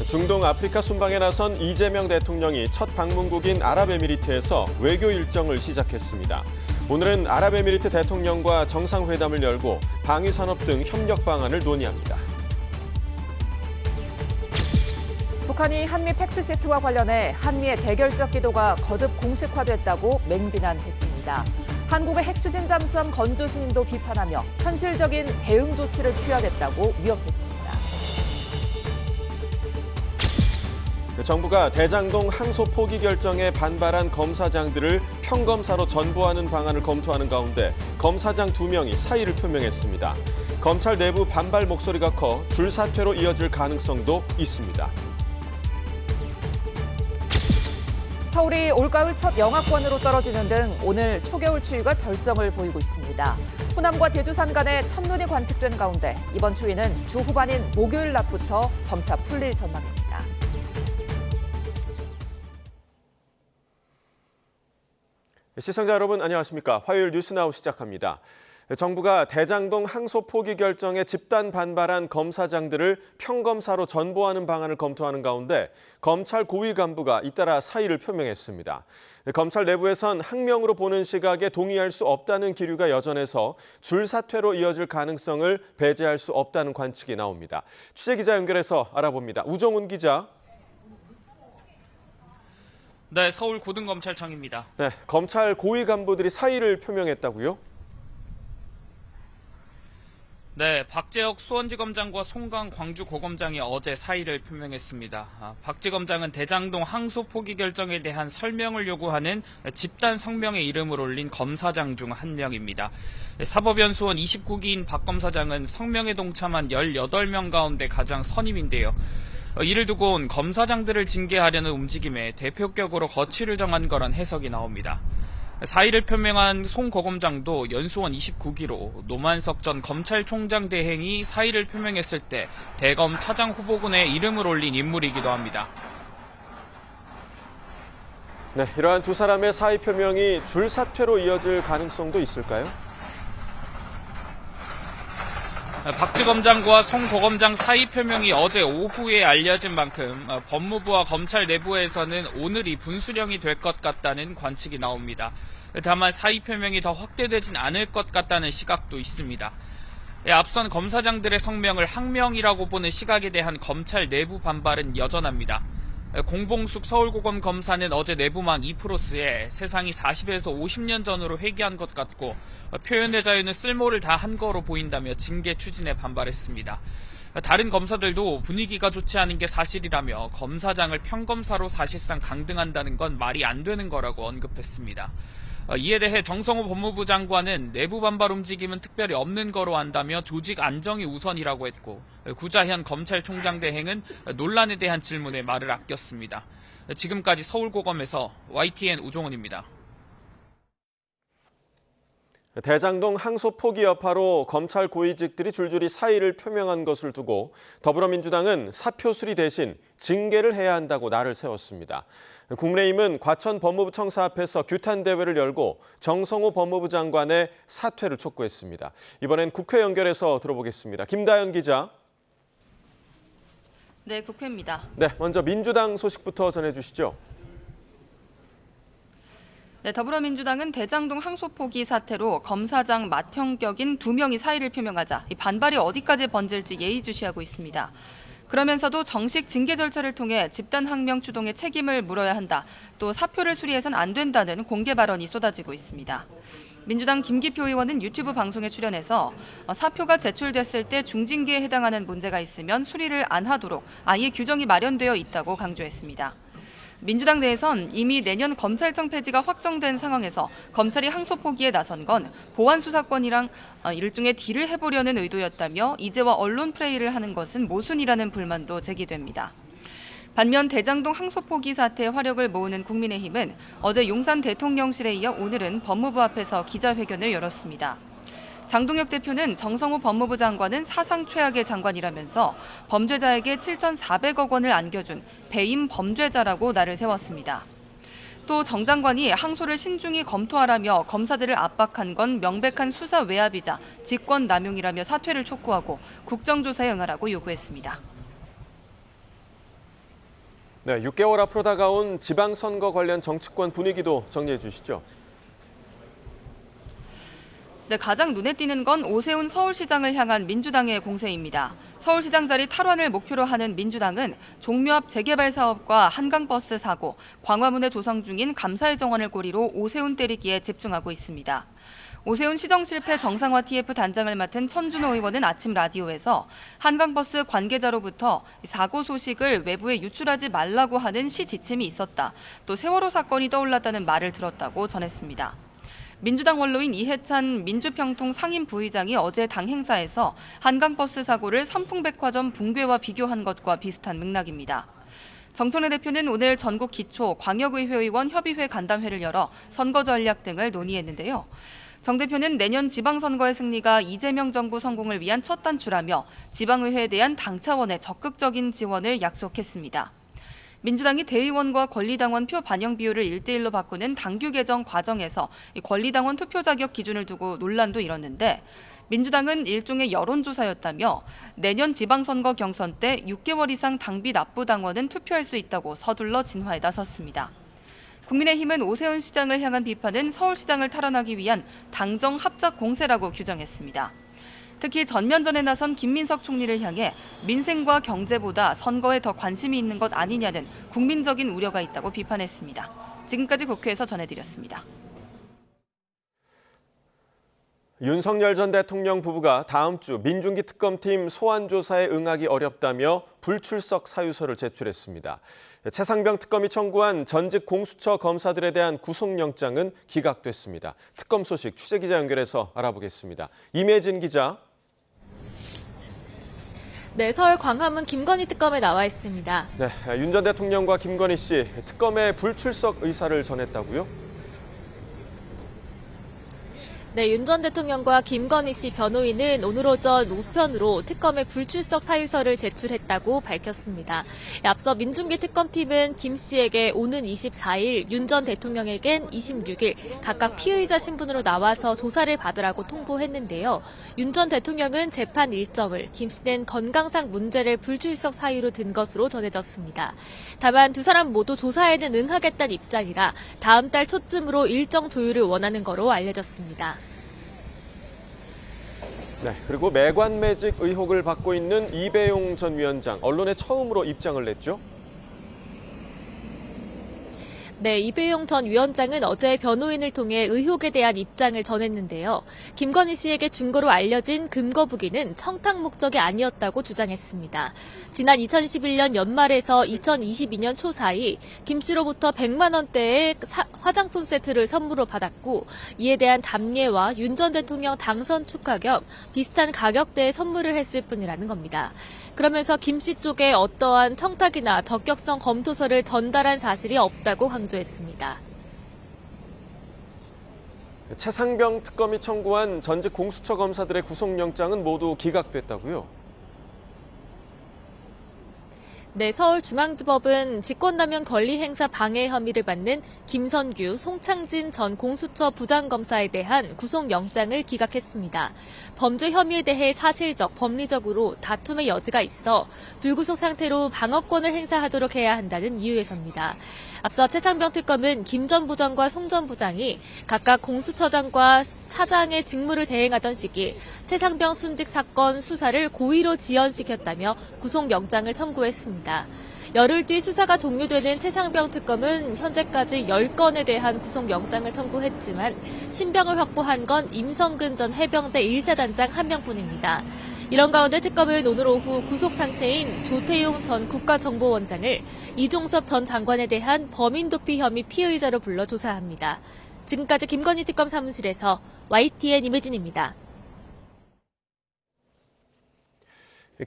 중동 아프리카 순방에 나선 이재명 대통령이 첫 방문국인 아랍에미리트에서 외교 일정을 시작했습니다. 오늘은 아랍에미리트 대통령과 정상회담을 열고 방위산업 등 협력 방안을 논의합니다. 북한이 한미 팩트시트와 관련해 한미의 대결적 기도가 거듭 공식화됐다고 맹비난했습니다. 한국의 핵추진 잠수함 건조 승인도 비판하며 현실적인 대응 조치를 취하겠다고 위협했습니다. 정부가 대장동 항소 포기 결정에 반발한 검사장들을 평검사로 전보하는 방안을 검토하는 가운데 검사장 2명이 사의를 표명했습니다. 검찰 내부 반발 목소리가 커 줄사퇴로 이어질 가능성도 있습니다. 서울이 올가을 첫 영하권으로 떨어지는 등 오늘 초겨울 추위가 절정을 보이고 있습니다. 호남과 제주산 간에 첫눈이 관측된 가운데 이번 추위는 주 후반인 목요일 낮부터 점차 풀릴 전망입니다. 시청자 여러분 안녕하십니까? 화요일 뉴스나우 시작합니다. 정부가 대장동 항소 포기 결정에 집단 반발한 검사장들을 평검사로 전보하는 방안을 검토하는 가운데 검찰 고위 간부가 잇따라 사의를 표명했습니다. 검찰 내부에선 항명으로 보는 시각에 동의할 수 없다는 기류가 여전해서 줄사퇴로 이어질 가능성을 배제할 수 없다는 관측이 나옵니다. 취재기자 연결해서 알아봅니다. 우정훈 기자. 네, 서울 고등검찰청입니다. 네, 검찰 고위 간부들이 사의를 표명했다고요? 네, 박재혁 수원지검장과 송강 광주고검장이 어제 사의를 표명했습니다. 박지검장은 대장동 항소 포기 결정에 대한 설명을 요구하는 집단 성명에 이름을 올린 검사장 중 한 명입니다. 사법연수원 29기인 박 검사장은 성명에 동참한 18명 가운데 가장 선임인데요. 이를 두고 온 검사장들을 징계하려는 움직임에 대표격으로 거취를 정한 거란 해석이 나옵니다. 사의를 표명한 송 고검장도 연수원 29기로 노만석 전 검찰총장 대행이 사의를 표명했을 때 대검 차장 후보군에 이름을 올린 인물이기도 합니다. 네, 이러한 두 사람의 사의 표명이 줄사퇴로 이어질 가능성도 있을까요? 박지검장과 송 고검장 사의 표명이 어제 오후에 알려진 만큼 법무부와 검찰 내부에서는 오늘이 분수령이 될 것 같다는 관측이 나옵니다. 다만 사의 표명이 더 확대되진 않을 것 같다는 시각도 있습니다. 앞선 검사장들의 성명을 항명이라고 보는 시각에 대한 검찰 내부 반발은 여전합니다. 공봉숙 서울고검 검사는 어제 내부망 2프로스에 세상이 40에서 50년 전으로 회귀한 것 같고 표현의 자유는 쓸모를 다한 거로 보인다며 징계 추진에 반발했습니다. 다른 검사들도 분위기가 좋지 않은 게 사실이라며 검사장을 평검사로 사실상 강등한다는 건 말이 안 되는 거라고 언급했습니다. 이에 대해 정성호 법무부 장관은 내부 반발 움직임은 특별히 없는 거로 안다며 조직 안정이 우선이라고 했고 구자현 검찰총장 대행은 논란에 대한 질문에 말을 아꼈습니다. 지금까지 서울고검에서 YTN 우종훈입니다. 대장동 항소 포기 여파로 검찰 고위직들이 줄줄이 사의를 표명한 것을 두고 더불어민주당은 사표 수리 대신 징계를 해야 한다고 날을 세웠습니다. 국민의힘은 과천 법무부 청사 앞에서 규탄 대회를 열고 정성호 법무부 장관의 사퇴를 촉구했습니다. 이번엔 국회 연결해서 들어보겠습니다. 김다연 기자. 네, 국회입니다. 네, 먼저 민주당 소식부터 전해주시죠. 네, 더불어민주당은 대장동 항소 포기 사태로 검사장 맏형격인 2명이 사의를 표명하자 이 반발이 어디까지 번질지 예의주시하고 있습니다. 그러면서도 정식 징계 절차를 통해 집단 항명 추동의 책임을 물어야 한다. 또 사표를 수리해선 안 된다는 공개 발언이 쏟아지고 있습니다. 민주당 김기표 의원은 유튜브 방송에 출연해서 사표가 제출됐을 때 중징계에 해당하는 문제가 있으면 수리를 안 하도록 아예 규정이 마련되어 있다고 강조했습니다. 민주당 내에선 이미 내년 검찰청 폐지가 확정된 상황에서 검찰이 항소 포기에 나선 건 보안 수사권이랑 일종의 딜을 해보려는 의도였다며 이제와 언론 플레이를 하는 것은 모순이라는 불만도 제기됩니다. 반면 대장동 항소 포기 사태에 화력을 모으는 국민의힘은 어제 용산 대통령실에 이어 오늘은 법무부 앞에서 기자회견을 열었습니다. 장동혁 대표는 정성호 법무부 장관은 사상 최악의 장관이라면서 범죄자에게 7,400억 원을 안겨준 배임 범죄자라고 날을 세웠습니다. 또 정 장관이 항소를 신중히 검토하라며 검사들을 압박한 건 명백한 수사 외압이자 직권 남용이라며 사퇴를 촉구하고 국정조사에 응하라고 요구했습니다. 네, 6개월 앞으로 다가온 지방선거 관련 정치권 분위기도 정리해 주시죠. 네, 가장 눈에 띄는 건 오세훈 서울시장을 향한 민주당의 공세입니다. 서울시장 자리 탈환을 목표로 하는 민주당은 종묘 앞 재개발 사업과 한강버스 사고, 광화문에 조성 중인 감사의 정원을 고리로 오세훈 때리기에 집중하고 있습니다. 오세훈 시정 실패 정상화 TF 단장을 맡은 천준호 의원은 아침 라디오에서 한강버스 관계자로부터 사고 소식을 외부에 유출하지 말라고 하는 시 지침이 있었다. 또 세월호 사건이 떠올랐다는 말을 들었다고 전했습니다. 민주당 원로인 이해찬 민주평통 상임 부의장이 어제 당 행사에서 한강버스 사고를 삼풍백화점 붕괴와 비교한 것과 비슷한 맥락입니다. 정청래 대표는 오늘 전국 기초 광역의회의원 협의회 간담회를 열어 선거 전략 등을 논의했는데요. 정 대표는 내년 지방선거의 승리가 이재명 정부 성공을 위한 첫 단추라며 지방의회에 대한 당 차원의 적극적인 지원을 약속했습니다. 민주당이 대의원과 권리당원 표 반영 비율을 1대1로 바꾸는 당규 개정 과정에서 권리당원 투표 자격 기준을 두고 논란도 일었는데 민주당은 일종의 여론조사였다며 내년 지방선거 경선 때 6개월 이상 당비 납부 당원은 투표할 수 있다고 서둘러 진화에 나섰습니다. 국민의힘은 오세훈 시장을 향한 비판은 서울시장을 탈환하기 위한 당정 합작 공세라고 규정했습니다. 특히 전면전에 나선 김민석 총리를 향해 민생과 경제보다 선거에 더 관심이 있는 것 아니냐는 국민적인 우려가 있다고 비판했습니다. 지금까지 국회에서 전해드렸습니다. 윤석열 전 대통령 부부가 다음 주 민중기 특검팀 소환 조사에 응하기 어렵다며 불출석 사유서를 제출했습니다. 최상병 특검이 청구한 전직 공수처 검사들에 대한 구속영장은 기각됐습니다. 특검 소식 취재기자 연결해서 알아보겠습니다. 임혜진 기자. 네, 서울 광화문 김건희 특검에 나와 있습니다. 네, 윤 전 대통령과 김건희 씨 특검에 불출석 의사를 전했다고요? 네, 윤 전 대통령과 김건희 씨 변호인은 오늘 오전 우편으로 특검에 불출석 사유서를 제출했다고 밝혔습니다. 앞서 민중기 특검팀은 김 씨에게 오는 24일, 윤 전 대통령에겐 26일 각각 피의자 신분으로 나와서 조사를 받으라고 통보했는데요. 윤 전 대통령은 재판 일정을, 김 씨는 건강상 문제를 불출석 사유로 든 것으로 전해졌습니다. 다만 두 사람 모두 조사에는 응하겠다는 입장이라 다음 달 초쯤으로 일정 조율을 원하는 거로 알려졌습니다. 네, 그리고 매관매직 의혹을 받고 있는 이배용 전 위원장, 언론에 처음으로 입장을 냈죠? 네, 이배용 전 위원장은 어제 변호인을 통해 의혹에 대한 입장을 전했는데요. 김건희 씨에게 증거로 알려진 금거북이는 청탁 목적이 아니었다고 주장했습니다. 지난 2011년 연말에서 2022년 초 사이 김 씨로부터 100만 원대의 화장품 세트를 선물로 받았고 이에 대한 답례와 윤 전 대통령 당선 축하 겸 비슷한 가격대의 선물을 했을 뿐이라는 겁니다. 그러면서 김 씨 쪽에 어떠한 청탁이나 적격성 검토서를 전달한 사실이 없다고 강조했습니다. 최상병 특검이 청구한 전직 공수처 검사들의 구속영장은 모두 기각됐다고요? 네, 서울중앙지법은 직권남용 권리행사 방해 혐의를 받는 김선규, 송창진 전 공수처 부장검사에 대한 구속영장을 기각했습니다. 범죄 혐의에 대해 사실적, 법리적으로 다툼의 여지가 있어 불구속 상태로 방어권을 행사하도록 해야 한다는 이유에서입니다. 앞서 최상병 특검은 김 전 부장과 송 전 부장이 각각 공수처장과 차장의 직무를 대행하던 시기 최상병 순직 사건 수사를 고의로 지연시켰다며 구속영장을 청구했습니다. 열흘 뒤 수사가 종료되는 최상병 특검은 현재까지 10건에 대한 구속영장을 청구했지만 신병을 확보한 건 임성근 전 해병대 1사단장 1명뿐입니다. 이런 가운데 특검은 오늘 오후 구속 상태인 조태용 전 국가정보원장을 이종섭 전 장관에 대한 범인도피 혐의 피의자로 불러 조사합니다. 지금까지 김건희 특검 사무실에서 YTN 임혜진입니다.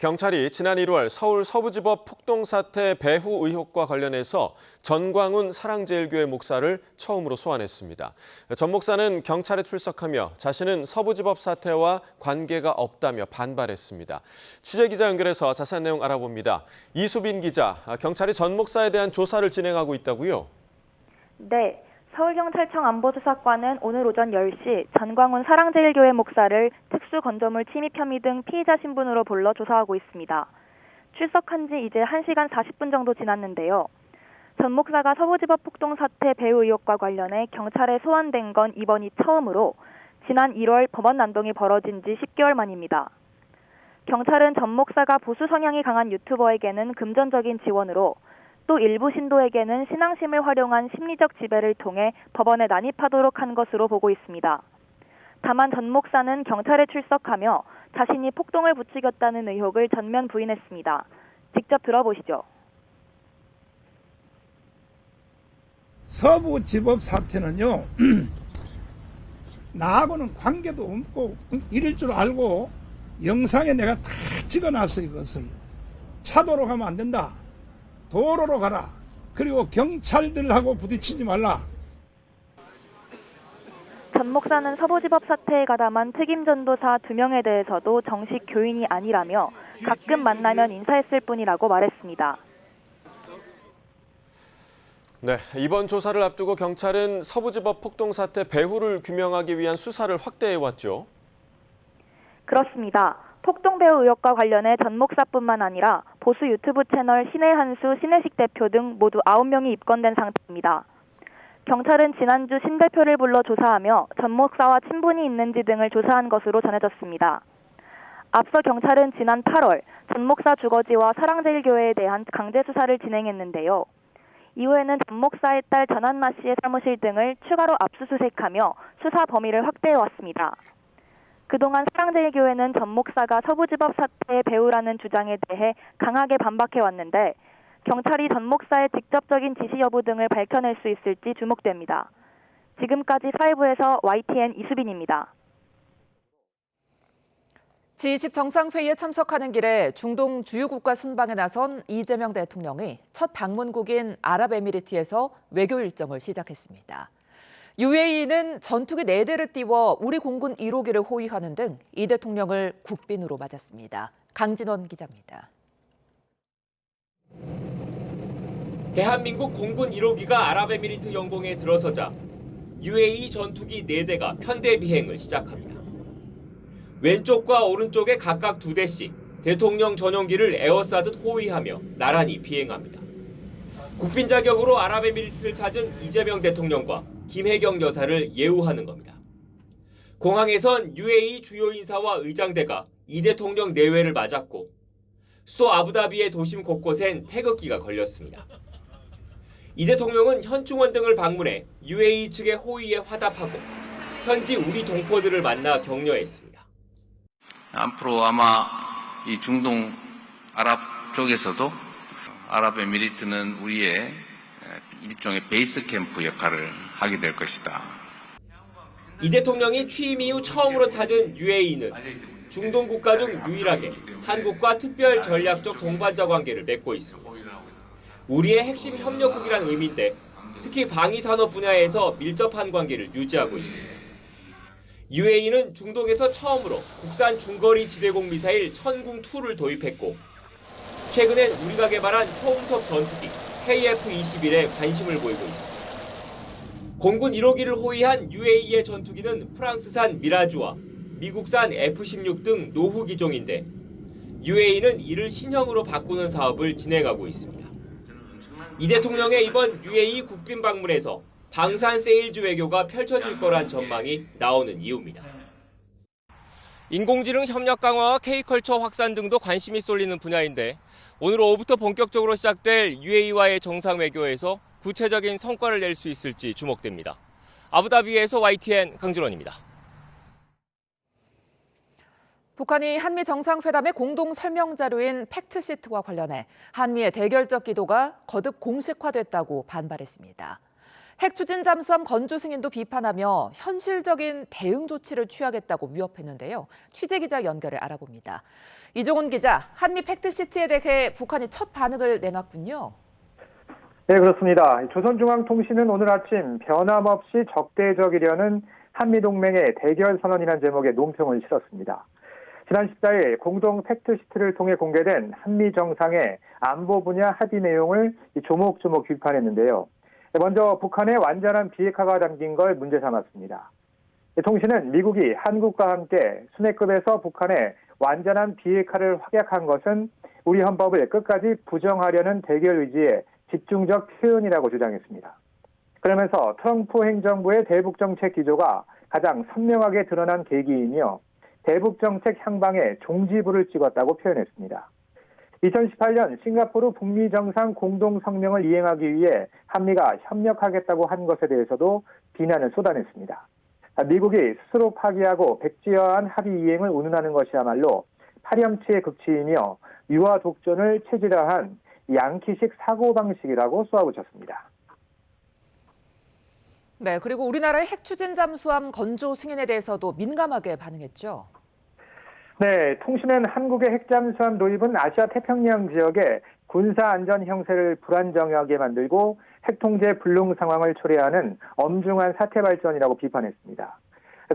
경찰이 지난 1월 서울 서부지법 폭동 사태 배후 의혹과 관련해서 전광훈 사랑제일교회 목사를 처음으로 소환했습니다. 전 목사는 경찰에 출석하며 자신은 서부지법 사태와 관계가 없다며 반발했습니다. 취재기자 연결해서 자세한 내용 알아봅니다. 이수빈 기자, 경찰이 전 목사에 대한 조사를 진행하고 있다고요? 네. 서울경찰청 안보수사과는 오늘 오전 10시 전광훈 사랑제일교회 목사를 특수건조물 침입 혐의 등 피의자 신분으로 불러 조사하고 있습니다. 출석한 지 이제 1시간 40분 정도 지났는데요. 전 목사가 서부지법 폭동 사태 배후 의혹과 관련해 경찰에 소환된 건 이번이 처음으로 지난 1월 법원 난동이 벌어진 지 10개월 만입니다. 경찰은 전 목사가 보수 성향이 강한 유튜버에게는 금전적인 지원으로 또 일부 신도에게는 신앙심을 활용한 심리적 지배를 통해 법원에 난입하도록 한 것으로 보고 있습니다. 다만 전 목사는 경찰에 출석하며 자신이 폭동을 부추겼다는 의혹을 전면 부인했습니다. 직접 들어보시죠. 서부지법 사태는요, 나하고는 관계도 없고 이럴 줄 알고 영상에 내가 다 찍어놨어. 이것을 차도로 가면 안 된다, 도로로 가라, 그리고 경찰들하고 부딪히지 말라. 전 목사는 서부지법 사태에 가담한 특임 전도사 2명에 대해서도 정식 교인이 아니라며 가끔 만나면 인사했을 뿐이라고 말했습니다. 네, 이번 조사를 앞두고 경찰은 서부지법 폭동 사태 배후를 규명하기 위한 수사를 확대해왔죠. 그렇습니다. 폭동 배후 의혹과 관련해 전 목사뿐만 아니라 보수 유튜브 채널 신의 한수, 신혜식 대표 등 모두 9명이 입건된 상태입니다. 경찰은 지난주 신 대표를 불러 조사하며 전 목사와 친분이 있는지 등을 조사한 것으로 전해졌습니다. 앞서 경찰은 지난 8월 전 목사 주거지와 사랑제일교회에 대한 강제 수사를 진행했는데요. 이후에는 전 목사의 딸 전한나 씨의 사무실 등을 추가로 압수수색하며 수사 범위를 확대해왔습니다. 그동안 사랑제일교회는 전 목사가 서부지법 사태의 배후라는 주장에 대해 강하게 반박해왔는데 경찰이 전 목사의 직접적인 지시 여부 등을 밝혀낼 수 있을지 주목됩니다. 지금까지 사회부에서 YTN 이수빈입니다. G20 정상회의에 참석하는 길에 중동 주요 국가 순방에 나선 이재명 대통령이 첫 방문국인 아랍에미리트에서 외교 일정을 시작했습니다. UAE는 전투기 4대를 띄워 우리 공군 1호기를 호위하는 등 이 대통령을 국빈으로 맞았습니다. 강진원 기자입니다. 대한민국 공군 1호기가 아랍에미리트 영공에 들어서자 UAE 전투기 4대가 편대 비행을 시작합니다. 왼쪽과 오른쪽에 각각 2대씩 대통령 전용기를 에워싸듯 호위하며 나란히 비행합니다. 국빈 자격으로 아랍에미리트를 찾은 이재명 대통령과 김혜경 여사를 예우하는 겁니다. 공항에선 UAE 주요 인사와 의장대가 이 대통령 내외를 맞았고 수도 아부다비의 도심 곳곳엔 태극기가 걸렸습니다. 이 대통령은 현충원 등을 방문해 UAE 측의 호의에 화답하고 현지 우리 동포들을 만나 격려했습니다. 앞으로 아마 이 중동 아랍 쪽에서도 아랍에미리트는 우리의 일종의 베이스 캠프 역할을 하게 될 것이다. 이 대통령이 취임 이후 처음으로 찾은 UAE는 중동 국가 중 유일하게 한국과 특별 전략적 동반자 관계를 맺고 있습니다. 우리의 핵심 협력국이란 의미인데 특히 방위산업 분야에서 밀접한 관계를 유지하고 있습니다. UAE는 중동에서 처음으로 국산 중거리 지대공 미사일 천궁2를 도입했고 최근엔 우리가 개발한 초음속 전투기 KF-21에 관심을 보이고 있습니다. 공군 1호기를 호위한 UAE의 전투기는 프랑스산 미라주와 미국산 F-16 등 노후 기종인데 UAE는 이를 신형으로 바꾸는 사업을 진행하고 있습니다. 이 대통령의 이번 UAE 국빈 방문에서 방산 세일즈 외교가 펼쳐질 거란 전망이 나오는 이유입니다. 인공지능 협력 강화와 K컬처 확산 등도 관심이 쏠리는 분야인데 오늘 오후부터 본격적으로 시작될 UAE와의 정상 외교에서 구체적인 성과를 낼 수 있을지 주목됩니다. 아부다비에서 YTN 강진원입니다. 북한이 한미 정상회담의 공동 설명 자료인 팩트시트와 관련해 한미의 대결적 기도가 거듭 공식화됐다고 반발했습니다. 핵 추진 잠수함 건조 승인도 비판하며 현실적인 대응 조치를 취하겠다고 위협했는데요. 취재 기자 연결을 알아봅니다. 이종훈 기자, 한미 팩트시트에 대해 북한이 첫 반응을 내놨군요. 네, 그렇습니다. 조선중앙통신은 오늘 아침 변함없이 적대적이려는 한미동맹의 대결선언이라는 제목의 논평을 실었습니다. 지난 14일 공동 팩트시트를 통해 공개된 한미 정상의 안보 분야 합의 내용을 조목조목 비판했는데요. 먼저 북한의 완전한 비핵화가 담긴 걸 문제 삼았습니다. 통신은 미국이 한국과 함께 순회급에서 북한의 완전한 비핵화를 확약한 것은 우리 헌법을 끝까지 부정하려는 대결 의지의 집중적 표현이라고 주장했습니다. 그러면서 트럼프 행정부의 대북 정책 기조가 가장 선명하게 드러난 계기이며 대북 정책 향방에 종지부를 찍었다고 표현했습니다. 2018년 싱가포르 북미 정상 공동 성명을 이행하기 위해 한미가 협력하겠다고 한 것에 대해서도 비난을 쏟아냈습니다. 미국이 스스로 파기하고 백지화한 합의 이행을 운운하는 것이야말로 파렴치의 극치이며 유화 독존을 체질화한 양키식 사고방식이라고 쏘아붙였습니다. 네, 그리고 우리나라의 핵 추진 잠수함 건조 승인에 대해서도 민감하게 반응했죠. 네, 통신은 한국의 핵잠수함 도입은 아시아 태평양 지역의 군사 안전 형세를 불안정하게 만들고 핵통제 불능 상황을 초래하는 엄중한 사태 발전이라고 비판했습니다.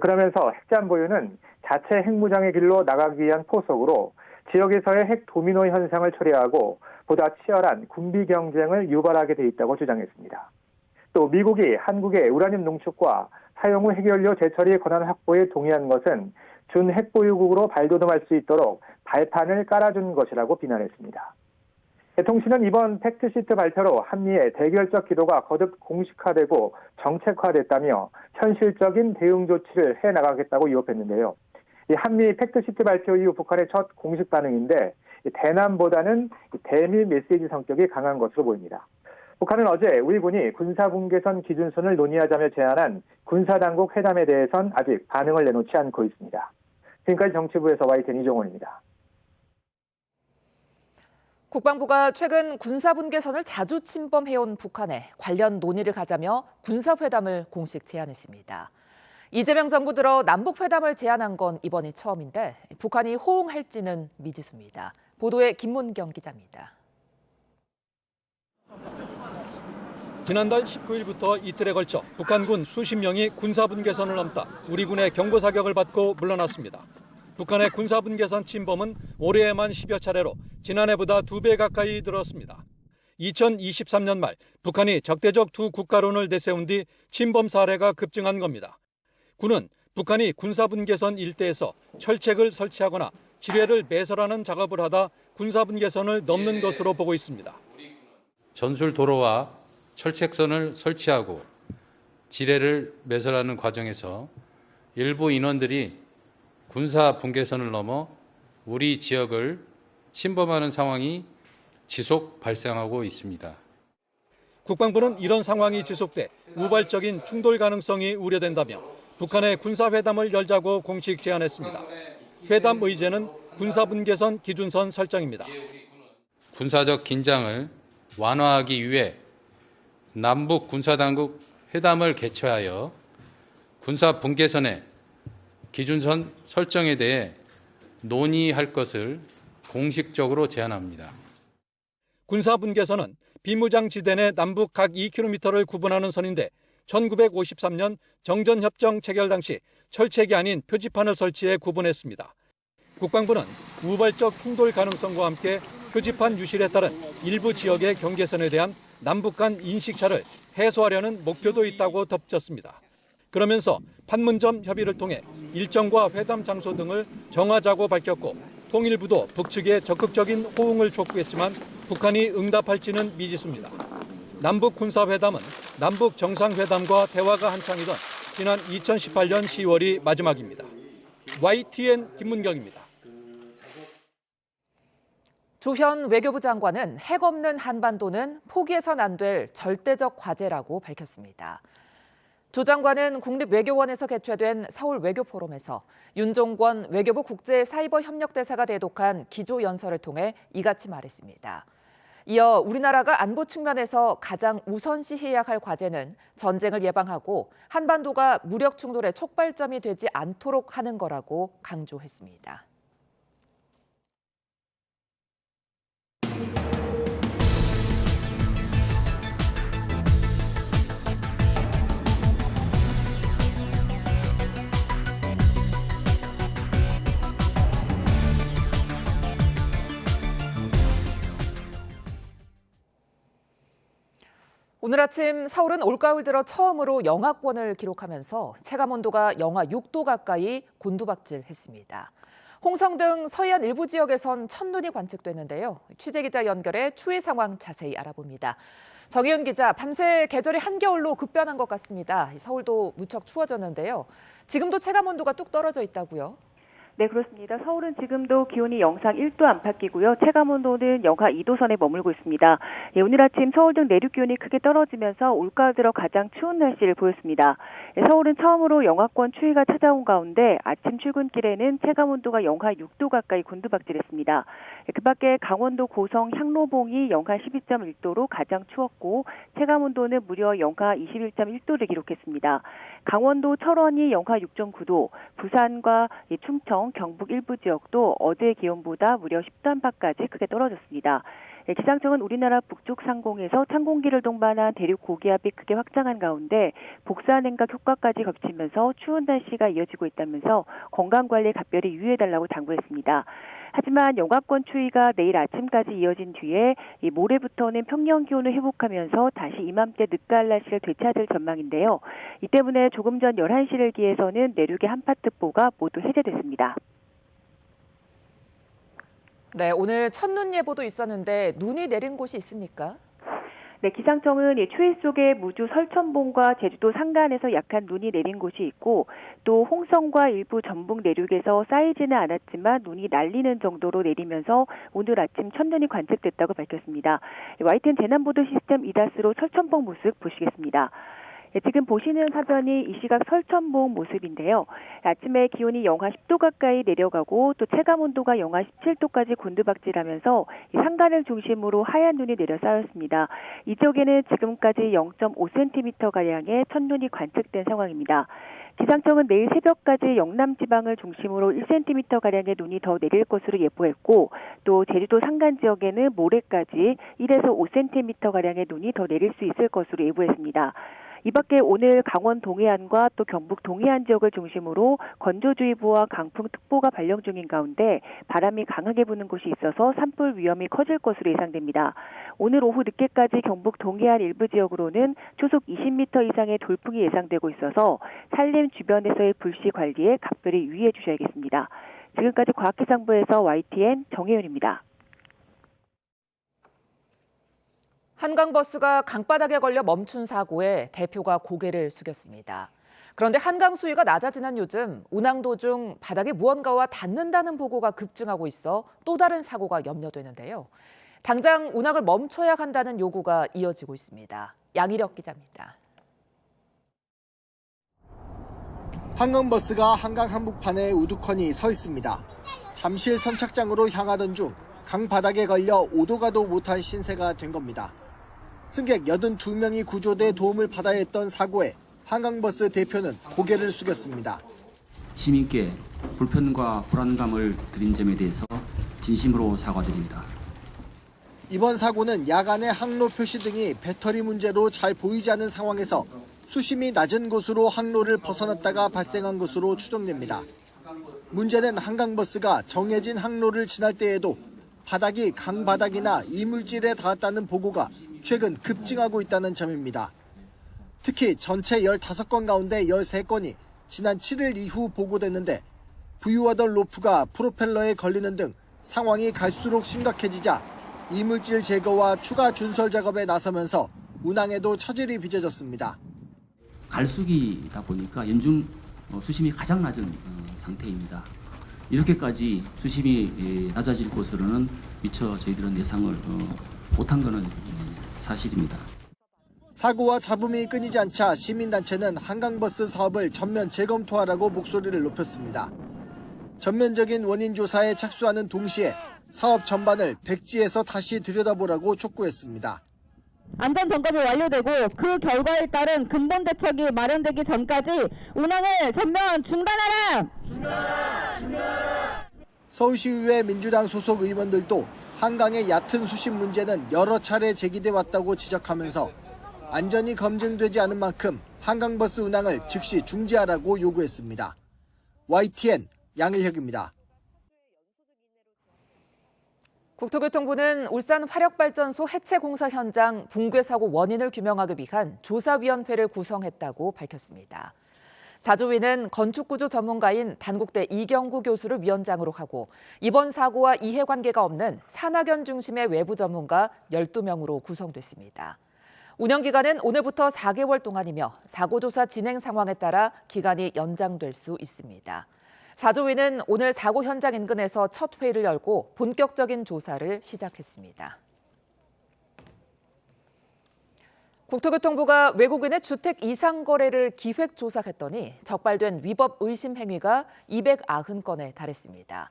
그러면서 핵잠 보유는 자체 핵무장의 길로 나가기 위한 포석으로 지역에서의 핵 도미노 현상을 초래하고 보다 치열한 군비 경쟁을 유발하게 돼 있다고 주장했습니다. 또 미국이 한국의 우라늄 농축과 사용 후 핵연료 재처리 권한 확보에 동의한 것은 준핵보유국으로 발돋움할 수 있도록 발판을 깔아준 것이라고 비난했습니다. 통신은 이번 팩트시트 발표로 한미의 대결적 기도가 거듭 공식화되고 정책화됐다며 현실적인 대응 조치를 해나가겠다고 위협했는데요. 이 한미 팩트시트 발표 이후 북한의 첫 공식 반응인데 대남보다는 대미 메시지 성격이 강한 것으로 보입니다. 북한은 어제 우리 군이 군사분계선 기준선을 논의하자며 제안한 군사당국 회담에 대해선 아직 반응을 내놓지 않고 있습니다. 지금까지 정치부에서 YTN 이종원입니다. 국방부가 최근 군사분계선을 자주 침범해온 북한에 관련 논의를 가자며 군사회담을 공식 제안했습니다. 이재명 정부 들어 남북회담을 제안한 건 이번이 처음인데 북한이 호응할지는 미지수입니다. 보도에 김문경 기자입니다. 지난달 19일부터 이틀에 걸쳐 북한군 수십 명이 군사분계선을 넘다 우리 군의 경고사격을 받고 물러났습니다. 북한의 군사분계선 침범은 올해에만 10여 차례로 지난해보다 2배 가까이 늘었습니다. 2023년 말 북한이 적대적 두 국가론을 내세운 뒤 침범 사례가 급증한 겁니다. 군은 북한이 군사분계선 일대에서 철책을 설치하거나 지뢰를 매설하는 작업을 하다 군사분계선을 넘는 것으로 보고 있습니다. 전술 도로와 철책선을 설치하고 지뢰를 매설하는 과정에서 일부 인원들이 군사 분계선을 넘어 우리 지역을 침범하는 상황이 지속 발생하고 있습니다. 국방부는 이런 상황이 지속돼 우발적인 충돌 가능성이 우려된다며 북한의 군사회담을 열자고 공식 제안했습니다. 회담 의제는 군사분계선 기준선 설정입니다. 군사적 긴장을 완화하기 위해 남북 군사당국 회담을 개최하여 군사 분계선의 기준선 설정에 대해 논의할 것을 공식적으로 제안합니다. 군사 분계선은 비무장지대 내 남북 각 2km를 구분하는 선인데 1953년 정전협정 체결 당시 철책이 아닌 표지판을 설치해 구분했습니다. 국방부는 우발적 충돌 가능성과 함께 표지판 유실에 따른 일부 지역의 경계선에 대한 남북 간 인식차를 해소하려는 목표도 있다고 덧붙였습니다. 그러면서 판문점 협의를 통해 일정과 회담 장소 등을 정하자고 밝혔고 통일부도 북측에 적극적인 호응을 촉구했지만 북한이 응답할지는 미지수입니다. 남북 군사회담은 남북 정상회담과 대화가 한창이던 지난 2018년 10월이 마지막입니다. YTN 김문경입니다. 조현 외교부 장관은 핵 없는 한반도는 포기해선 안 될 절대적 과제라고 밝혔습니다. 조 장관은 국립외교원에서 개최된 서울 외교포럼에서 윤종권 외교부 국제사이버협력대사가 대독한 기조연설을 통해 이같이 말했습니다. 이어 우리나라가 안보 측면에서 가장 우선시해야 할 과제는 전쟁을 예방하고 한반도가 무력 충돌의 촉발점이 되지 않도록 하는 거라고 강조했습니다. 오늘 아침 서울은 올가을 들어 처음으로 영하권을 기록하면서 체감온도가 영하 6도 가까이 곤두박질했습니다. 홍성 등 서해안 일부 지역에선 첫눈이 관측됐는데요. 취재기자 연결해 추위 상황 자세히 알아봅니다. 정혜윤 기자, 밤새 계절이 한겨울로 급변한 것 같습니다. 서울도 무척 추워졌는데요. 지금도 체감온도가 뚝 떨어져 있다고요? 네, 그렇습니다. 서울은 지금도 기온이 영상 1도 안팎이고요. 체감온도는 영하 2도 선에 머물고 있습니다. 오늘 아침 서울 등 내륙 기온이 크게 떨어지면서 올가을 들어 가장 추운 날씨를 보였습니다. 서울은 처음으로 영하권 추위가 찾아온 가운데 아침 출근길에는 체감온도가 영하 6도 가까이 곤두박질했습니다. 그 밖에 강원도 고성 향로봉이 영하 12.1도로 가장 추웠고 체감온도는 무려 영하 21.1도를 기록했습니다. 강원도 철원이 영하 6.9도, 부산과 충청, 경북 일부 지역도 어제 기온보다 무려 10도 안팎까지 크게 떨어졌습니다. 기상청은 우리나라 북쪽 상공에서 찬 공기를 동반한 대륙 고기압이 크게 확장한 가운데 복사 냉각 효과까지 겹치면서 추운 날씨가 이어지고 있다면서 건강관리에 각별히 유의해달라고 당부했습니다. 하지만 영하권 추위가 내일 아침까지 이어진 뒤에 모레부터는 평년 기온을 회복하면서 다시 이맘때 늦가을 날씨를 되찾을 전망인데요. 이 때문에 조금 전 11시를 기해서는 내륙의 한파특보가 모두 해제됐습니다. 네, 오늘 첫눈 예보도 있었는데 눈이 내린 곳이 있습니까? 네, 기상청은 추위 속에 무주 설천봉과 제주도 산간에서 약한 눈이 내린 곳이 있고 또 홍성과 일부 전북 내륙에서 쌓이지는 않았지만 눈이 날리는 정도로 내리면서 오늘 아침 첫눈이 관측됐다고 밝혔습니다. YTN 재난보도 시스템 이다스로 설천봉 모습 보시겠습니다. 지금 보시는 화면이 이 시각 설천봉 모습인데요. 아침에 기온이 영하 10도 가까이 내려가고 또 체감온도가 영하 17도까지 곤두박질하면서 산간을 중심으로 하얀 눈이 내려 쌓였습니다. 이쪽에는 지금까지 0.5cm가량의 첫눈이 관측된 상황입니다. 기상청은 내일 새벽까지 영남 지방을 중심으로 1cm가량의 눈이 더 내릴 것으로 예보했고 또 제주도 산간 지역에는 모레까지 1에서 5cm가량의 눈이 더 내릴 수 있을 것으로 예보했습니다. 이 밖에 오늘 강원 동해안과 또 경북 동해안 지역을 중심으로 건조주의보와 강풍특보가 발령 중인 가운데 바람이 강하게 부는 곳이 있어서 산불 위험이 커질 것으로 예상됩니다. 오늘 오후 늦게까지 경북 동해안 일부 지역으로는 초속 20m 이상의 돌풍이 예상되고 있어서 산림 주변에서의 불씨 관리에 각별히 유의해 주셔야겠습니다. 지금까지 과학기상부에서 YTN 정혜윤입니다. 한강버스가 강바닥에 걸려 멈춘 사고에 대표가 고개를 숙였습니다. 그런데 한강 수위가 낮아지는 요즘 운항 도중 바닥에 무언가와 닿는다는 보고가 급증하고 있어 또 다른 사고가 염려되는데요. 당장 운항을 멈춰야 한다는 요구가 이어지고 있습니다. 양희력 기자입니다. 한강버스가 한강 한복판에 우두커니 서 있습니다. 잠실 선착장으로 향하던 중 강바닥에 걸려 오도 가도 못한 신세가 된 겁니다. 승객 82명이 구조돼 도움을 받아야 했던 사고에 한강버스 대표는 고개를 숙였습니다. 시민께 불편과 불안감을 드린 점에 대해서 진심으로 사과드립니다. 이번 사고는 야간에 항로 표시 등이 배터리 문제로 잘 보이지 않는 상황에서 수심이 낮은 곳으로 항로를 벗어났다가 발생한 것으로 추정됩니다. 문제는 한강버스가 정해진 항로를 지날 때에도 바닥이 강바닥이나 이물질에 닿았다는 보고가 최근 급증하고 있다는 점입니다. 특히 전체 15건 가운데 13건이 지난 7일 이후 보고됐는데 부유하던 로프가 프로펠러에 걸리는 등 상황이 갈수록 심각해지자 이물질 제거와 추가 준설 작업에 나서면서 운항에도 처질이 빚어졌습니다. 갈수기다 보니까 연중 수심이 가장 낮은 상태입니다. 이렇게까지 수심이 낮아질 것으로는 미처 저희들은 예상을 못한 것은 사실입니다. 사고와 잡음이 끊이지 않자 시민단체는 한강버스 사업을 전면 재검토하라고 목소리를 높였습니다. 전면적인 원인 조사에 착수하는 동시에 사업 전반을 백지에서 다시 들여다보라고 촉구했습니다. 안전점검이 완료되고 그 결과에 따른 근본 대책이 마련되기 전까지 운항을 전면 중단하라! 서울시의회 민주당 소속 의원들도 한강의 얕은 수심 문제는 여러 차례 제기돼 왔다고 지적하면서 안전이 검증되지 않은 만큼 한강버스 운항을 즉시 중지하라고 요구했습니다. YTN 양일혁입니다. 국토교통부는 울산 화력발전소 해체 공사 현장 붕괴 사고 원인을 규명하기 위한 조사위원회를 구성했다고 밝혔습니다. 사조위는 건축구조 전문가인 단국대 이경구 교수를 위원장으로 하고 이번 사고와 이해관계가 없는 산학연 중심의 외부 전문가 12명으로 구성됐습니다. 운영기간은 오늘부터 4개월 동안이며 사고조사 진행 상황에 따라 기간이 연장될 수 있습니다. 사조위는 오늘 사고 현장 인근에서 첫 회의를 열고 본격적인 조사를 시작했습니다. 국토교통부가 외국인의 주택 이상 거래를 기획 조사했더니 적발된 위법 의심 행위가 290건에 달했습니다.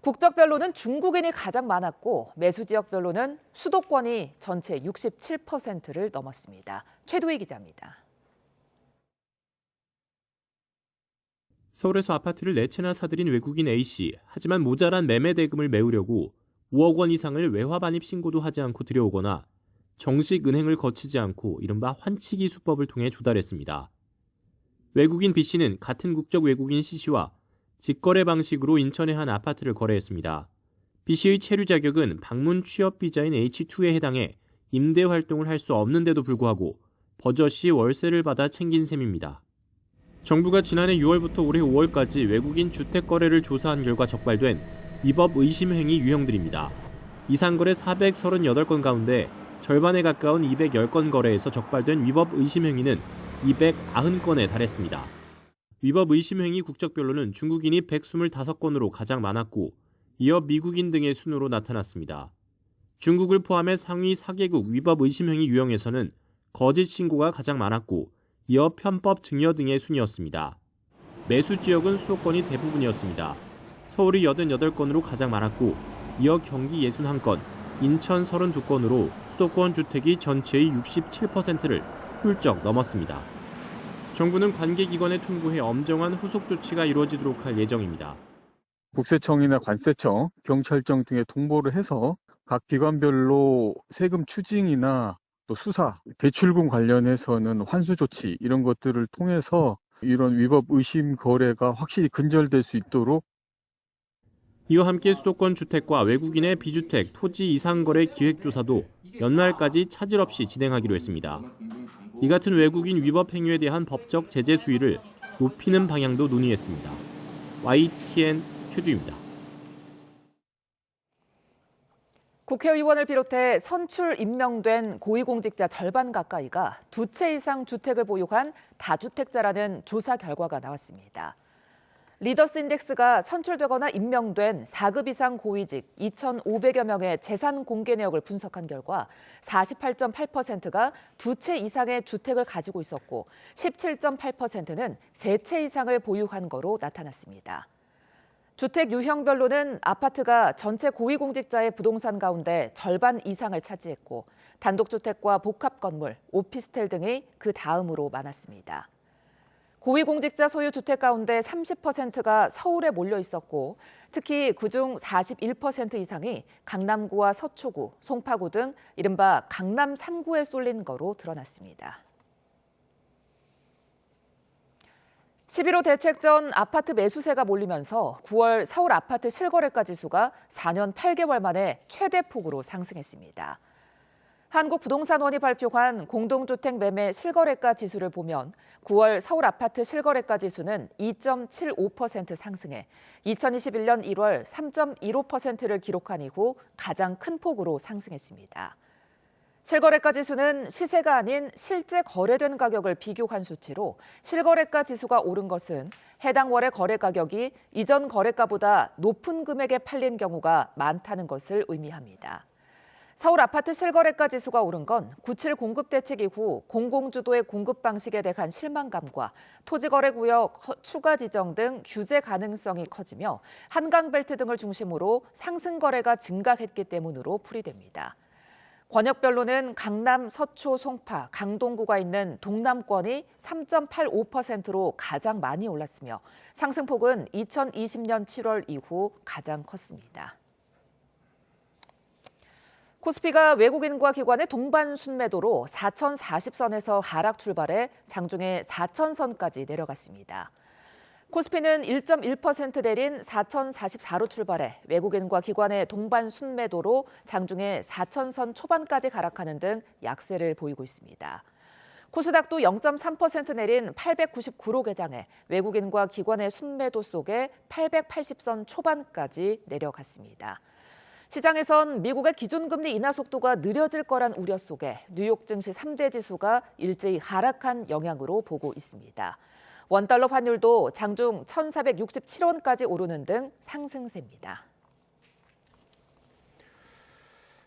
국적별로는 중국인이 가장 많았고 매수 지역별로는 수도권이 전체 67%를 넘었습니다. 최도희 기자입니다. 서울에서 아파트를 4채나 사들인 외국인 A씨. 하지만 모자란 매매 대금을 메우려고 5억 원 이상을 외화 반입 신고도 하지 않고 들여오거나 정식 은행을 거치지 않고 이른바 환치기 수법을 통해 조달했습니다. 외국인 B씨는 같은 국적 외국인 C씨와 직거래 방식으로 인천의 한 아파트를 거래했습니다. B씨의 체류 자격은 방문 취업 비자인 H2에 해당해 임대 활동을 할 수 없는데도 불구하고 버젓이 월세를 받아 챙긴 셈입니다. 정부가 지난해 6월부터 올해 5월까지 외국인 주택 거래를 조사한 결과 적발된 위법 의심 행위 유형들입니다. 이상거래 438건 가운데 절반에 가까운 210건 거래에서 적발된 위법 의심 행위는 290건에 달했습니다. 위법 의심 행위 국적별로는 중국인이 125건으로 가장 많았고 이어 미국인 등의 순으로 나타났습니다. 중국을 포함해 상위 4개국 위법 의심 행위 유형에서는 거짓 신고가 가장 많았고 이어 편법 증여 등의 순이었습니다. 매수 지역은 수도권이 대부분이었습니다. 서울이 88건으로 가장 많았고 이어 경기 61건, 인천 32건으로 수도권 주택이 전체의 67%를 훌쩍 넘었습니다. 정부는 관계기관에 통보해 엄정한 후속 조치가 이루어지도록 할 예정입니다. 국세청이나 관세청, 경찰청 등에 통보를 해서 각 기관별로 세금 추징이나 또 수사, 대출금 관련해서는 환수 조치 이런 것들을 통해서 이런 위법 의심 거래가 확실히 근절될 수 있도록 이와 함께 수도권 주택과 외국인의 비주택, 토지 이상 거래 기획 조사도 연말까지 차질 없이 진행하기로 했습니다. 이 같은 외국인 위법 행위에 대한 법적 제재 수위를 높이는 방향도 논의했습니다. YTN 최두입니다. 국회의원을 비롯해 선출 임명된 고위공직자 절반 가까이가 2채 이상 주택을 보유한 다주택자라는 조사 결과가 나왔습니다. 리더스 인덱스가 선출되거나 임명된 4급 이상 고위직 2,500여 명의 재산 공개 내역을 분석한 결과 48.8%가 2채 이상의 주택을 가지고 있었고 17.8%는 3채 이상을 보유한 거로 나타났습니다. 주택 유형별로는 아파트가 전체 고위공직자의 부동산 가운데 절반 이상을 차지했고 단독주택과 복합건물, 오피스텔 등이 그 다음으로 많았습니다. 고위공직자 소유 주택 가운데 30%가 서울에 몰려 있었고 특히 그중 41% 이상이 강남구와 서초구, 송파구 등 이른바 강남 3구에 쏠린 거로 드러났습니다. 11호 대책 전 아파트 매수세가 몰리면서 9월 서울 아파트 실거래가 지수가 4년 8개월 만에 최대폭으로 상승했습니다. 한국부동산원이 발표한 공동주택 매매 실거래가 지수를 보면 9월 서울 아파트 실거래가 지수는 2.75% 상승해 2021년 1월 3.15%를 기록한 이후 가장 큰 폭으로 상승했습니다. 실거래가 지수는 시세가 아닌 실제 거래된 가격을 비교한 수치로 실거래가 지수가 오른 것은 해당 월의 거래 가격이 이전 거래가보다 높은 금액에 팔린 경우가 많다는 것을 의미합니다. 서울 아파트 실거래가 지수가 오른 건 9.7 공급 대책 이후 공공주도의 공급 방식에 대한 실망감과 토지거래구역 추가 지정 등 규제 가능성이 커지며 한강벨트 등을 중심으로 상승 거래가 증가했기 때문으로 풀이됩니다. 권역별로는 강남, 서초, 송파, 강동구가 있는 동남권이 3.85%로 가장 많이 올랐으며 상승폭은 2020년 7월 이후 가장 컸습니다. 코스피가 외국인과 기관의 동반 순매도로 4,040선에서 하락 출발해 장중에 4,000선까지 내려갔습니다. 코스피는 1.1% 내린 4,044로 출발해 외국인과 기관의 동반 순매도로 장중에 4,000선 초반까지 하락하는 등 약세를 보이고 있습니다. 코스닥도 0.3% 내린 899로 개장해 외국인과 기관의 순매도 속에 880선 초반까지 내려갔습니다. 시장에선 미국의 기준금리 인하 속도가 느려질 거란 우려 속에 뉴욕 증시 3대 지수가 일제히 하락한 영향으로 보고 있습니다. 원달러 환율도 장중 1,467원까지 오르는 등 상승세입니다.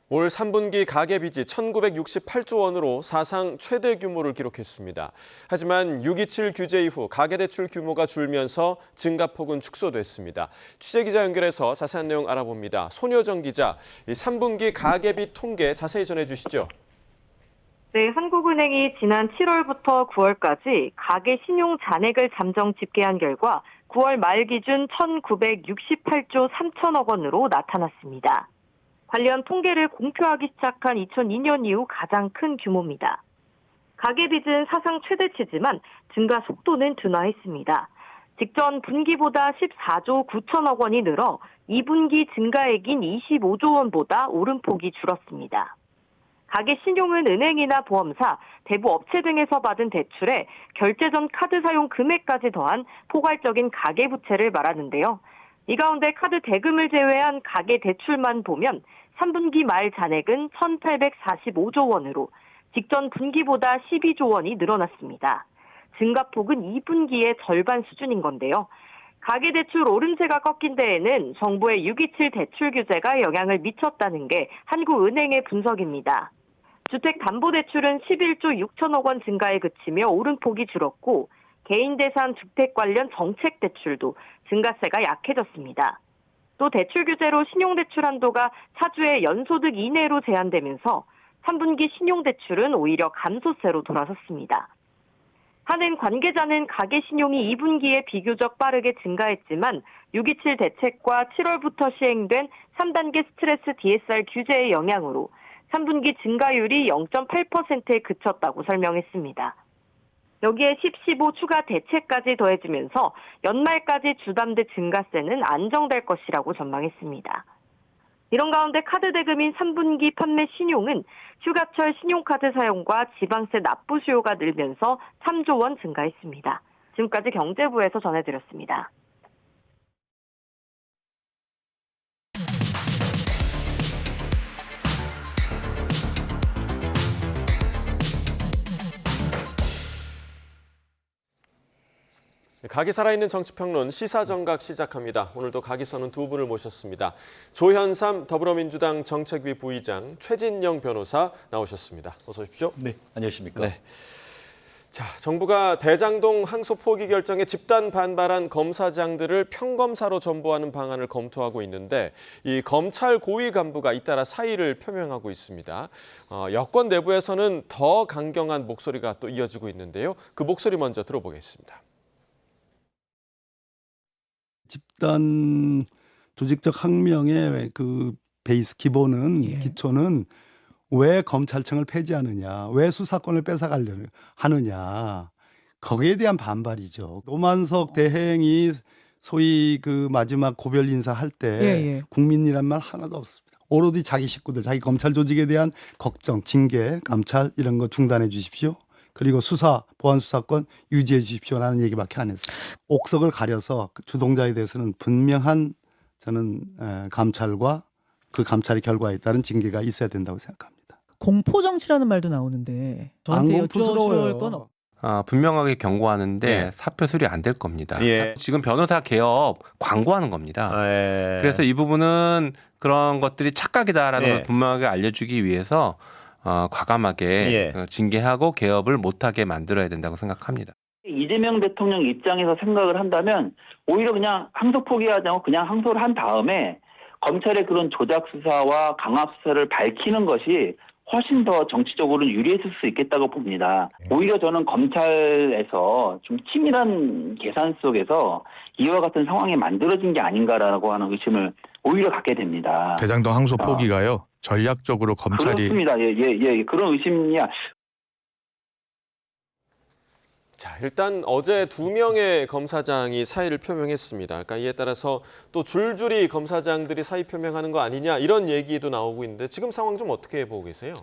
올 3분기 가계빚이 1,968조 원으로 사상 최대 규모를 기록했습니다. 하지만 6.27 규제 이후 가계대출 규모가 줄면서 증가폭은 축소됐습니다. 취재기자 연결해서 자세한 내용 알아봅니다. 손효정 기자, 3분기 가계빚 통계 자세히 전해주시죠. 네, 한국은행이 지난 7월부터 9월까지 가계 신용 잔액을 잠정 집계한 결과 9월 말 기준 1,968조 3천억 원으로 나타났습니다. 관련 통계를 공표하기 시작한 2002년 이후 가장 큰 규모입니다. 가계빚은 사상 최대치지만 증가 속도는 둔화했습니다. 직전 분기보다 14조 9천억 원이 늘어 2분기 증가액인 25조 원보다 오름폭이 줄었습니다. 가계 신용은 은행이나 보험사, 대부 업체 등에서 받은 대출에 결제 전 카드 사용 금액까지 더한 포괄적인 가계부채를 말하는데요. 이 가운데 카드 대금을 제외한 가계 대출만 보면 3분기 말 잔액은 1,845조 원으로 직전 분기보다 12조 원이 늘어났습니다. 증가폭은 2분기의 절반 수준인 건데요. 가계대출 오름세가 꺾인 데에는 정부의 6.27 대출 규제가 영향을 미쳤다는 게 한국은행의 분석입니다. 주택담보대출은 11조 6천억 원 증가에 그치며 오름폭이 줄었고 개인대산 주택 관련 정책대출도 증가세가 약해졌습니다. 또 대출 규제로 신용대출 한도가 차주의 연소득 이내로 제한되면서 3분기 신용대출은 오히려 감소세로 돌아섰습니다. 한은 관계자는 가계 신용이 2분기에 비교적 빠르게 증가했지만 6.27 대책과 7월부터 시행된 3단계 스트레스 DSR 규제의 영향으로 3분기 증가율이 0.8%에 그쳤다고 설명했습니다. 여기에 10.15 추가 대책까지 더해지면서 연말까지 주담대 증가세는 안정될 것이라고 전망했습니다. 이런 가운데 카드 대금인 3분기 판매 신용은 휴가철 신용카드 사용과 지방세 납부 수요가 늘면서 3조 원 증가했습니다. 지금까지 경제부에서 전해드렸습니다. 각이 살아있는 정치평론 시사정각 시작합니다. 오늘도 각이 서는 두 분을 모셨습니다. 조현삼 더불어민주당 정책위 부의장, 최진영 변호사 나오셨습니다. 어서 오십시오. 네, 안녕하십니까. 네. 자, 정부가 대장동 항소 포기 결정에 집단 반발한 검사장들을 평검사로 전보하는 방안을 검토하고 있는데 이 검찰 고위 간부가 잇따라 사의를 표명하고 있습니다. 여권 내부에서는 더 강경한 목소리가 또 이어지고 있는데요. 그 목소리 먼저 들어보겠습니다. 집단 조직적 항명의 그 베이스 기본은 기초는 왜 검찰청을 폐지하느냐, 왜 수사권을 뺏어가려고 하느냐, 거기에 대한 반발이죠. 노만석 대행이 소위 그 마지막 고별 인사할 때 국민이란 말 하나도 없습니다. 오로지 자기 식구들, 자기 검찰 조직에 대한 걱정, 징계, 감찰 이런 거 중단해 주십시오. 그리고 수사, 보안 수사권 유지해 주십시오라는 얘기밖에 안 했어요. 옥석을 가려서 그 주동자에 대해서는 분명한 저는 감찰과 그 감찰의 결과에 따른 징계가 있어야 된다고 생각합니다. 공포정치라는 말도 나오는데 저한테 여쭈어줄 건 분명하게 경고하는데 사표 수리 안 될 겁니다. 지금 변호사 개업 광고하는 겁니다. 그래서 이 부분은 그런 것들이 착각이다라는 걸 분명하게 알려주기 위해서 과감하게 징계하고 개업을 못하게 만들어야 된다고 생각합니다. 이재명 대통령 입장에서 생각을 한다면 오히려 그냥 항소 포기하지 않고 그냥 항소를 한 다음에 검찰의 그런 조작 수사와 강압 수사를 밝히는 것이 훨씬 더 정치적으로는 유리했을 수 있겠다고 봅니다. 오히려 저는 검찰에서 좀 치밀한 계산 속에서 이와 같은 상황이 만들어진 게 아닌가라고 하는 의심을 오히려 갖게 됩니다. 대장동 항소 포기가요? 전략적으로 검찰이 그렇습니다. 그런 의심이야. 자, 일단 어제 2명의 검사장이 사의를 표명했습니다. 그러니까 이에 따라서 또 줄줄이 검사장들이 사의 표명하는 거 아니냐 이런 얘기도 나오고 있는데 지금 상황 좀 어떻게 보고 계세요?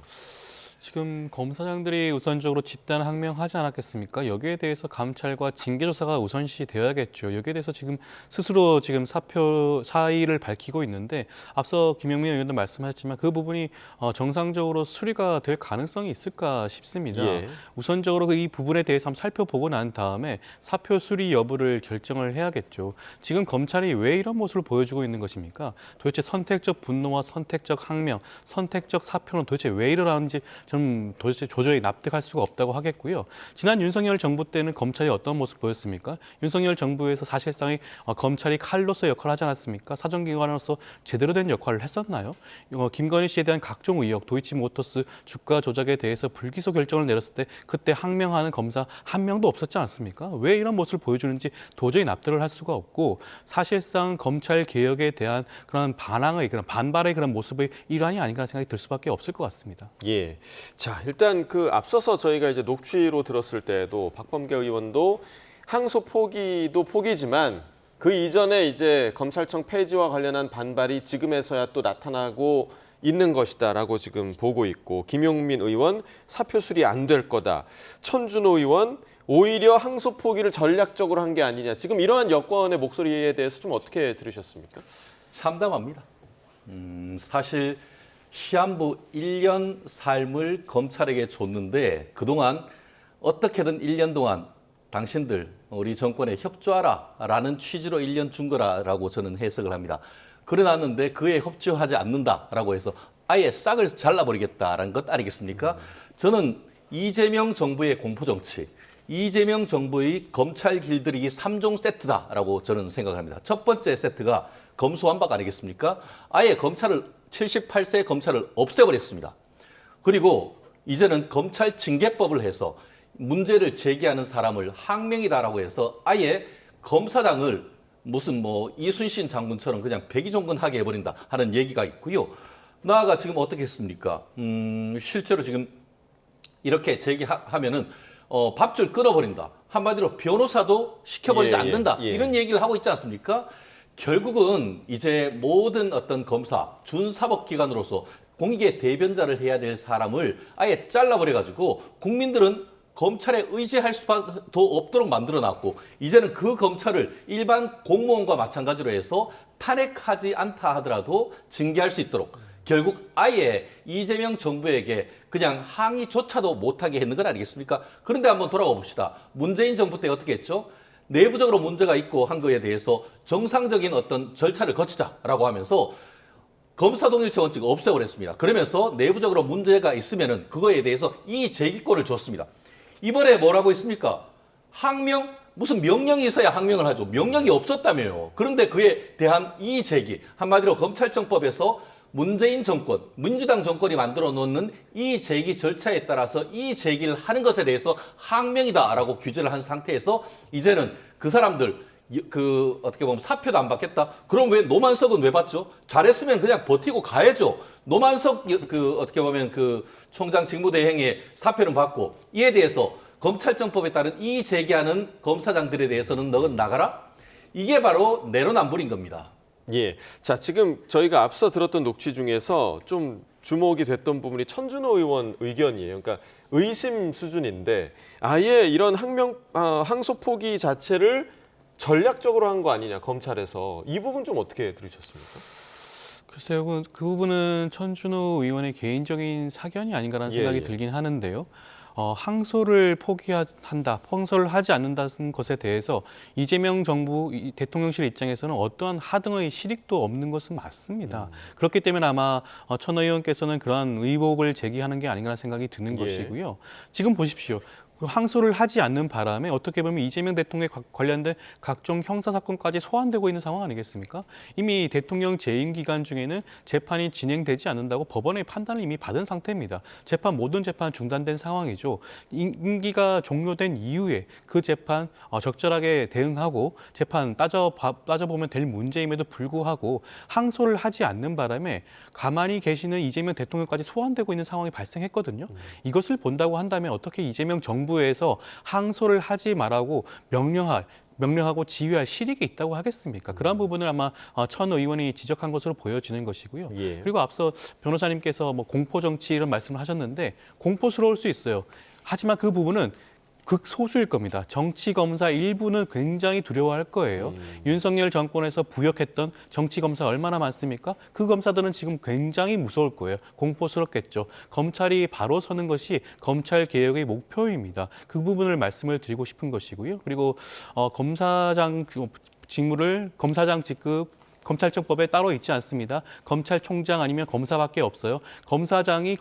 지금 검사장들이 우선적으로 집단 항명하지 않았겠습니까? 여기에 대해서 감찰과 징계 조사가 우선시 되어야겠죠. 여기에 대해서 지금 스스로 지금 사의를 밝히고 있는데 앞서 김영민 의원도 말씀하셨지만 그 부분이 정상적으로 수리가 될 가능성이 있을까 싶습니다. 예. 우선적으로 이 부분에 대해서 한번 살펴보고 난 다음에 사표 수리 여부를 결정을 해야겠죠. 지금 검찰이 왜 이런 모습을 보여주고 있는 것입니까? 도대체 선택적 분노와 선택적 항명, 선택적 사표는 도대체 왜 일어나는지 저는 도대체 도저히 납득할 수가 없다고 하겠고요. 지난 윤석열 정부 때는 검찰이 어떤 모습을 보였습니까? 윤석열 정부에서 사실상 검찰이 칼로서 역할을 하지 않았습니까? 사정기관으로서 제대로 된 역할을 했었나요? 김건희 씨에 대한 각종 의혹, 도이치모터스 주가 조작에 대해서 불기소 결정을 내렸을 때 그때 항명하는 검사 한 명도 없었지 않습니까? 왜 이런 모습을 보여주는지 도저히 납득을 할 수가 없고 사실상 검찰 개혁에 대한 그런 그런 반발의 그런 모습의 일환이 아닌가 생각이 들 수밖에 없을 것 같습니다. 예. 자, 일단 그 앞서서 저희가 이제 녹취로 들었을 때도 박범계 의원도 항소 포기도 포기지만 그 이전에 이제 검찰청 폐지와 관련한 반발이 지금에서야 또 나타나고 있는 것이다라고 지금 보고 있고 김용민 의원 사표 수리 안 될 거다. 천준호 의원 오히려 항소 포기를 전략적으로 한 게 아니냐. 지금 이러한 여권의 목소리에 대해서 좀 어떻게 들으셨습니까? 참담합니다. 사실 시한부 1년 삶을 검찰에게 줬는데 그동안 어떻게든 1년 동안 당신들 우리 정권에 협조하라라는 취지로 1년 준 거라고 저는 해석을 합니다. 그래놨는데 그에 협조하지 않는다라고 해서 아예 싹을 잘라버리겠다라는 것 아니겠습니까? 저는 이재명 정부의 공포정치, 이재명 정부의 검찰 길들이기 3종 세트다라고 저는 생각을 합니다. 첫 번째 세트가 검수완박 아니겠습니까? 아예 78세 검찰을 없애버렸습니다. 그리고 이제는 검찰 징계법을 해서 문제를 제기하는 사람을 항명이다라고 해서 아예 검사장을 무슨 이순신 장군처럼 그냥 백의종군하게 해버린다 하는 얘기가 있고요. 나아가 지금 어떻게 했습니까? 실제로 지금 이렇게 제기하면은 밥줄 끊어버린다. 한마디로 변호사도 시켜버리지 않는다. 이런 얘기를 하고 있지 않습니까? 결국은 이제 모든 어떤 검사, 준사법기관으로서 공익의 대변자를 해야 될 사람을 아예 잘라버려가지고 국민들은 검찰에 의지할 수도 없도록 만들어놨고 이제는 그 검찰을 일반 공무원과 마찬가지로 해서 탄핵하지 않다 하더라도 징계할 수 있도록 결국 아예 이재명 정부에게 그냥 항의조차도 못하게 했는 건 아니겠습니까? 그런데 한번 돌아가 봅시다. 문재인 정부 때 어떻게 했죠? 내부적으로 문제가 있고 한 거에 대해서 정상적인 어떤 절차를 거치자라고 하면서 검사동일체 원칙을 없애버렸습니다. 그러면서 내부적으로 문제가 있으면은 그거에 대해서 이의 제기권을 줬습니다. 이번에 뭐라고 했습니까? 항명? 무슨 명령이 있어야 항명을 하죠. 명령이 없었다며요. 그런데 그에 대한 이의 제기, 한마디로 검찰청법에서 문재인 정권, 민주당 정권이 만들어 놓는 이의 제기 절차에 따라서 이의 제기를 하는 것에 대해서 항명이다라고 규제를 한 상태에서 이제는 그 사람들 어떻게 보면 사표도 안 받겠다. 그럼 왜 노만석은 왜 받죠? 잘했으면 그냥 버티고 가야죠. 노만석 어떻게 보면 총장 직무대행의 사표는 받고 이에 대해서 검찰청법에 따른 이의 제기하는 검사장들에 대해서는 너는 나가라. 이게 바로 내로남불인 겁니다. 예. 자, 지금 저희가 앞서 들었던 녹취 중에서 좀 주목이 됐던 부분이 천준호 의원 의견이에요. 그러니까 의심 수준인데 아예 이런 항소 포기 자체를 전략적으로 한 거 아니냐, 검찰에서. 이 부분 좀 어떻게 들으셨습니까? 글쎄요, 그 부분은 천준호 의원의 개인적인 사견이 아닌가라는 생각이 들긴 하는데요. 항소를 포기한다, 항소를 하지 않는다는 것에 대해서 이재명 정부 대통령실 입장에서는 어떠한 하등의 실익도 없는 것은 맞습니다. 그렇기 때문에 아마 천 의원께서는 그러한 의혹을 제기하는 게 아닌가라는 생각이 드는 것이고요. 지금 보십시오. 항소를 하지 않는 바람에 어떻게 보면 이재명 대통령에 관련된 각종 형사사건까지 소환되고 있는 상황 아니겠습니까? 이미 대통령 재임 기간 중에는 재판이 진행되지 않는다고 법원의 판단을 이미 받은 상태입니다. 모든 재판 중단된 상황이죠. 임기가 종료된 이후에 그 재판 적절하게 대응하고 재판 따져보면 될 문제임에도 불구하고 항소를 하지 않는 바람에 가만히 계시는 이재명 대통령까지 소환되고 있는 상황이 발생했거든요. 이것을 본다고 한다면 어떻게 이재명 정부에서 항소를 하지 말라고 명령할 명령하고 지휘할 실익이 있다고 하겠습니까? 그런 부분을 아마 천 의원이 지적한 것으로 보여지는 것이고요. 예. 그리고 앞서 변호사님께서 뭐 공포 정치 이런 말씀을 하셨는데 공포스러울 수 있어요. 하지만 그 부분은 극소수일 겁니다. 정치 검사 일부는 굉장히 두려워할 거예요. 윤석열 정권에서 부역했던 정치 검사 얼마나 많습니까? 그 검사들은 지금 굉장히 무서울 거예요. 공포스럽겠죠. 검찰이 바로 서는 것이 검찰 개혁의 목표입니다. 그 부분을 말씀을 드리고 싶은 것이고요. 그리고 검사장 직무를 검사장 직급 검찰청법에 따로 있지 않습니다. 검찰총장 아니면 검사밖에 없어요. 검사장이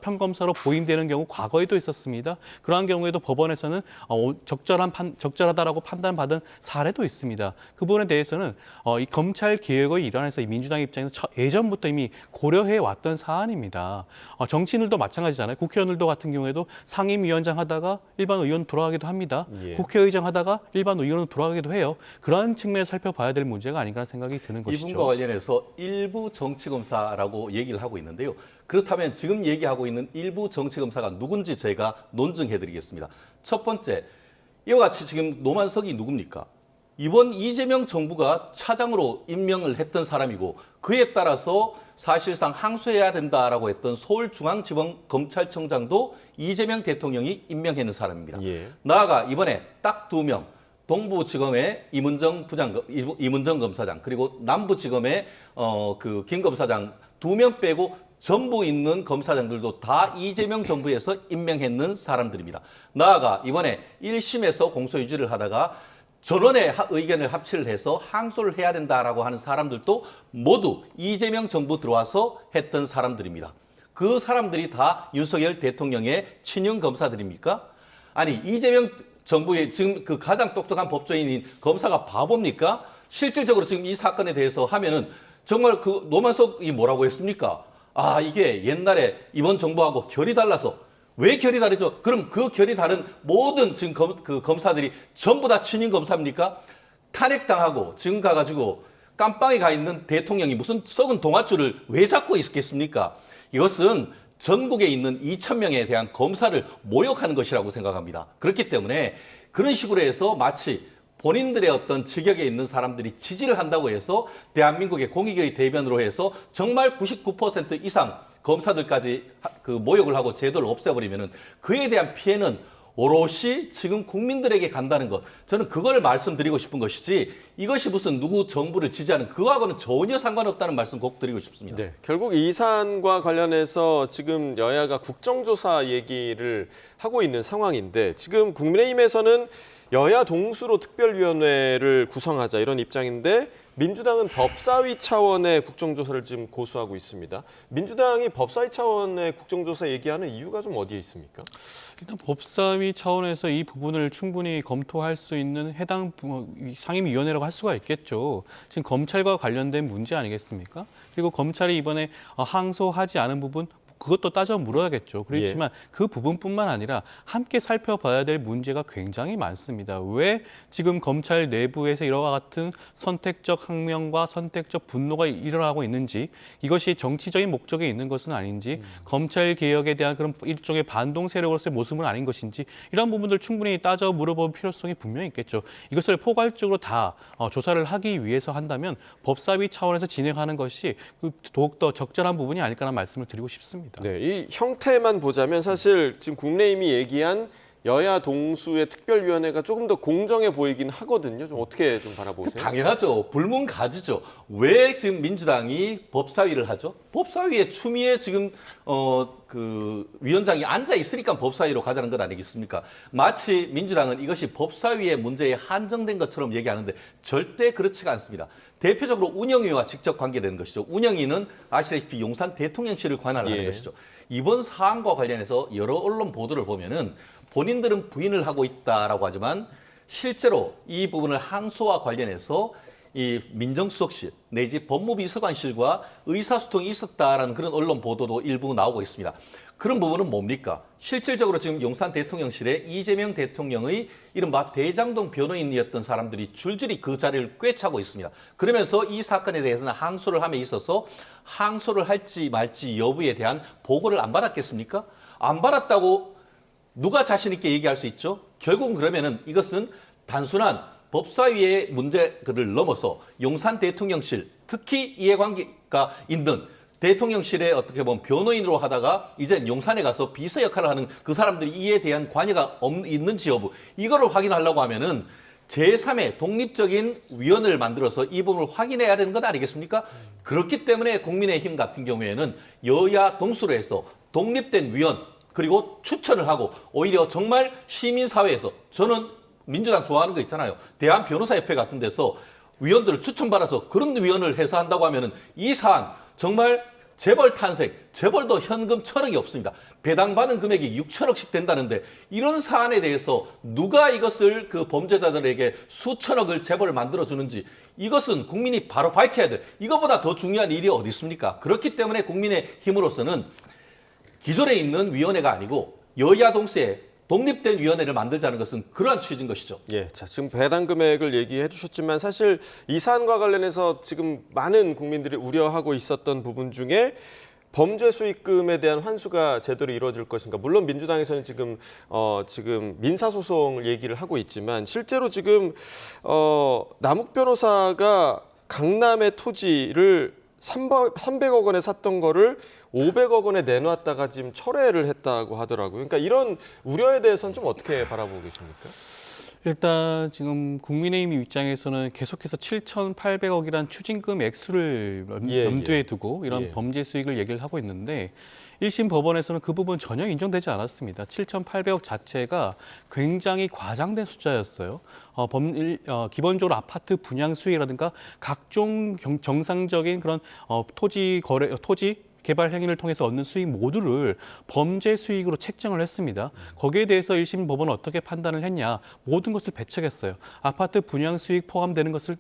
평검사로 보임되는 경우 과거에도 있었습니다. 그러한 경우에도 법원에서는 적절하다라고 판단받은 사례도 있습니다. 그 부분에 대해서는 이 검찰 개혁의 일환에서 이 민주당 입장에서 예전부터 이미 고려해 왔던 사안입니다. 정치인들도 마찬가지잖아요. 국회의원들도 같은 경우에도 상임위원장 하다가 일반 의원 돌아가기도 합니다. 예. 국회의장 하다가 일반 의원으로 돌아가기도 해요. 그런 측면에서 살펴봐야 될 문제가 아닌가 생각이 드는 것이죠. 이분과 관련해서 일부 정치검사라고 얘기를 하고 있는데요. 그렇다면 지금 얘기하고 있는 일부 정치검사가 누군지 제가 논증해드리겠습니다. 첫 번째, 이와 같이 지금 노만석이 누굽니까? 이번 이재명 정부가 차장으로 임명을 했던 사람이고 그에 따라서 사실상 항소해야 된다라고 했던 서울중앙지검검찰청장도 이재명 대통령이 임명했는 사람입니다. 예. 나아가 이번에 딱 2명. 동부지검의 이문정 검사장 그리고 남부지검의 김 검사장 2명 빼고 전부 있는 검사장들도 다 이재명 정부에서 임명했는 사람들입니다. 나아가 이번에 1심에서 공소유지를 하다가 전원의 의견을 합치를 해서 항소를 해야 된다라고 하는 사람들도 모두 이재명 정부 들어와서 했던 사람들입니다. 그 사람들이 다 윤석열 대통령의 친윤 검사들입니까? 아니 이재명 정부의 지금 그 가장 똑똑한 법조인인 검사가 바보입니까? 실질적으로 지금 이 사건에 대해서 하면은 정말 그 노만석이 뭐라고 했습니까? 아, 이게 옛날에 이번 정부하고 결이 달라서 왜 결이 다르죠? 그럼 그 결이 다른 모든 지금 검사들이 전부 다 친인 검사입니까? 탄핵당하고 지금 가가지고 깜빵에 가 있는 대통령이 무슨 썩은 동아줄을 왜 잡고 있겠습니까? 이것은 전국에 있는 2,000명에 대한 검사를 모욕하는 것이라고 생각합니다. 그렇기 때문에 그런 식으로 해서 마치 본인들의 어떤 직역에 있는 사람들이 지지를 한다고 해서 대한민국의 공익의 대변으로 해서 정말 99% 이상 검사들까지 그 모욕을 하고 제도를 없애버리면은 그에 대한 피해는 오롯이 지금 국민들에게 간다는 것. 저는 그걸 말씀드리고 싶은 것이지 이것이 무슨 누구 정부를 지지하는 그거하고는 전혀 상관없다는 말씀 꼭 드리고 싶습니다. 네, 결국 이 사안과 관련해서 지금 여야가 국정조사 얘기를 하고 있는 상황인데 지금 국민의힘에서는 여야 동수로 특별위원회를 구성하자 이런 입장인데 민주당은 법사위 차원의 국정조사를 지금 고수하고 있습니다. 민주당이 법사위 차원의 국정조사 얘기하는 이유가 좀 어디에 있습니까? 일단 법사위 차원에서 이 부분을 충분히 검토할 수 있는 해당 상임위원회라고 할 수가 있겠죠. 지금 검찰과 관련된 문제 아니겠습니까? 그리고 검찰이 이번에 항소하지 않은 부분 그것도 따져 물어야겠죠. 그렇지만 그 부분뿐만 아니라 함께 살펴봐야 될 문제가 굉장히 많습니다. 왜 지금 검찰 내부에서 이와 같은 선택적 항명과 선택적 분노가 일어나고 있는지 이것이 정치적인 목적에 있는 것은 아닌지 검찰 개혁에 대한 그런 일종의 반동 세력으로서의 모습은 아닌 것인지 이런 부분들 충분히 따져 물어볼 필요성이 분명히 있겠죠. 이것을 포괄적으로 다 조사를 하기 위해서 한다면 법사위 차원에서 진행하는 것이 더욱더 적절한 부분이 아닐까라는 말씀을 드리고 싶습니다. 네, 이 형태만 보자면 사실 지금 국민의힘이 얘기한 여야 동수의 특별위원회가 조금 더 공정해 보이긴 하거든요. 좀 어떻게 좀 바라보세요? 당연하죠. 불문가지죠. 왜 지금 민주당이 법사위를 하죠? 법사위에 추미애 지금 그 위원장이 앉아 있으니까 법사위로 가자는 것 아니겠습니까? 마치 민주당은 이것이 법사위의 문제에 한정된 것처럼 얘기하는데 절대 그렇지가 않습니다. 대표적으로 운영위와 직접 관계되는 것이죠. 운영위는 아시다시피 용산 대통령실을 관할하는 것이죠. 이번 사안과 관련해서 여러 언론 보도를 보면은 본인들은 부인을 하고 있다라고 하지만 실제로 이 부분을 항소와 관련해서 이 민정수석실 내지 법무비서관실과 의사소통이 있었다라는 그런 언론 보도도 일부 나오고 있습니다. 그런 부분은 뭡니까? 실질적으로 지금 용산 대통령실에 이재명 대통령의 이른바 대장동 변호인이었던 사람들이 줄줄이 그 자리를 꿰차고 있습니다. 그러면서 이 사건에 대해서는 항소를 함에 있어서 항소를 할지 말지 여부에 대한 보고를 안 받았겠습니까? 안 받았다고 누가 자신 있게 얘기할 수 있죠? 결국은 그러면은 이것은 단순한 법사위의 문제를 넘어서 용산 대통령실, 특히 이해관계가 있는 대통령실에 어떻게 보면 변호인으로 하다가 이제 용산에 가서 비서 역할을 하는 그 사람들이 이에 대한 관여가 있는지 여부, 이거를 확인하려고 하면은 제3의 독립적인 위원회를 만들어서 이 부분을 확인해야 되는 것 아니겠습니까? 그렇기 때문에 국민의힘 같은 경우에는 여야 동수로 해서 독립된 위원 그리고 추천을 하고, 오히려 정말 시민사회에서, 저는 민주당 좋아하는 거 있잖아요. 대한변호사협회 같은 데서 위원들을 추천받아서 그런 위원을 해서 한다고 하면은 이 사안 정말 재벌 탄생, 재벌도 현금 1,000억이 없습니다. 배당받은 금액이 6천억씩 된다는데, 이런 사안에 대해서 누가 이것을 그 범죄자들에게 수천억을 재벌을 만들어주는지, 이것은 국민이 바로 밝혀야 돼. 이거보다 더 중요한 일이 어디 있습니까? 그렇기 때문에 국민의힘으로서는 기존에 있는 위원회가 아니고 여야 동시에 독립된 위원회를 만들자는 것은 그러한 취지인 것이죠. 예, 자, 지금 배당 금액을 얘기해 주셨지만 사실 이 사안과 관련해서 지금 많은 국민들이 우려하고 있었던 부분 중에 범죄 수익금에 대한 환수가 제대로 이루어질 것인가. 물론 민주당에서는 지금 민사 소송을 얘기를 하고 있지만, 실제로 지금 남욱 변호사가 강남의 토지를 300억 원에 샀던 거를 500억 원에 내놨다가 지금 철회를 했다고 하더라고요. 그러니까 이런 우려에 대해서는 좀 어떻게 바라보고 계십니까? 일단 지금 국민의힘 입장에서는 계속해서 7,800억이란 추징금 액수를 염두에 두고 이런 범죄 수익을 얘기를 하고 있는데, 1심 법원에서는 그 부분 전혀 인정되지 않았습니다. 7,800억 자체가 굉장히 과장된 숫자였어요. 기본적으로 아파트 분양 수익이라든가 각종 정상적인 그런 토지 개발 행위를 통해서 얻는 수익 모두를 범죄 수익으로 책정을 했습니다. 거기에 대해서 1심 법원은 어떻게 판단을 했냐. 모든 것을 배척했어요. 아파트 분양 수익 포함되는 것을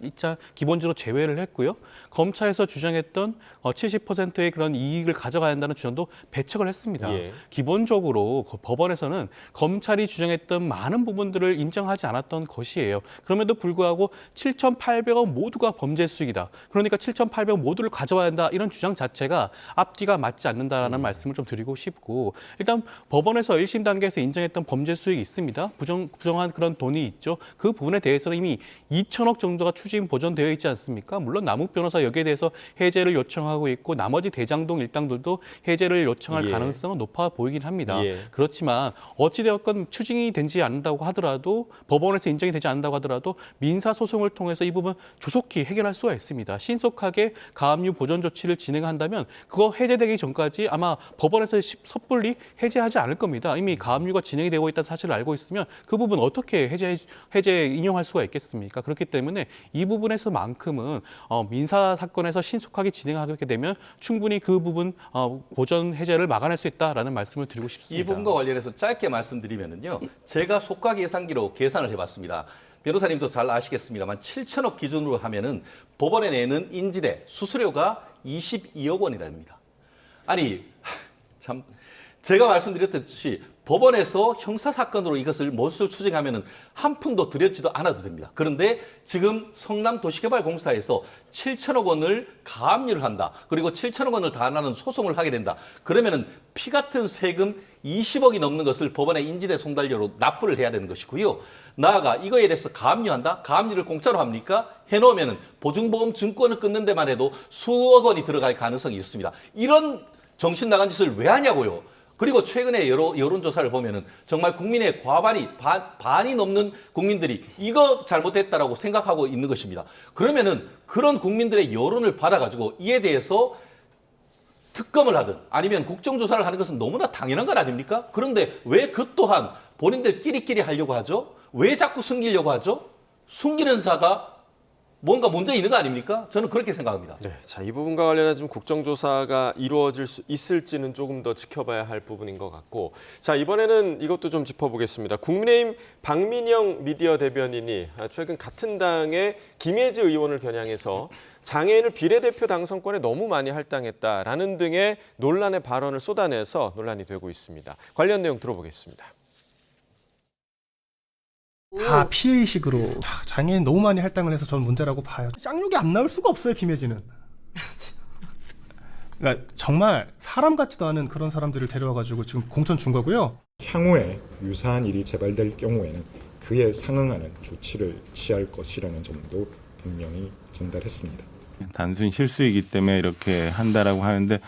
기본적으로 제외를 했고요. 검찰에서 주장했던 70%의 그런 이익을 가져가야 한다는 주장도 배척을 했습니다. 예. 기본적으로 법원에서는 검찰이 주장했던 많은 부분들을 인정하지 않았던 것이에요. 그럼에도 불구하고 7,800억 모두가 범죄 수익이다. 그러니까 7,800억 모두를 가져와야 한다. 이런 주장 자체가 앞뒤가 맞지 않는다라는 말씀을 좀 드리고 싶고, 일단 법원에서 1심 단계에서 인정했던 범죄 수익이 있습니다. 부정한 그런 돈이 있죠. 그 부분에 대해서는 이미 2천억 정도가 추징 보전되어 있지 않습니까? 물론 남욱 변호사 여기에 대해서 해제를 요청하고 있고, 나머지 대장동 일당들도 해제를 요청할 가능성은 높아 보이긴 합니다. 그렇지만 어찌되었건 추징이 되지 않는다고 하더라도, 법원에서 인정이 되지 않는다고 하더라도 민사 소송을 통해서 이 부분 조속히 해결할 수가 있습니다. 신속하게 가압류 보전 조치를 진행한다면 그거 해제되기 전까지 아마 법원에서 섣불리 해제하지 않을 겁니다. 이미 가압류가 진행이 되고 있다는 사실을 알고 있으면 그 부분 어떻게 해제 인용할 수가 있겠습니까? 그렇기 때문에 이 부분에서만큼은 민사 사건에서 신속하게 진행하게 되면 충분히 그 부분 보전 해제를 막아낼 수 있다라는 말씀을 드리고 싶습니다. 이 부분과 관련해서 짧게 말씀드리면요, 제가 속가 계산기로 계산을 해봤습니다. 변호사님도 잘 아시겠습니다만 7천억 기준으로 하면은 법원에 내는 인지대 수수료가 22억 원이랍니다. 아니 참, 제가 말씀드렸듯이 법원에서 형사사건으로 이것을 못을 추징하면은 한 푼도 들여지도 않아도 됩니다. 그런데 지금 성남도시개발공사에서 7천억 원을 가압류를 한다. 그리고 7천억 원을 다 나는 소송을 하게 된다. 그러면은 피 같은 세금 20억이 넘는 것을 법원의 인지대 송달료로 납부를 해야 되는 것이고요. 나아가 이거에 대해서 가압류한다? 가압류를 공짜로 합니까? 해놓으면은 보증보험 증권을 끊는 데만 해도 수억 원이 들어갈 가능성이 있습니다. 이런 정신 나간 짓을 왜 하냐고요. 그리고 최근에 여론조사를 보면은 정말 국민의 반이 넘는 국민들이 이거 잘못했다라고 생각하고 있는 것입니다. 그러면은 그런 국민들의 여론을 받아가지고 이에 대해서 특검을 하든 아니면 국정조사를 하는 것은 너무나 당연한 것 아닙니까? 그런데 왜 그 또한 본인들끼리 하려고 하죠? 왜 자꾸 숨기려고 하죠? 숨기는 자가 뭔가 문제 있는 거 아닙니까? 저는 그렇게 생각합니다. 네, 자, 이 부분과 관련해 좀 국정조사가 이루어질 수 있을지는 조금 더 지켜봐야 할 부분인 것 같고, 자, 이번에는 이것도 좀 짚어보겠습니다. 국민의힘 박민영 미디어 대변인이 최근 같은 당의 김예지 의원을 겨냥해서 장애인을 비례대표 당선권에 너무 많이 할당했다라는 등의 논란의 발언을 쏟아내서 논란이 되고 있습니다. 관련 내용 들어보겠습니다. 다 피해의식으로 장애인 너무 많이 할당을 해서 저는 문제라고 봐요. 쌍욕이 안 나올 수가 없어요, 김혜지는. 그러니까 정말 사람 같지도 않은 그런 사람들을 데려와가지고 지금 공천 준 거고요. 향후에 유사한 일이 재발될 경우에는 그에 상응하는 조치를 취할 것이라는 점도 분명히 전달했습니다. 단순 실수이기 때문에 이렇게 한다라고 하는데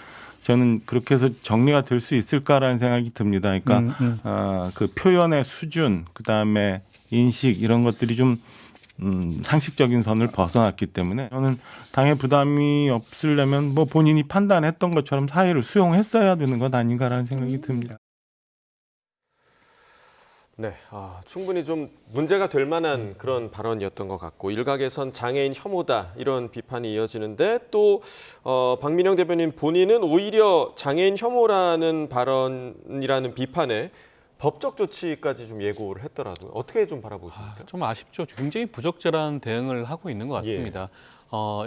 저는 그렇게 해서 정리가 될 수 있을까라는 생각이 듭니다. 그러니까 그 표현의 수준, 그다음에 인식 이런 것들이 좀 상식적인 선을 벗어났기 때문에 저는 당의 부담이 없으려면 뭐 본인이 판단했던 것처럼 사의를 수용했어야 되는 것 아닌가라는 생각이 듭니다. 네, 충분히 좀 문제가 될 만한 그런 발언이었던 것 같고 일각에선 장애인 혐오다 이런 비판이 이어지는데 또 박민영 대변인 본인은 오히려 장애인 혐오라는 발언이라는 비판에 법적 조치까지 좀 예고를 했더라고요. 어떻게 좀 바라보십니까? 좀 아쉽죠. 굉장히 부적절한 대응을 하고 있는 것 같습니다.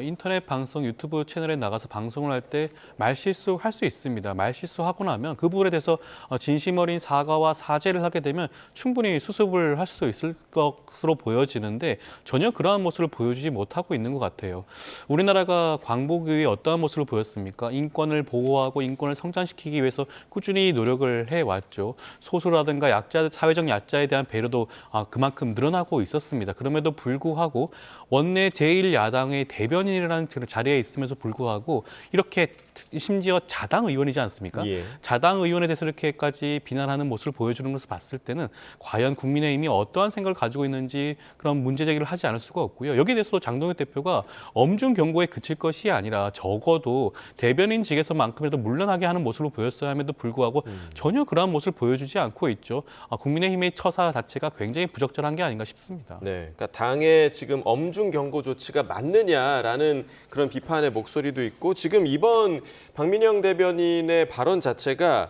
인터넷 방송 유튜브 채널에 나가서 방송을 할 때 말실수 할 수 있습니다. 말실수하고 나면 그 부분에 대해서 진심 어린 사과와 사죄를 하게 되면 충분히 수습을 할 수 있을 것으로 보여지는데 전혀 그러한 모습을 보여주지 못하고 있는 것 같아요. 우리나라가 광복 이후에 어떠한 모습을 보였습니까? 인권을 보호하고 인권을 성장시키기 위해서 꾸준히 노력을 해왔죠. 소수라든가 약자, 사회적 약자에 대한 배려도 그만큼 늘어나고 있었습니다. 그럼에도 불구하고 원내 제1야당의 대변인이라는 자리에 있으면서 불구하고 이렇게 심지어 자당 의원이지 않습니까? 자당 의원에 대해서 이렇게까지 비난하는 모습을 보여주는 것을 봤을 때는 과연 국민의힘이 어떠한 생각을 가지고 있는지 그런 문제 제기를 하지 않을 수가 없고요. 여기에 대해서 장동혁 대표가 엄중 경고에 그칠 것이 아니라 적어도 대변인직에서만큼이라도 물러나게 하는 모습을 보였어야 함에도 불구하고 전혀 그러한 모습을 보여주지 않고 있죠. 국민의힘의 처사 자체가 굉장히 부적절한 게 아닌가 싶습니다. 네, 그러니까 당의 지금 엄중 경고 조치가 맞느냐라는 그런 비판의 목소리도 있고 지금 이번 박민영 대변인의 발언 자체가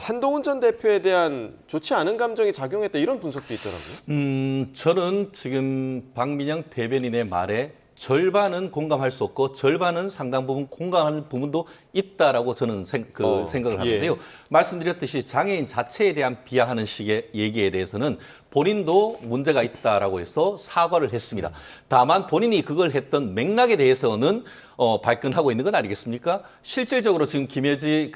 한동훈 전 대표에 대한 좋지 않은 감정이 작용했다 이런 분석도 있더라고요. 저는 지금 박민영 대변인의 말에 절반은 공감할 수 없고 절반은 상당 부분 공감하는 부분도 있다라고 저는 생각을 하는데요. 말씀드렸듯이 장애인 자체에 대한 비하하는 식의 얘기에 대해서는 본인도 문제가 있다라고 해서 사과를 했습니다. 다만 본인이 그걸 했던 맥락에 대해서는 발끈하고 있는 건 아니겠습니까? 실질적으로 지금 김혜지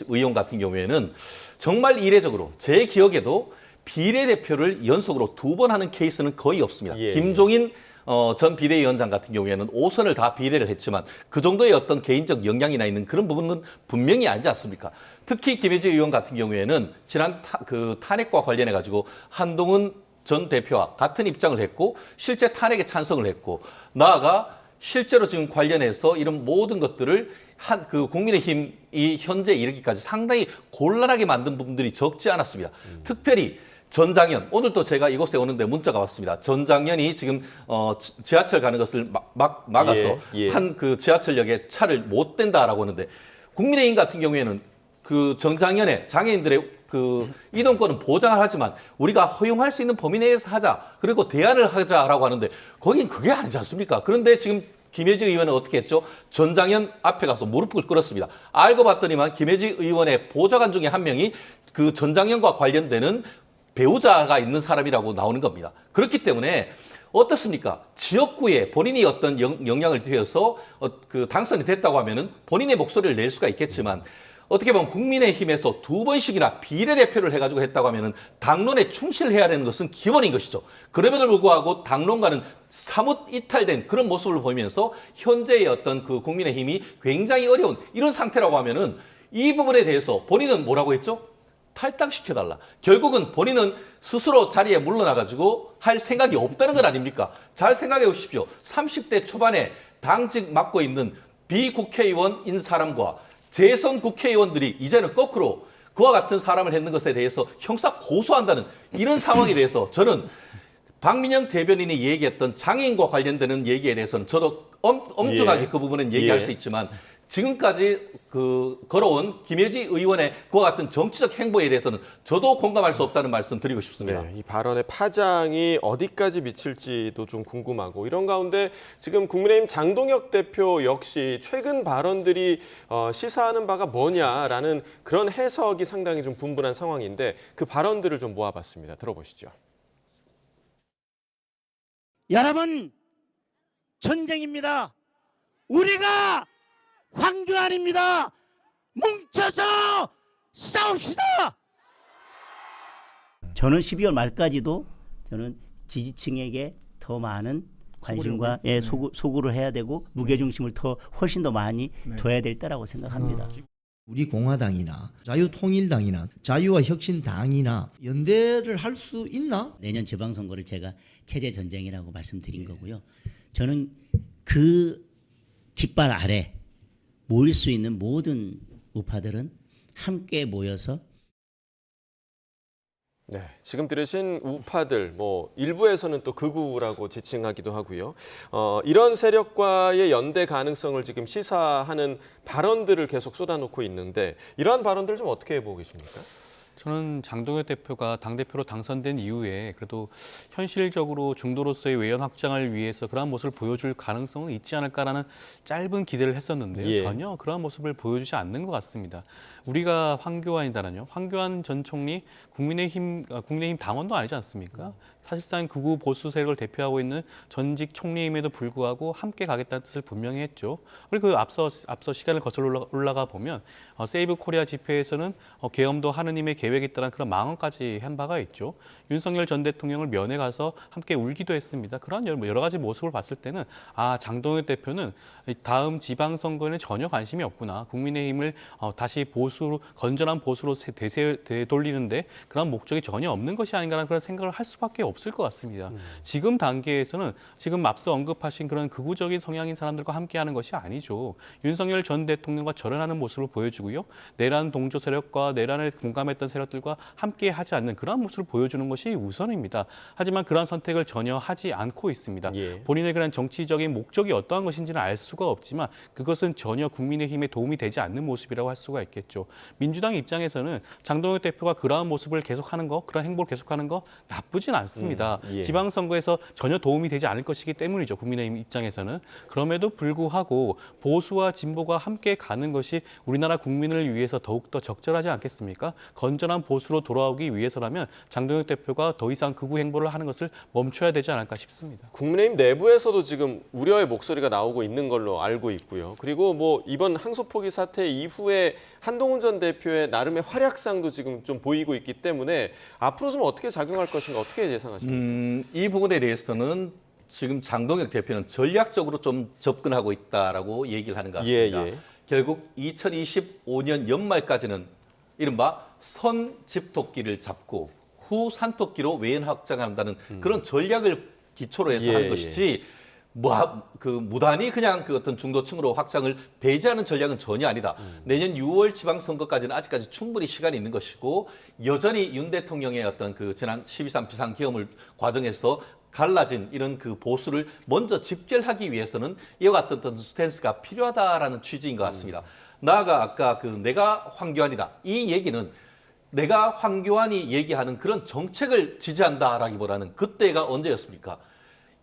의원 같은 경우에는 정말 이례적으로 제 기억에도 비례대표를 연속으로 2번 하는 케이스는 거의 없습니다. 김종인 전 비대위원장 같은 경우에는 5선을 다 비례를 했지만 그 정도의 어떤 개인적 영향이나 있는 그런 부분은 분명히 아니지 않습니까? 특히 김혜지 의원 같은 경우에는 지난 탄핵과 관련해 가지고 한동훈 전 대표와 같은 입장을 했고 실제 탄핵에 찬성을 했고 나아가 실제로 지금 관련해서 이런 모든 것들을 국민의힘이 현재 이르기까지 상당히 곤란하게 만든 부분들이 적지 않았습니다. 특별히 전장현, 오늘도 제가 이곳에 오는데 문자가 왔습니다. 전장현이 지금 지하철 가는 것을 막아서 한 지하철역에 차를 못 댄다라고 하는데 국민의힘 같은 경우에는 전장현에 장애인들의 이동권은 보장을 하지만 우리가 허용할 수 있는 범위 내에서 하자. 그리고 대안을 하자라고 하는데 거긴 그게 아니지 않습니까? 그런데 지금 김혜지 의원은 어떻게 했죠? 전장현 앞에 가서 무릎을 꿇었습니다. 알고 봤더니만 김혜지 의원의 보좌관 중에 한 명이 전장현과 관련되는 배우자가 있는 사람이라고 나오는 겁니다. 그렇기 때문에 어떻습니까? 지역구에 본인이 어떤 영향을 띄어서 당선이 됐다고 하면은 본인의 목소리를 낼 수가 있겠지만 어떻게 보면 국민의힘에서 2번씩이나 비례대표를 해가지고 했다고 하면은 당론에 충실해야 되는 것은 기본인 것이죠. 그럼에도 불구하고 당론과는 사뭇 이탈된 그런 모습을 보이면서 현재의 어떤 국민의힘이 굉장히 어려운 이런 상태라고 하면은 이 부분에 대해서 본인은 뭐라고 했죠? 탈당시켜달라. 결국은 본인은 스스로 자리에 물러나가지고 할 생각이 없다는 건 아닙니까? 잘 생각해 보십시오. 30대 초반에 당직 맡고 있는 비국회의원인 사람과 재선 국회의원들이 이제는 거꾸로 그와 같은 사람을 했는 것에 대해서 형사 고소한다는 이런 상황에 대해서 저는 박민영 대변인이 얘기했던 장애인과 관련되는 얘기에 대해서는 저도 엄중하게 그 부분은 얘기할 수 있지만 지금까지 걸어온 김혜지 의원의 그와 같은 정치적 행보에 대해서는 저도 공감할 수 없다는 말씀 드리고 싶습니다. 네, 이 발언의 파장이 어디까지 미칠지도 좀 궁금하고 이런 가운데 지금 국민의힘 장동혁 대표 역시 최근 발언들이 시사하는 바가 뭐냐라는 그런 해석이 상당히 좀 분분한 상황인데 그 발언들을 좀 모아봤습니다. 들어보시죠. 여러분, 전쟁입니다. 우리가 황교안입니다. 뭉쳐서 싸웁시다. 저는 12월 말까지도 저는 지지층에게 더 많은 관심과 소구를 해야 되고 무게중심을 훨씬 더 많이 둬야 될 때라고 생각합니다. 우리 공화당이나 자유통일당이나 자유와혁신당이나 연대를 할 수 있나? 내년 지방선거를 제가 체제 전쟁이라고 말씀드린 거고요. 저는 그 깃발 아래 모일 수 있는 모든 우파들은 함께 모여서 네, 지금 들으신 우파들, 일부에서는 또 극우라고 지칭하기도 하고요. 이런 세력과의 연대 가능성을 지금 시사하는 발언들을 계속 쏟아놓고 있는데 이러한 발언들 좀 어떻게 보고 계십니까? 저는 장동혁 대표가 당대표로 당선된 이후에 그래도 현실적으로 중도로서의 외연 확장을 위해서 그러한 모습을 보여줄 가능성은 있지 않을까라는 짧은 기대를 했었는데요. 전혀 그러한 모습을 보여주지 않는 것 같습니다. 우리가 황교안이다라뇨. 황교안 전 총리 국민의힘 당원도 아니지 않습니까? 사실상 극우 보수 세력을 대표하고 있는 전직 총리임에도 불구하고 함께 가겠다는 뜻을 분명히 했죠. 그리고 앞서 시간을 거슬러 올라가 보면 세이브 코리아 집회에서는 계엄도 하느님의 계획이 있다는 그런 망언까지 한 바가 있죠. 윤석열 전 대통령을 면회 가서 함께 울기도 했습니다. 그런 여러 가지 모습을 봤을 때는 장동혁 대표는 다음 지방선거에는 전혀 관심이 없구나. 국민의힘을 다시 건전한 보수로 되돌리는데 그런 목적이 전혀 없는 것이 아닌가라는 그런 생각을 할 수밖에 없을 것 같습니다. 지금 단계에서는 지금 앞서 언급하신 그런 극우적인 성향인 사람들과 함께하는 것이 아니죠. 윤석열 전 대통령과 절연하는 모습을 보여주고요. 내란 동조 세력과 내란에 공감했던 세력들과 함께하지 않는 그런 모습을 보여주는 것이 우선입니다. 하지만 그런 선택을 전혀 하지 않고 있습니다. 본인의 그런 정치적인 목적이 어떠한 것인지는 알 수가 없지만 그것은 전혀 국민의힘에 도움이 되지 않는 모습이라고 할 수가 있겠죠. 민주당 입장에서는 장동혁 대표가 그러한 모습을 계속하는 거, 그런 행보를 계속하는 거 나쁘진 않습니다. 지방선거에서 전혀 도움이 되지 않을 것이기 때문이죠. 국민의힘 입장에서는. 그럼에도 불구하고 보수와 진보가 함께 가는 것이 우리나라 국민을 위해서 더욱더 적절하지 않겠습니까? 건전한 보수로 돌아오기 위해서라면 장동혁 대표가 더 이상 극우 행보를 하는 것을 멈춰야 되지 않을까 싶습니다. 국민의힘 내부에서도 지금 우려의 목소리가 나오고 있는 걸로 알고 있고요. 그리고 이번 항소포기 사태 이후에 한동훈 전 대표의 나름의 활약상도 지금 좀 보이고 있기 때문에 앞으로 좀 어떻게 작용할 것인가 어떻게 예상하십니까? 이 부분에 대해서는 지금 장동혁 대표는 전략적으로 좀 접근하고 있다라고 얘기를 하는 것 같습니다. 결국 2025년 연말까지는 이른바 선집토끼를 잡고 후 산토끼로 외연 확장한다는 그런 전략을 기초로 해서 하는 것이지 무단히 그냥 그 어떤 중도층으로 확장을 배제하는 전략은 전혀 아니다. 내년 6월 지방선거까지는 아직까지 충분히 시간이 있는 것이고 여전히 윤 대통령의 어떤 그 지난 12.3 비상계엄을 과정에서 갈라진 이런 그 보수를 먼저 집결하기 위해서는 이와 같은 어떤 스탠스가 필요하다라는 취지인 것 같습니다. 나아가 아까 내가 황교안이다. 이 얘기는 내가 황교안이 얘기하는 그런 정책을 지지한다라기보다는 그때가 언제였습니까?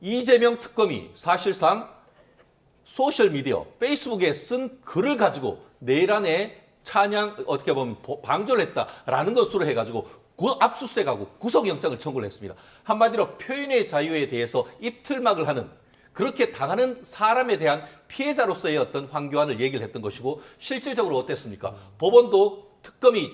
이재명 특검이 사실상 소셜미디어, 페이스북에 쓴 글을 가지고 내란에 어떻게 보면 방조를 했다라는 것으로 해가지고 압수수색하고 구속영장을 청구를 했습니다. 한마디로 표현의 자유에 대해서 입틀막을 하는 그렇게 당하는 사람에 대한 피해자로서의 어떤 황교안을 얘기를 했던 것이고 실질적으로 어땠습니까? 법원도 특검이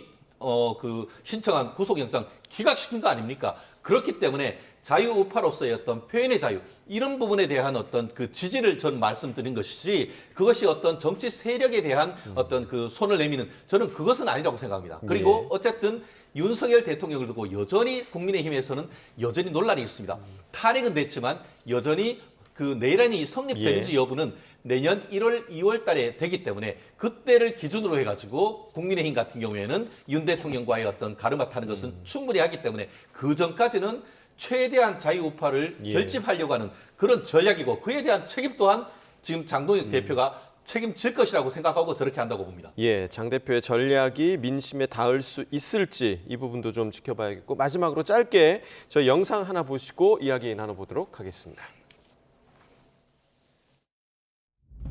신청한 구속영장 기각시킨 거 아닙니까? 그렇기 때문에 자유우파로서의 어떤 표현의 자유 이런 부분에 대한 어떤 그 지지를 전 말씀드린 것이지 그것이 어떤 정치 세력에 대한 어떤 그 손을 내미는 저는 그것은 아니라고 생각합니다. 그리고 어쨌든 윤석열 대통령을 두고 여전히 국민의힘에서는 여전히 논란이 있습니다. 탄핵은 됐지만 여전히 그 내란이 성립되는지 여부는 내년 1월, 2월 달에 되기 때문에 그때를 기준으로 해가지고 국민의힘 같은 경우에는 윤 대통령과의 어떤 가르마 타는 것은 충분히 하기 때문에 그 전까지는 최대한 자유우파를 결집하려고 하는 그런 전략이고 그에 대한 책임 또한 지금 장동혁 대표가 책임질 것이라고 생각하고 저렇게 한다고 봅니다. 장 대표의 전략이 민심에 닿을 수 있을지 이 부분도 좀 지켜봐야겠고 마지막으로 짧게 저희 영상 하나 보시고 이야기 나눠보도록 하겠습니다.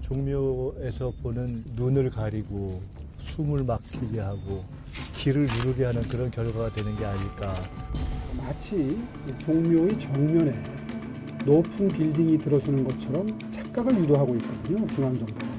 종묘에서 보는 눈을 가리고 숨을 막히게 하고 길을 누르게 하는 그런 결과가 되는 게 아닐까. 마치 종묘의 정면에 높은 빌딩이 들어서는 것처럼 착각을 유도하고 있거든요. 중앙정부가.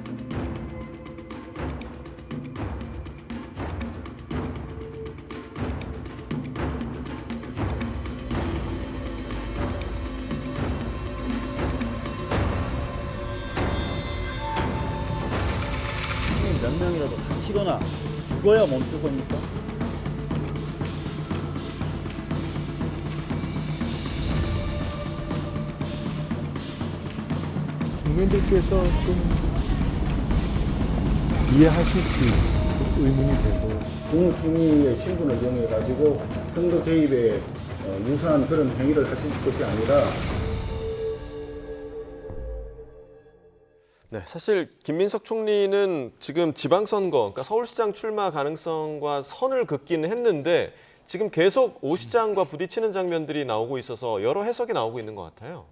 멈추거나 죽어야 멈출 겁니까? 국민들께서 좀 이해하실지 의문이 되고 국무총리의 신분을 이용해 가지고 선거 개입에 유사한 그런 행위를 하실 것이 아니라. 네, 사실 김민석 총리는 지금 지방선거, 그러니까 서울시장 출마 가능성과 선을 긋기는 했는데 지금 계속 오 시장과 부딪히는 장면들이 나오고 있어서 여러 해석이 나오고 있는 것 같아요.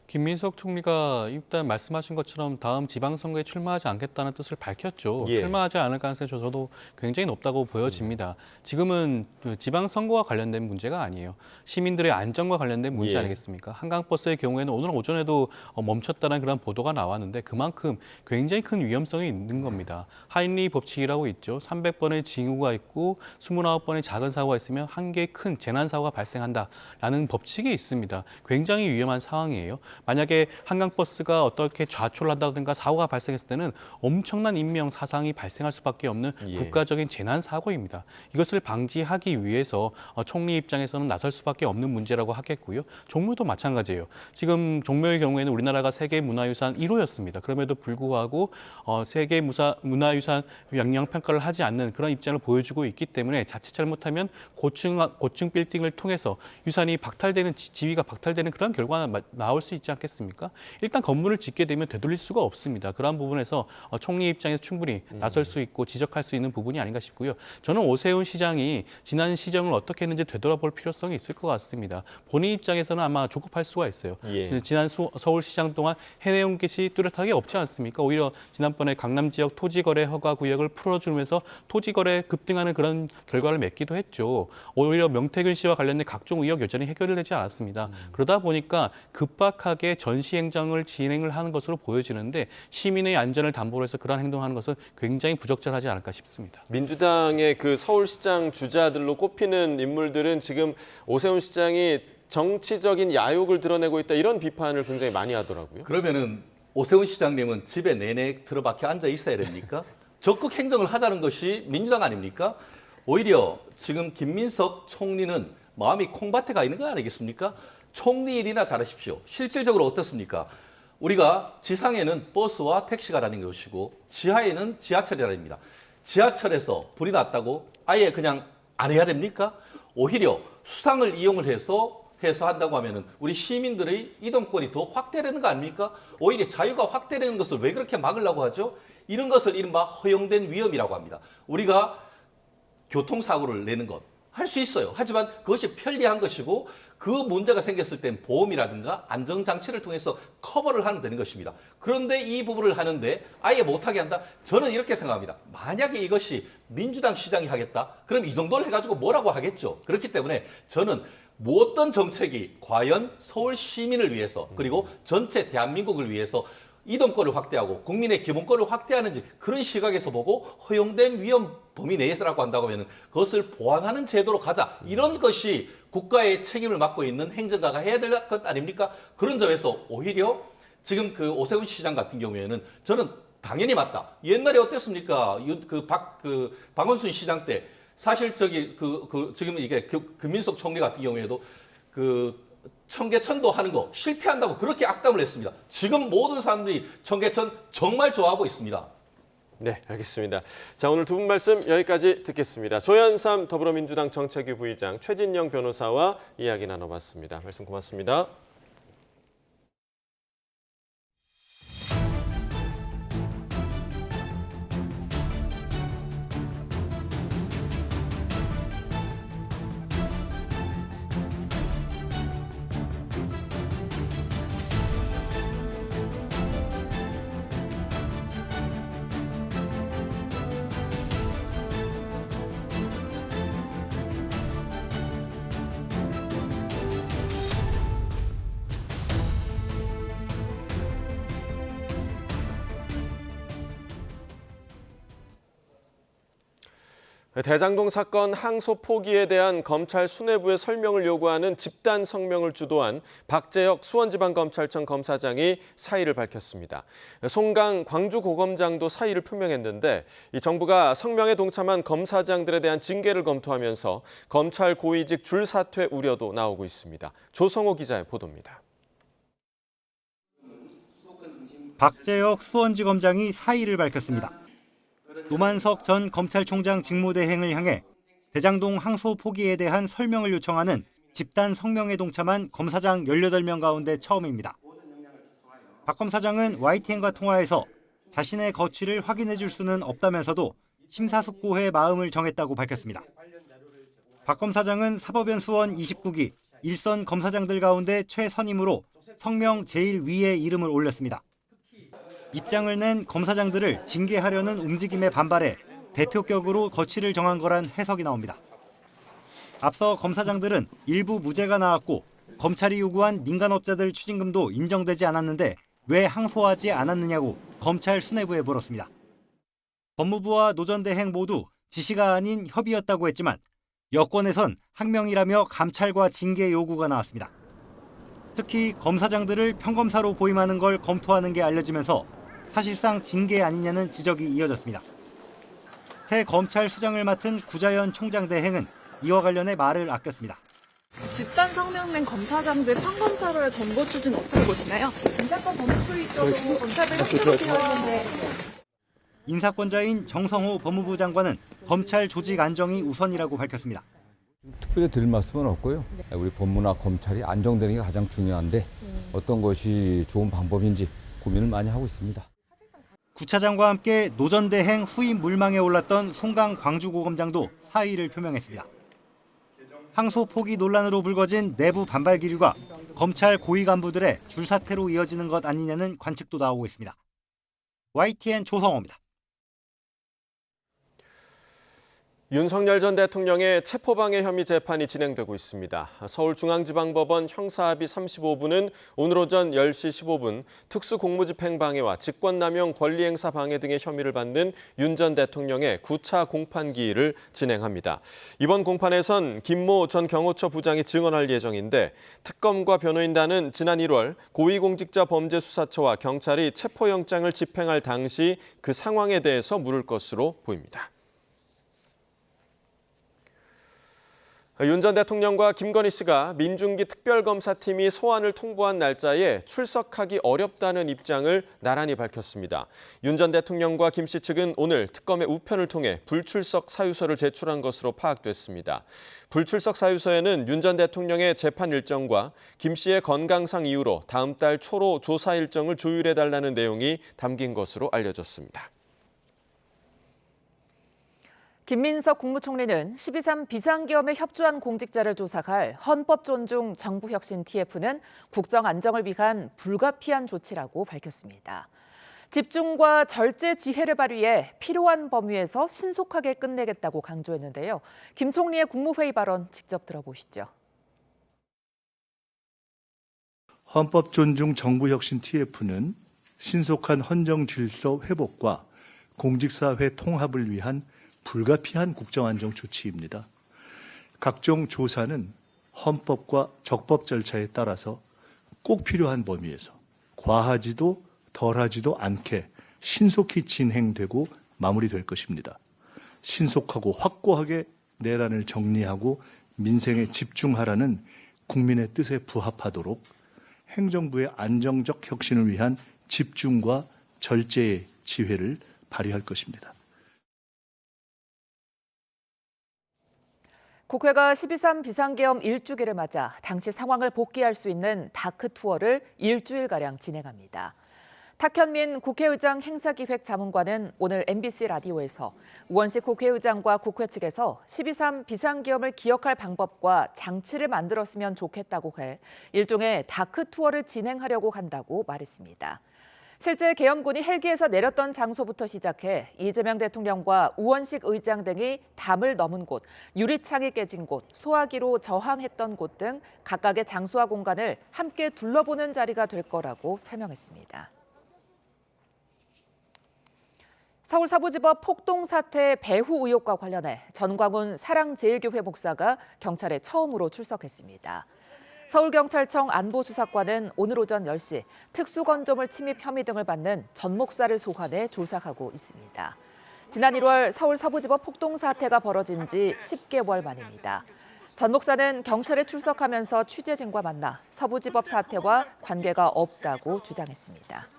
김민석 총리가 일단 말씀하신 것처럼 다음 지방선거에 출마하지 않겠다는 뜻을 밝혔죠. 예. 출마하지 않을 가능성이 저도 굉장히 높다고 보여집니다. 지금은 지방선거와 관련된 문제가 아니에요. 시민들의 안전과 관련된 문제 예. 아니겠습니까? 한강버스의 경우에는 오늘 오전에도 멈췄다는 그런 보도가 나왔는데 그만큼 굉장히 큰 위험성이 있는 겁니다. 하인리 법칙이라고 있죠. 300번의 징후가 있고 29번의 작은 사고가 있으면 한 개의 큰 재난사고가 발생한다라는 법칙이 있습니다. 굉장히 위험한 상황이에요. 만약에 한강버스가 어떻게 좌초를 한다든가 사고가 발생했을 때는 엄청난 인명 사상이 발생할 수밖에 없는 국가적인 재난 사고입니다. 이것을 방지하기 위해서 총리 입장에서는 나설 수밖에 없는 문제라고 하겠고요. 종묘도 마찬가지예요. 지금 종묘의 경우에는 우리나라가 세계 문화유산 1호였습니다. 그럼에도 불구하고 세계 문화유산 영향 평가를 하지 않는 그런 입장을 보여주고 있기 때문에 자칫 잘못하면 고층 빌딩을 통해서 유산이 박탈되는 지위가 박탈되는 그런 결과가 나올 수 있지 않겠습니까? 일단 건물을 짓게 되면 되돌릴 수가 없습니다. 그러한 부분에서 총리 입장에서 충분히 나설 수 있고 지적할 수 있는 부분이 아닌가 싶고요. 저는 오세훈 시장이 지난 시정을 어떻게 했는지 되돌아볼 필요성이 있을 것 같습니다. 본인 입장에서는 아마 조급할 수가 있어요. 예. 지난 서울시장 동안 해내온 것이 뚜렷하게 없지 않습니까? 오히려 지난번에 강남 지역 토지거래 허가 구역을 풀어주면서 토지거래 급등하는 그런 결과를 맺기도 했죠. 오히려 명태균 씨와 관련된 각종 의혹 여전히 해결되지 않았습니다. 그러다 보니까 급박하게 전시행정을 진행을 하는 것으로 보여지는데 시민의 안전을 담보로 해서 그러한 행동하는 것은 굉장히 부적절하지 않을까 싶습니다. 민주당의 그 서울시장 주자들로 꼽히는 인물들은 지금 오세훈 시장이 정치적인 야욕을 드러내고 있다 이런 비판을 굉장히 많이 하더라고요. 그러면은 오세훈 시장님은 집에 내내 들어박혀 앉아 있어야 됩니까? 적극 행정을 하자는 것이 민주당 아닙니까? 오히려 지금 김민석 총리는 마음이 콩밭에 가 있는 거 아니겠습니까? 총리 일이나 잘하십시오. 실질적으로 어떻습니까? 우리가 지상에는 버스와 택시가 다니는 것이고 지하에는 지하철이 다닙니다. 지하철에서 불이 났다고 아예 그냥 안 해야 됩니까? 오히려 수상을 이용을 해서 한다고 하면은 우리 시민들의 이동권이 더 확대되는 거 아닙니까? 오히려 자유가 확대되는 것을 왜 그렇게 막으려고 하죠? 이런 것을 이른바 허용된 위험이라고 합니다. 우리가 교통사고를 내는 것 할 수 있어요. 하지만 그것이 편리한 것이고 그 문제가 생겼을 땐 보험이라든가 안전장치를 통해서 커버를 하면 되는 것입니다. 그런데 이 부분을 하는데 아예 못하게 한다? 저는 이렇게 생각합니다. 만약에 이것이 민주당 시장이 하겠다? 그럼 이 정도를 해가지고 뭐라고 하겠죠. 그렇기 때문에 저는 어떤 정책이 과연 서울 시민을 위해서 그리고 전체 대한민국을 위해서 이동권을 확대하고 국민의 기본권을 확대하는지 그런 시각에서 보고 허용된 위험 범위 내에서라고 한다고 하면 그것을 보완하는 제도로 가자. 이런 것이 국가의 책임을 맡고 있는 행정가가 해야 될 것 아닙니까? 그런 점에서 오히려 지금 그 오세훈 시장 같은 경우에는 저는 당연히 맞다. 옛날에 어땠습니까? 박원순 시장 때 사실 지금 이게 김민석 총리 같은 경우에도 청계천도 하는 거 실패한다고 그렇게 악담을 했습니다. 지금 모든 사람들이 청계천 정말 좋아하고 있습니다. 네, 알겠습니다. 자, 오늘 두 분 말씀 여기까지 듣겠습니다. 조현삼 더불어민주당 정책위 부의장, 최진영 변호사와 이야기 나눠봤습니다. 말씀 고맙습니다. 대장동 사건 항소 포기에 대한 검찰 수뇌부의 설명을 요구하는 집단 성명을 주도한 박재혁 수원지방검찰청 검사장이 사의를 밝혔습니다. 송강 광주고검장도 사의를 표명했는데 이 정부가 성명에 동참한 검사장들에 대한 징계를 검토하면서 검찰 고위직 줄사퇴 우려도 나오고 있습니다. 조성호 기자의 보도입니다. 박재혁 수원지검장이 사의를 밝혔습니다. 노만석 전 검찰총장 직무대행을 향해 대장동 항소 포기에 대한 설명을 요청하는 집단 성명에 동참한 검사장 18명 가운데 처음입니다. 박 검사장은 YTN과 통화에서 자신의 거취를 확인해 줄 수는 없다면서도 심사숙고해 마음을 정했다고 밝혔습니다. 박 검사장은 사법연 수원 29기 일선 검사장들 가운데 최선임으로 성명 제일 위에 이름을 올렸습니다. 입장을 낸 검사장들을 징계하려는 움직임에 반발해 대표격으로 거취를 정한 거란 해석이 나옵니다. 앞서 검사장들은 일부 무죄가 나왔고 검찰이 요구한 민간업자들 추징금도 인정되지 않았는데 왜 항소하지 않았느냐고 검찰 수뇌부에 물었습니다. 법무부와 노전대행 모두 지시가 아닌 협의였다고 했지만 여권에선 항명이라며 감찰과 징계 요구가 나왔습니다. 특히 검사장들을 평검사로 보임하는 걸 검토하는 게 알려지면서 사실상 징계 아니냐는 지적이 이어졌습니다. 새 검찰 수장을 맡은 구자연 총장 대행은 이와 관련해 말을 아꼈습니다. 집단 성명 낸 검사장들 평검사로의 점거 추진 어떻게 보시나요? 인사권 법무부에 있어도 검사들 협조로 되어 있는데. 인사권자인 정성호 법무부 장관은 검찰 조직 안정이 우선이라고 밝혔습니다. 특별히 드릴 말씀은 없고요. 우리 법무나 검찰이 안정되는 게 가장 중요한데 어떤 것이 좋은 방법인지 고민을 많이 하고 있습니다. 구차장과 함께 노전대행 후임 물망에 올랐던 송강 광주고검장도 사의를 표명했습니다. 항소 포기 논란으로 불거진 내부 반발 기류가 검찰 고위 간부들의 줄사퇴로 이어지는 것 아니냐는 관측도 나오고 있습니다. YTN 조성호입니다. 윤석열 전 대통령의 체포방해 혐의 재판이 진행되고 있습니다. 서울중앙지방법원 형사합의 35부는 오늘 오전 10시 15분 특수공무집행방해와 직권남용 권리행사 방해 등의 혐의를 받는 윤 전 대통령의 9차 공판기일을 진행합니다. 이번 공판에선 김모 전 경호처 부장이 증언할 예정인데 특검과 변호인단은 지난 1월 고위공직자범죄수사처와 경찰이 체포영장을 집행할 당시 그 상황에 대해서 물을 것으로 보입니다. 윤 전 대통령과 김건희 씨가 민중기 특별검사팀이 소환을 통보한 날짜에 출석하기 어렵다는 입장을 나란히 밝혔습니다. 윤 전 대통령과 김 씨 측은 오늘 특검의 우편을 통해 불출석 사유서를 제출한 것으로 파악됐습니다. 불출석 사유서에는 윤 전 대통령의 재판 일정과 김 씨의 건강상 이유로 다음 달 초로 조사 일정을 조율해달라는 내용이 담긴 것으로 알려졌습니다. 김민석 국무총리는 12.3 비상계엄에 협조한 공직자를 조사할 헌법존중 정부혁신 TF는 국정 안정을 위한 불가피한 조치라고 밝혔습니다. 집중과 절제 지혜를 발휘해 필요한 범위에서 신속하게 끝내겠다고 강조했는데요. 김 총리의 국무회의 발언 직접 들어보시죠. 헌법존중 정부혁신 TF는 신속한 헌정 질서 회복과 공직사회 통합을 위한 불가피한 국정안정 조치입니다. 각종 조사는 헌법과 적법 절차에 따라서 꼭 필요한 범위에서 과하지도 덜하지도 않게 신속히 진행되고 마무리될 것입니다. 신속하고 확고하게 내란을 정리하고 민생에 집중하라는 국민의 뜻에 부합하도록 행정부의 안정적 혁신을 위한 집중과 절제의 지혜를 발휘할 것입니다. 국회가 12.3 비상계엄 1주기를 맞아 당시 상황을 복귀할 수 있는 다크 투어를 일주일가량 진행합니다. 탁현민 국회의장 행사기획 자문관은 오늘 MBC 라디오에서 우원식 국회의장과 국회 측에서 12.3 비상계엄을 기억할 방법과 장치를 만들었으면 좋겠다고 해 일종의 다크 투어를 진행하려고 한다고 말했습니다. 실제 계엄군이 헬기에서 내렸던 장소부터 시작해 이재명 대통령과 우원식 의장 등이 담을 넘은 곳, 유리창이 깨진 곳, 소화기로 저항했던 곳 등 각각의 장소와 공간을 함께 둘러보는 자리가 될 거라고 설명했습니다. 서울 서부지법 폭동 사태 배후 의혹과 관련해 전광훈 사랑제일교회 목사가 경찰에 처음으로 출석했습니다. 서울경찰청 안보수사과는 오늘 오전 10시 특수건조물 침입 혐의 등을 받는 전 목사를 소환해 조사하고 있습니다. 지난 1월 서울 서부지법 폭동 사태가 벌어진 지 10개월 만입니다. 전 목사는 경찰에 출석하면서 취재진과 만나 서부지법 사태와 관계가 없다고 주장했습니다.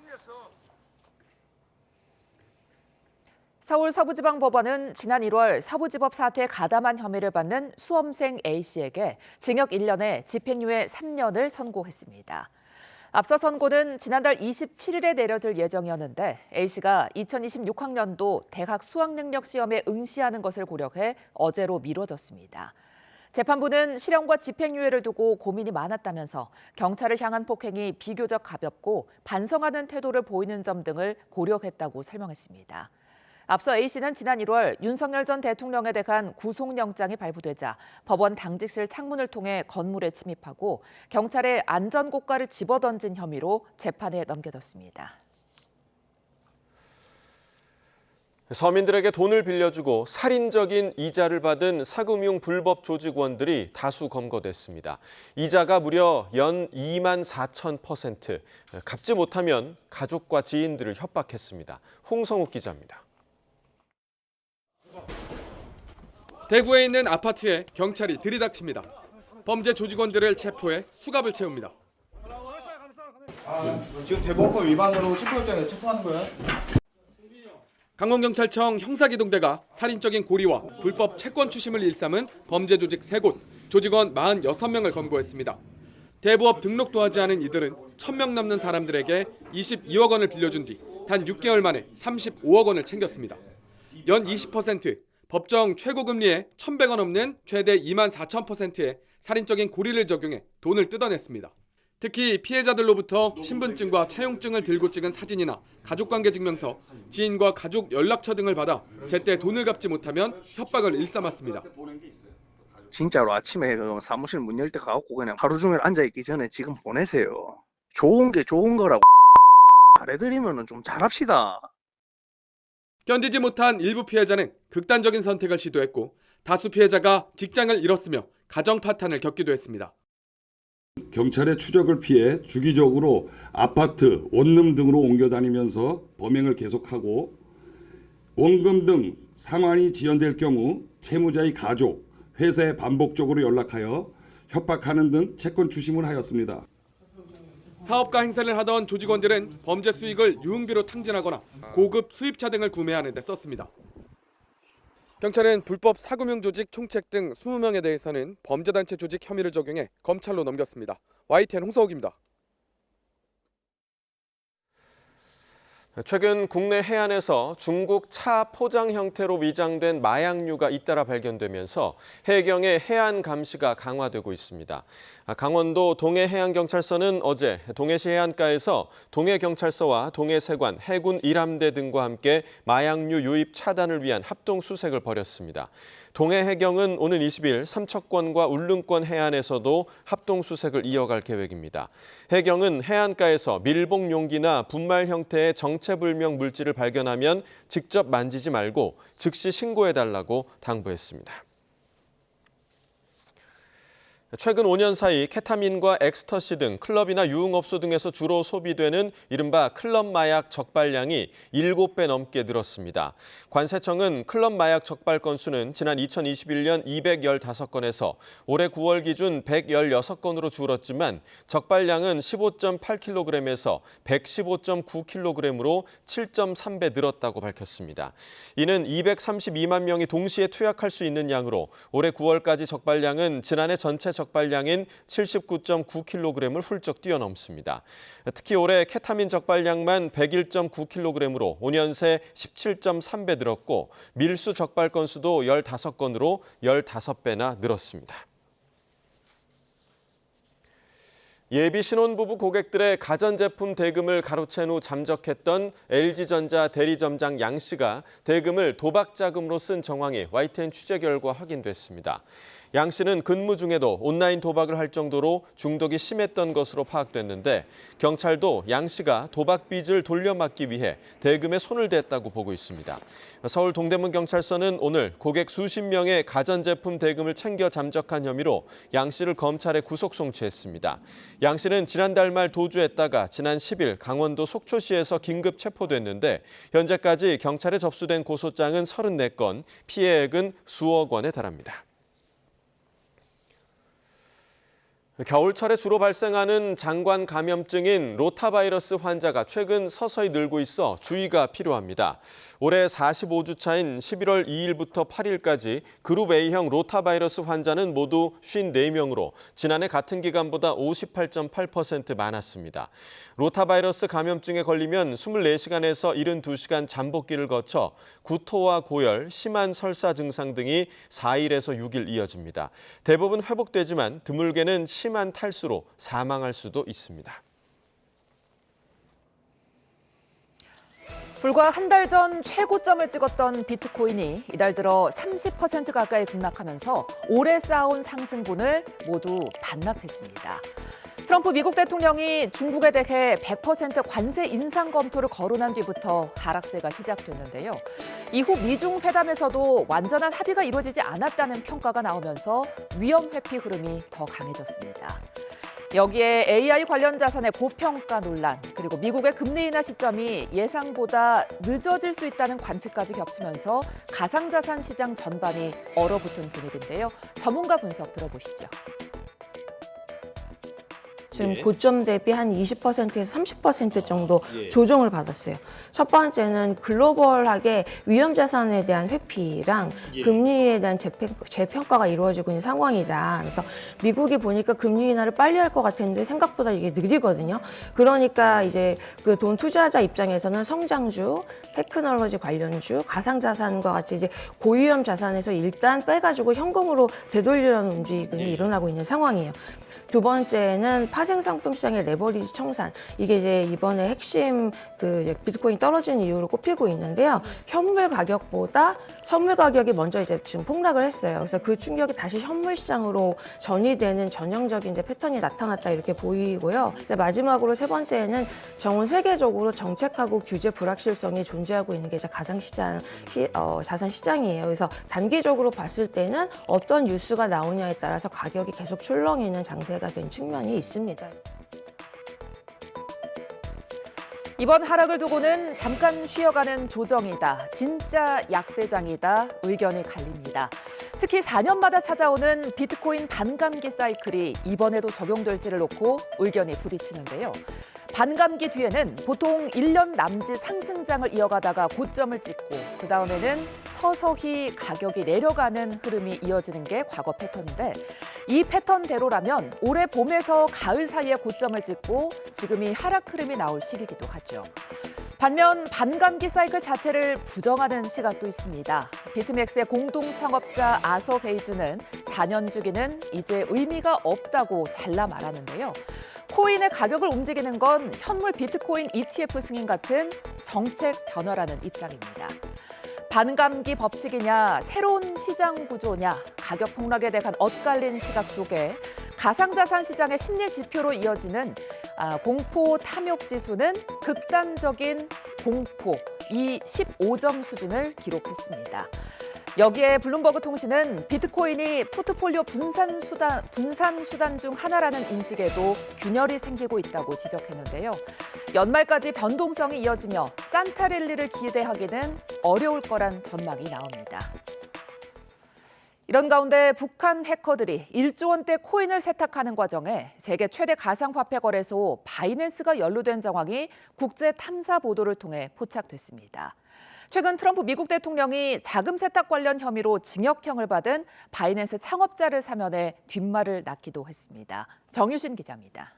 서울 서부지방법원은 지난 1월 서부지법 사태에 가담한 혐의를 받는 수험생 A씨에게 징역 1년에 집행유예 3년을 선고했습니다. 앞서 선고는 지난달 27일에 내려질 예정이었는데 A씨가 2026학년도 대학 수학능력시험에 응시하는 것을 고려해 어제로 미뤄졌습니다. 재판부는 실형과 집행유예를 두고 고민이 많았다면서 경찰을 향한 폭행이 비교적 가볍고 반성하는 태도를 보이는 점 등을 고려했다고 설명했습니다. 앞서 A씨는 지난 1월 윤석열 전 대통령에 대한 구속영장이 발부되자 법원 당직실 창문을 통해 건물에 침입하고 경찰의 안전고가를 집어던진 혐의로 재판에 넘겨졌습니다. 서민들에게 돈을 빌려주고 살인적인 이자를 받은 사금융 불법 조직원들이 다수 검거됐습니다. 이자가 무려 연 24,000%, 갚지 못하면 가족과 지인들을 협박했습니다. 홍성욱 기자입니다. 대구에 있는 아파트에 경찰이 들이닥칩니다. 범죄 조직원들을 체포해 수갑을 채웁니다. 지금 대법원 위반으로 체포영장에 체포하는 거예요? 강원경찰청 형사기동대가 살인적인 고리와 불법 채권 추심을 일삼은 범죄 조직 3곳, 조직원 46명을 검거했습니다. 대부업 등록도 하지 않은 이들은 1,000명 넘는 사람들에게 22억 원을 빌려준 뒤 단 6개월 만에 35억 원을 챙겼습니다. 연 20%, 법정 최고금리에 1,100원 없는 최대 24,000%의 살인적인 고리를 적용해 돈을 뜯어냈습니다. 특히 피해자들로부터 신분증과 차용증을 들고 찍은 사진이나 가족관계 증명서, 지인과 가족 연락처 등을 받아 제때 돈을 갚지 못하면 협박을 일삼았습니다. 진짜로 아침에 사무실 문 열 때 가갖고 그냥 하루 종일 앉아있기 전에 지금 보내세요. 좋은 게 좋은 거라고 잘해드리면 좀 잘합시다. 견디지 못한 일부 피해자는 극단적인 선택을 시도했고 다수 피해자가 직장을 잃었으며 가정 파탄을 겪기도 했습니다. 경찰의 추적을 피해 주기적으로 아파트, 원룸 등으로 옮겨 다니면서 범행을 계속하고 원금 등 상환이 지연될 경우 채무자의 가족, 회사에 반복적으로 연락하여 협박하는 등 채권 추심을 하였습니다. 사업가 행세를 하던 조직원들은 범죄 수익을 유흥비로 탕진하거나 고급 수입차 등을 구매하는 데 썼습니다. 경찰은 불법 사금융 조직 총책 등 20명에 대해서는 범죄단체 조직 혐의를 적용해 검찰로 넘겼습니다. YTN 홍서욱입니다. 최근 국내 해안에서 중국 차 포장 형태로 위장된 마약류가 잇따라 발견되면서 해경의 해안 감시가 강화되고 있습니다. 강원도 동해해양경찰서는 어제 동해시 해안가에서 동해경찰서와 동해세관, 해군 1함대 등과 함께 마약류 유입 차단을 위한 합동 수색을 벌였습니다. 동해해경은 오는 20일 삼척권과 울릉권 해안에서도 합동 수색을 이어갈 계획입니다. 해경은 해안가에서 밀봉 용기나 분말 형태의 정체불명 물질을 발견하면 직접 만지지 말고 즉시 신고해달라고 당부했습니다. 최근 5년 사이 케타민과 엑스터시 등 클럽이나 유흥업소 등에서 주로 소비되는 이른바 클럽 마약 적발량이 7배 넘게 늘었습니다. 관세청은 클럽 마약 적발 건수는 지난 2021년 215건에서 올해 9월 기준 116건으로 줄었지만 적발량은 15.8kg에서 115.9kg으로 7.3배 늘었다고 밝혔습니다. 이는 232만 명이 동시에 투약할 수 있는 양으로 올해 9월까지 적발량은 지난해 전체 적발량인 79.9kg을 훌쩍 뛰어넘습니다. 특히 올해 케타민 적발량만 101.9kg으로 5년 새 17.3배 늘었고 밀수 적발 건수도 15건으로 15배나 늘었습니다. 예비 신혼부부 고객들의 가전제품 대금을 가로챈 후 잠적했던 LG전자 대리점장 양 씨가 대금을 도박 자금으로 쓴 정황이 YTN 취재 결과 확인됐습니다. 양 씨는 근무 중에도 온라인 도박을 할 정도로 중독이 심했던 것으로 파악됐는데 경찰도 양 씨가 도박 빚을 돌려막기 위해 대금에 손을 댔다고 보고 있습니다. 서울 동대문경찰서는 오늘 고객 수십 명의 가전제품 대금을 챙겨 잠적한 혐의로 양 씨를 검찰에 구속 송치했습니다. 양 씨는 지난달 말 도주했다가 지난 10일 강원도 속초시에서 긴급 체포됐는데 현재까지 경찰에 접수된 고소장은 34건, 피해액은 수억 원에 달합니다. 겨울철에 주로 발생하는 장관 감염증인 로타바이러스 환자가 최근 서서히 늘고 있어 주의가 필요합니다. 올해 45주 차인 11월 2일부터 8일까지 그룹 A형 로타바이러스 환자는 모두 54명으로 지난해 같은 기간보다 58.8% 많았습니다. 로타바이러스 감염증에 걸리면 24시간에서 72시간 잠복기를 거쳐 구토와 고열, 심한 설사 증상 등이 4일에서 6일 이어집니다. 대부분 회복되지만 드물게는 심한 탈수로 사망할 수도 있습니다. 불과 한 달 전 최고점을 찍었던 비트코인이 이달 들어 30% 가까이 급락하면서 오래 쌓아온 상승분을 모두 반납했습니다. 트럼프 미국 대통령이 중국에 대해 100% 관세 인상 검토를 거론한 뒤부터 하락세가 시작됐는데요. 이후 미중 회담에서도 완전한 합의가 이루어지지 않았다는 평가가 나오면서 위험 회피 흐름이 더 강해졌습니다. 여기에 AI 관련 자산의 고평가 논란, 그리고 미국의 금리 인하 시점이 예상보다 늦어질 수 있다는 관측까지 겹치면서 가상자산 시장 전반이 얼어붙은 분위기인데요. 전문가 분석 들어보시죠. 지금 고점 대비 한 20%에서 30% 정도 조정을 받았어요. 첫 번째는 글로벌하게 위험자산에 대한 회피랑 금리에 대한 재평가가 이루어지고 있는 상황이다. 그래서 미국이 보니까 금리 인하를 빨리 할 것 같았는데 생각보다 이게 느리거든요. 그러니까 이제 그 돈 투자자 입장에서는 성장주, 테크놀로지 관련주, 가상자산과 같이 이제 고위험 자산에서 일단 빼가지고 현금으로 되돌리려는 움직임이 일어나고 있는 상황이에요. 두 번째는 파생상품 시장의 레버리지 청산. 이게 이제 이번에 핵심 그 이제 비트코인 떨어진 이유로 꼽히고 있는데요. 현물 가격보다 선물 가격이 먼저 이제 지금 폭락을 했어요. 그래서 그 충격이 다시 현물 시장으로 전이되는 전형적인 이제 패턴이 나타났다 이렇게 보이고요. 이제 마지막으로 세 번째는 전 세계적으로 정책하고 규제 불확실성이 존재하고 있는 게 이제 가상시장, 자산 시장이에요. 그래서 단기적으로 봤을 때는 어떤 뉴스가 나오냐에 따라서 가격이 계속 출렁이는 장세 가 된 측면이 있습니다. 이번 하락을 두고는 잠깐 쉬어가는 조정이다, 진짜 약세장이다 의견이 갈립니다. 특히 4년마다 찾아오는 비트코인 반감기 사이클이 이번에도 적용될지를 놓고 의견이 부딪히는데요. 반감기 뒤에는 보통 1년 남짓 상승장을 이어가다가 고점을 찍고 그다음에는 서서히 가격이 내려가는 흐름이 이어지는 게 과거 패턴인데 이 패턴대로라면 올해 봄에서 가을 사이에 고점을 찍고 지금이 하락 흐름이 나올 시기이기도 하죠. 반면 반감기 사이클 자체를 부정하는 시각도 있습니다. 비트맥스의 공동 창업자 아서 게이즈는 4년 주기는 이제 의미가 없다고 잘라 말하는데요. 코인의 가격을 움직이는 건 현물 비트코인 ETF 승인 같은 정책 변화라는 입장입니다. 반감기 법칙이냐, 새로운 시장 구조냐, 가격 폭락에 대한 엇갈린 시각 속에 가상자산 시장의 심리 지표로 이어지는 공포 탐욕 지수는 극단적인 공포, 이 15점 수준을 기록했습니다. 여기에 블룸버그 통신은 비트코인이 포트폴리오 분산 수단 중 하나라는 인식에도 균열이 생기고 있다고 지적했는데요. 연말까지 변동성이 이어지며 산타랠리를 기대하기는 어려울 거란 전망이 나옵니다. 이런 가운데 북한 해커들이 1조 원대 코인을 세탁하는 과정에 세계 최대 가상화폐 거래소 바이낸스가 연루된 정황이 국제 탐사 보도를 통해 포착됐습니다. 최근 트럼프 미국 대통령이 자금 세탁 관련 혐의로 징역형을 받은 바이낸스 창업자를 사면해 뒷말을 낳기도 했습니다. 정유신 기자입니다.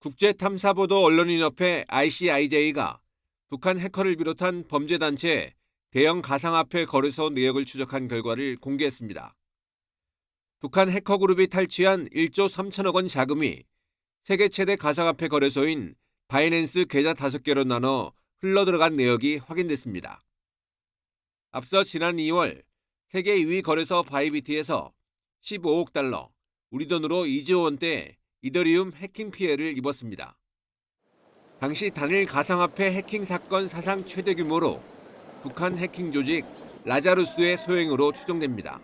국제탐사보도 언론인협회 ICIJ가 북한 해커를 비롯한 범죄단체의 대형 가상화폐 거래소 내역을 추적한 결과를 공개했습니다. 북한 해커그룹이 탈취한 1조 3천억 원 자금이 세계 최대 가상화폐 거래소인 바이낸스 계좌 5개로 나눠 흘러들어간 내역이 확인됐습니다. 앞서 지난 2월 세계 2위 거래소 바이비트에서 15억 달러, 우리 돈으로 2조 원대 이더리움 해킹 피해를 입었습니다. 당시 단일 가상화폐 해킹 사건 사상 최대 규모로 북한 해킹 조직 라자루스의 소행으로 추정됩니다.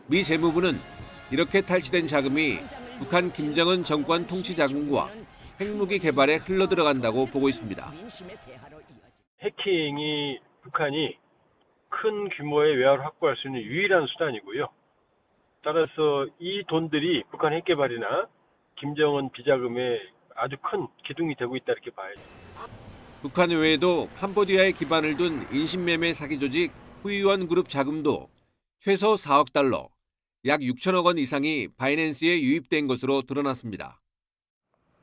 미 재무부는 이렇게 탈취된 자금이 북한 김정은 정권 통치 자금과 핵무기 개발에 흘러들어간다고 보고 있습니다. 해킹이 북한이 큰 규모의 외화를 확보할 수 있는 유일한 수단이고요. 따라서 이 돈들이 북한 핵개발이나 김정은 비자금에 아주 큰 기둥이 되고 있다 이렇게 봐야죠. 북한 외에도 캄보디아에 기반을 둔 인신매매 사기 조직 후이원 그룹 자금도 최소 4억 달러, 약 6천억 원 이상이 바이낸스에 유입된 것으로 드러났습니다.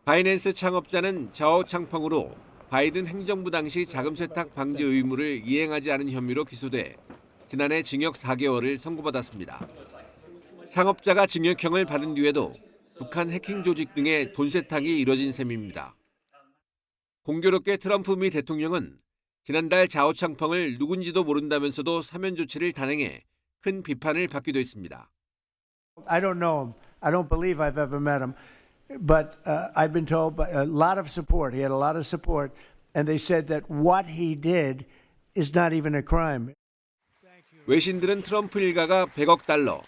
바이낸스 창업자는 자오 창펑으로 바이든 행정부 당시 자금 세탁 방지 의무를 이행하지 않은 혐의로 기소돼 지난해 징역 4개월을 선고받았습니다. 창업자가 징역형을 받은 뒤에도 북한 해킹 조직 등의 돈 세탁이 이뤄진 셈입니다. 공교롭게 트럼프 미 대통령은 지난달 자오 창펑을 누군지도 모른다면서도 사면 조치를 단행해 큰 비판을 받기도 했습니다. I don't know him. I don't believe I've ever met him. But I've been told by a lot of support. He had a lot of support. And they said that what he did is not even a crime. 외신들은 트럼프 일가가 100억 달러,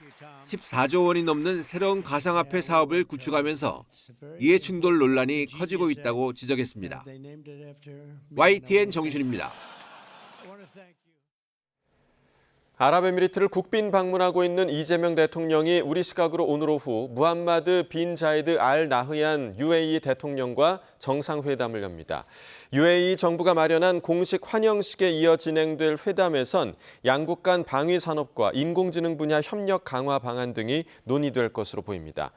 14조 원이 넘는 새로운 가상화폐 사업을 구축하면서 이해충돌 논란이 커지고 있다고 지적했습니다. YTN 정준입니다. 아랍에미리트를 국빈 방문하고 있는 이재명 대통령이 우리 시각으로 오늘 오후 무함마드 빈 자이드 알 나흐얀 UAE 대통령과 정상회담을 엽니다. UAE 정부가 마련한 공식 환영식에 이어 진행될 회담에선 양국 간 방위 산업과 인공지능 분야 협력 강화 방안 등이 논의될 것으로 보입니다.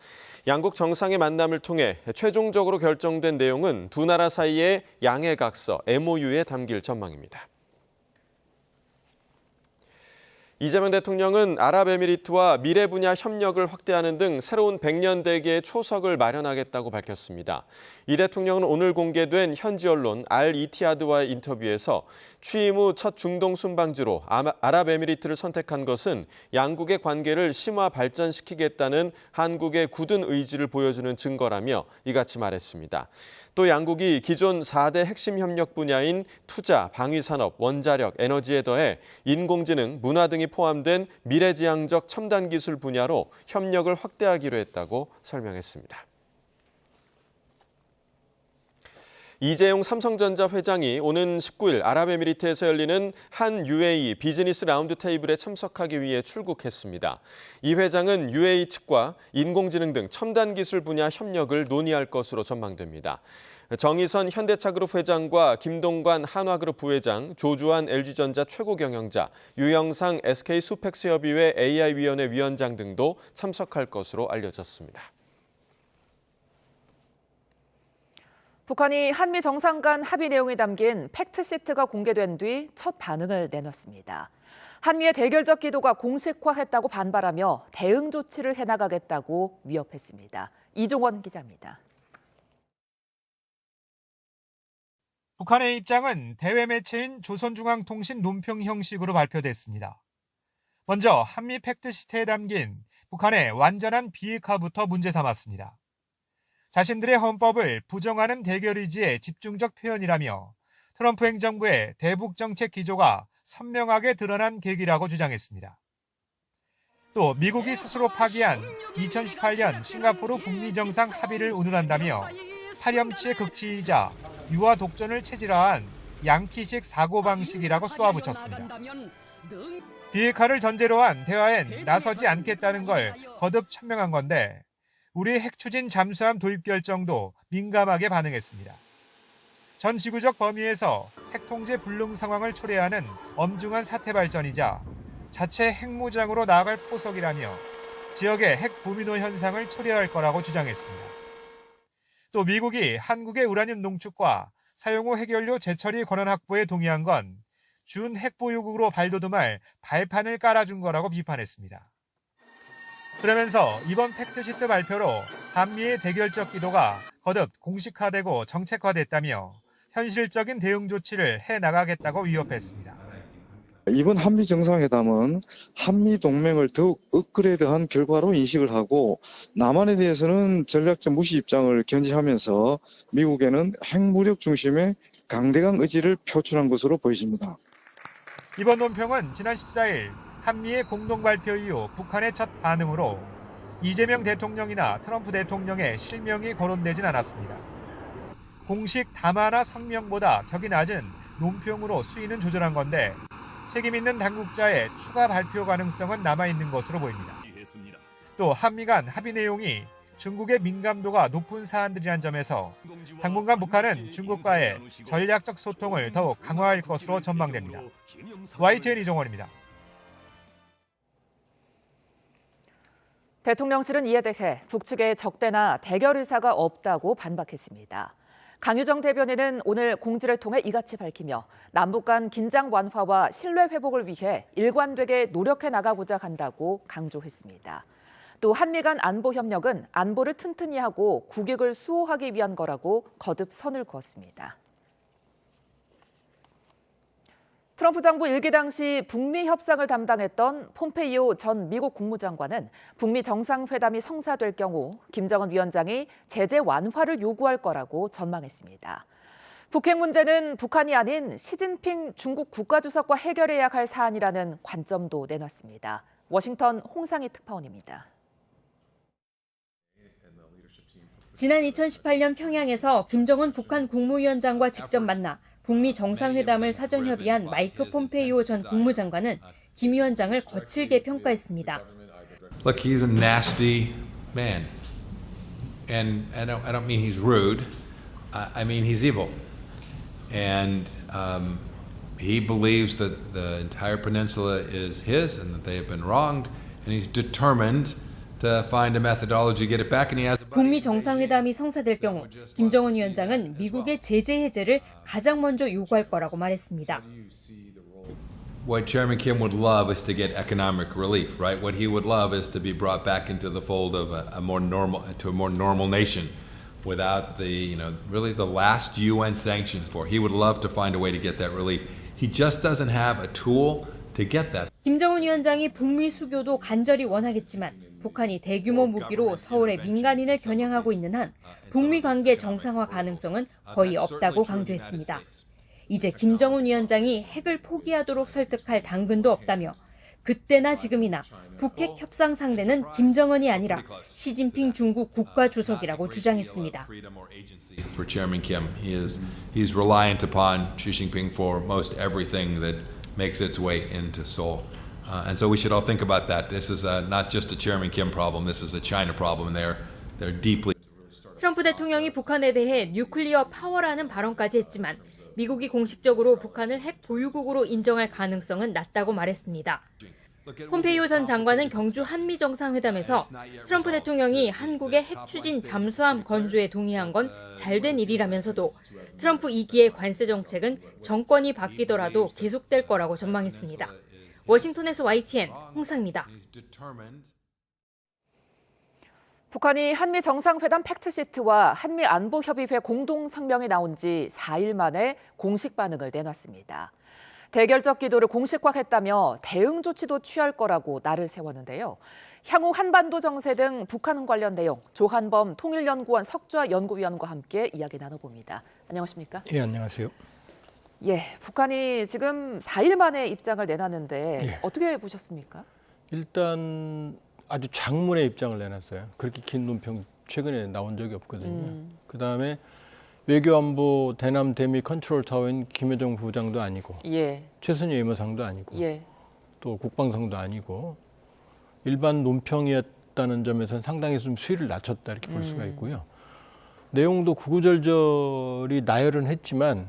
양국 정상의 만남을 통해 최종적으로 결정된 내용은 두 나라 사이의 양해각서 MOU에 담길 전망입니다. 이재명 대통령은 아랍에미리트와 미래 분야 협력을 확대하는 등 새로운 100년 대계의 초석을 마련하겠다고 밝혔습니다. 이 대통령은 오늘 공개된 현지 언론 알-이티하드와의 인터뷰에서 취임 후 첫 중동 순방지로 아랍에미리트를 선택한 것은 양국의 관계를 심화 발전시키겠다는 한국의 굳은 의지를 보여주는 증거라며 이같이 말했습니다. 또 양국이 기존 4대 핵심 협력 분야인 투자, 방위산업, 원자력, 에너지에 더해 인공지능, 문화 등이 포함된 미래지향적 첨단 기술 분야로 협력을 확대하기로 했다고 설명했습니다. 이재용 삼성전자 회장이 오는 19일 아랍에미리트에서 열리는 한 UAE 비즈니스 라운드 테이블에 참석하기 위해 출국했습니다. 이 회장은 UAE 측과 인공지능 등 첨단 기술 분야 협력을 논의할 것으로 전망됩니다. 정의선 현대차그룹 회장과 김동관 한화그룹 부회장, 조주환 LG전자 최고 경영자, 유영상 SK수팩스협의회 AI위원회 위원장 등도 참석할 것으로 알려졌습니다. 북한이 한미 정상 간 합의 내용이 담긴 팩트시트가 공개된 뒤 첫 반응을 내놨습니다. 한미의 대결적 기도가 공식화했다고 반발하며 대응 조치를 해나가겠다고 위협했습니다. 이종원 기자입니다. 북한의 입장은 대외 매체인 조선중앙통신 논평 형식으로 발표됐습니다. 먼저 한미 팩트시트에 담긴 북한의 완전한 비핵화부터 문제 삼았습니다. 자신들의 헌법을 부정하는 대결 의지의 집중적 표현이라며 트럼프 행정부의 대북 정책 기조가 선명하게 드러난 계기라고 주장했습니다. 또 미국이 스스로 파기한 2018년 싱가포르 북미 정상 합의를 운운한다며 파렴치의 극치이자 유화 독전을 체질화한 양키식 사고방식이라고 쏘아붙였습니다. 비핵화를 전제로 한 대화엔 나서지 않겠다는 걸 거듭 천명한 건데 우리 핵추진 잠수함 도입 결정도 민감하게 반응했습니다. 전 지구적 범위에서 핵통제 불능 상황을 초래하는 엄중한 사태 발전이자 자체 핵무장으로 나아갈 포석이라며 지역의 핵 도미노 현상을 초래할 거라고 주장했습니다. 또 미국이 한국의 우라늄 농축과 사용 후 핵연료 재처리 권한 확보에 동의한 건 준 핵보유국으로 발돋움할 발판을 깔아준 거라고 비판했습니다. 그러면서 이번 팩트시트 발표로 한미의 대결적 기도가 거듭 공식화되고 정책화됐다며 현실적인 대응 조치를 해나가겠다고 위협했습니다. 이번 한미 정상회담은 한미 동맹을 더욱 업그레이드한 결과로 인식을 하고 남한에 대해서는 전략적 무시 입장을 견지하면서 미국에는 핵무력 중심의 강대강 의지를 표출한 것으로 보여집니다. 이번 논평은 지난 14일 한미의 공동 발표 이후 북한의 첫 반응으로 이재명 대통령이나 트럼프 대통령의 실명이 거론되진 않았습니다. 공식 담화나 성명보다 격이 낮은 논평으로 수위는 조절한 건데 책임 있는 당국자의 추가 발표 가능성은 남아있는 것으로 보입니다. 또 한미 간 합의 내용이 중국의 민감도가 높은 사안들이란 점에서 당분간 북한은 중국과의 전략적 소통을 더욱 강화할 것으로 전망됩니다. YTN 이종원입니다. 대통령실은 이에 대해 북측의 적대나 대결 의사가 없다고 반박했습니다. 강유정 대변인은 오늘 공지를 통해 이같이 밝히며 남북 간 긴장 완화와 신뢰 회복을 위해 일관되게 노력해 나가고자 한다고 강조했습니다. 또 한미 간 안보 협력은 안보를 튼튼히 하고 국익을 수호하기 위한 거라고 거듭 선을 그었습니다. 트럼프 정부 일기 당시 북미 협상을 담당했던 폼페이오 전 미국 국무장관은 북미 정상회담이 성사될 경우 김정은 위원장이 제재 완화를 요구할 거라고 전망했습니다. 북핵 문제는 북한이 아닌 시진핑 중국 국가주석과 해결해야 할 사안이라는 관점도 내놨습니다. 워싱턴 홍상희 특파원입니다. 지난 2018년 평양에서 김정은 북한 국무위원장과 직접 만나 북미 정상회담을 사전 협의한 마이크 폼페이오 전 국무장관은 김 위원장을 거칠게 평가했습니다. Look, he's a nasty man. And I don't mean he's rude. I mean he's evil. And he believes that the entire peninsula is his and that they have been wronged. And he's determined to find a methodology to get it back. And he has 북미 정상회담이 성사될 경우 김정은 위원장은 미국의 제재 해제를 가장 먼저 요구할 거라고 말했습니다. What Chairman Kim would love is to get economic relief, right? What he would love is to be brought back into the fold of a more normal nation without the, really the last UN sanctions for. He would love to find a way to get that relief. He just doesn't have a tool to get that. 김정은 위원장이 북미 수교도 간절히 원하겠지만 북한이 대규모 무기로 서울의 민간인을 겨냥하고 있는 한 북미 관계 정상화 가능성은 거의 없다고 강조했습니다. 이제 김정은 위원장이 핵을 포기하도록 설득할 당근도 없다며 그때나 지금이나 북핵 협상 상대는 김정은이 아니라 시진핑 중국 국가주석이라고 주장했습니다. For Chairman Kim, he's reliant upon Xi Jinping for most everything that makes its way into Seoul. And so we should all think about that. This is not just a Chairman Kim problem. This is a China problem. They're deeply. 트럼프 대통령이 북한에 대해 뉴클리어 파워라는 발언까지 했지만 미국이 공식적으로 북한을 핵 보유국으로 인정할 가능성은 낮다고 말했습니다. 폼페이오 전 장관은 경주 한미 정상회담에서 트럼프 대통령이 한국의 핵 추진 잠수함 건조에 동의한 건 잘된 일이라면서도 트럼프 2기의 관세 정책은 정권이 바뀌더라도 계속될 거라고 전망했습니다. 워싱턴에서 YTN 홍상입니다. 북한이 한미 정상회담 팩트시트와 한미 안보협의회 공동성명이 나온 지 4일 만에 공식 반응을 내놨습니다. 대결적 기도를 공식화했다며 대응 조치도 취할 거라고 날을 세웠는데요. 향후 한반도 정세 등 북한 관련 내용 조한범 통일연구원 석좌 연구위원과 함께 이야기 나눠봅니다. 안녕하십니까? 예, 안녕하세요. 예, 북한이 지금 4일 만에 입장을 내놨는데 어떻게 보셨습니까? 일단 아주 장문의 입장을 내놨어요. 그렇게 긴 논평 최근에 나온 적이 없거든요. 그다음에 외교안보 대남 대미 컨트롤 타워인 김여정 부장도 아니고 최선희 외무상도 아니고 또 국방성도 아니고 일반 논평이었다는 점에서는 상당히 좀 수위를 낮췄다 이렇게 볼 수가 있고요. 내용도 구구절절이 나열은 했지만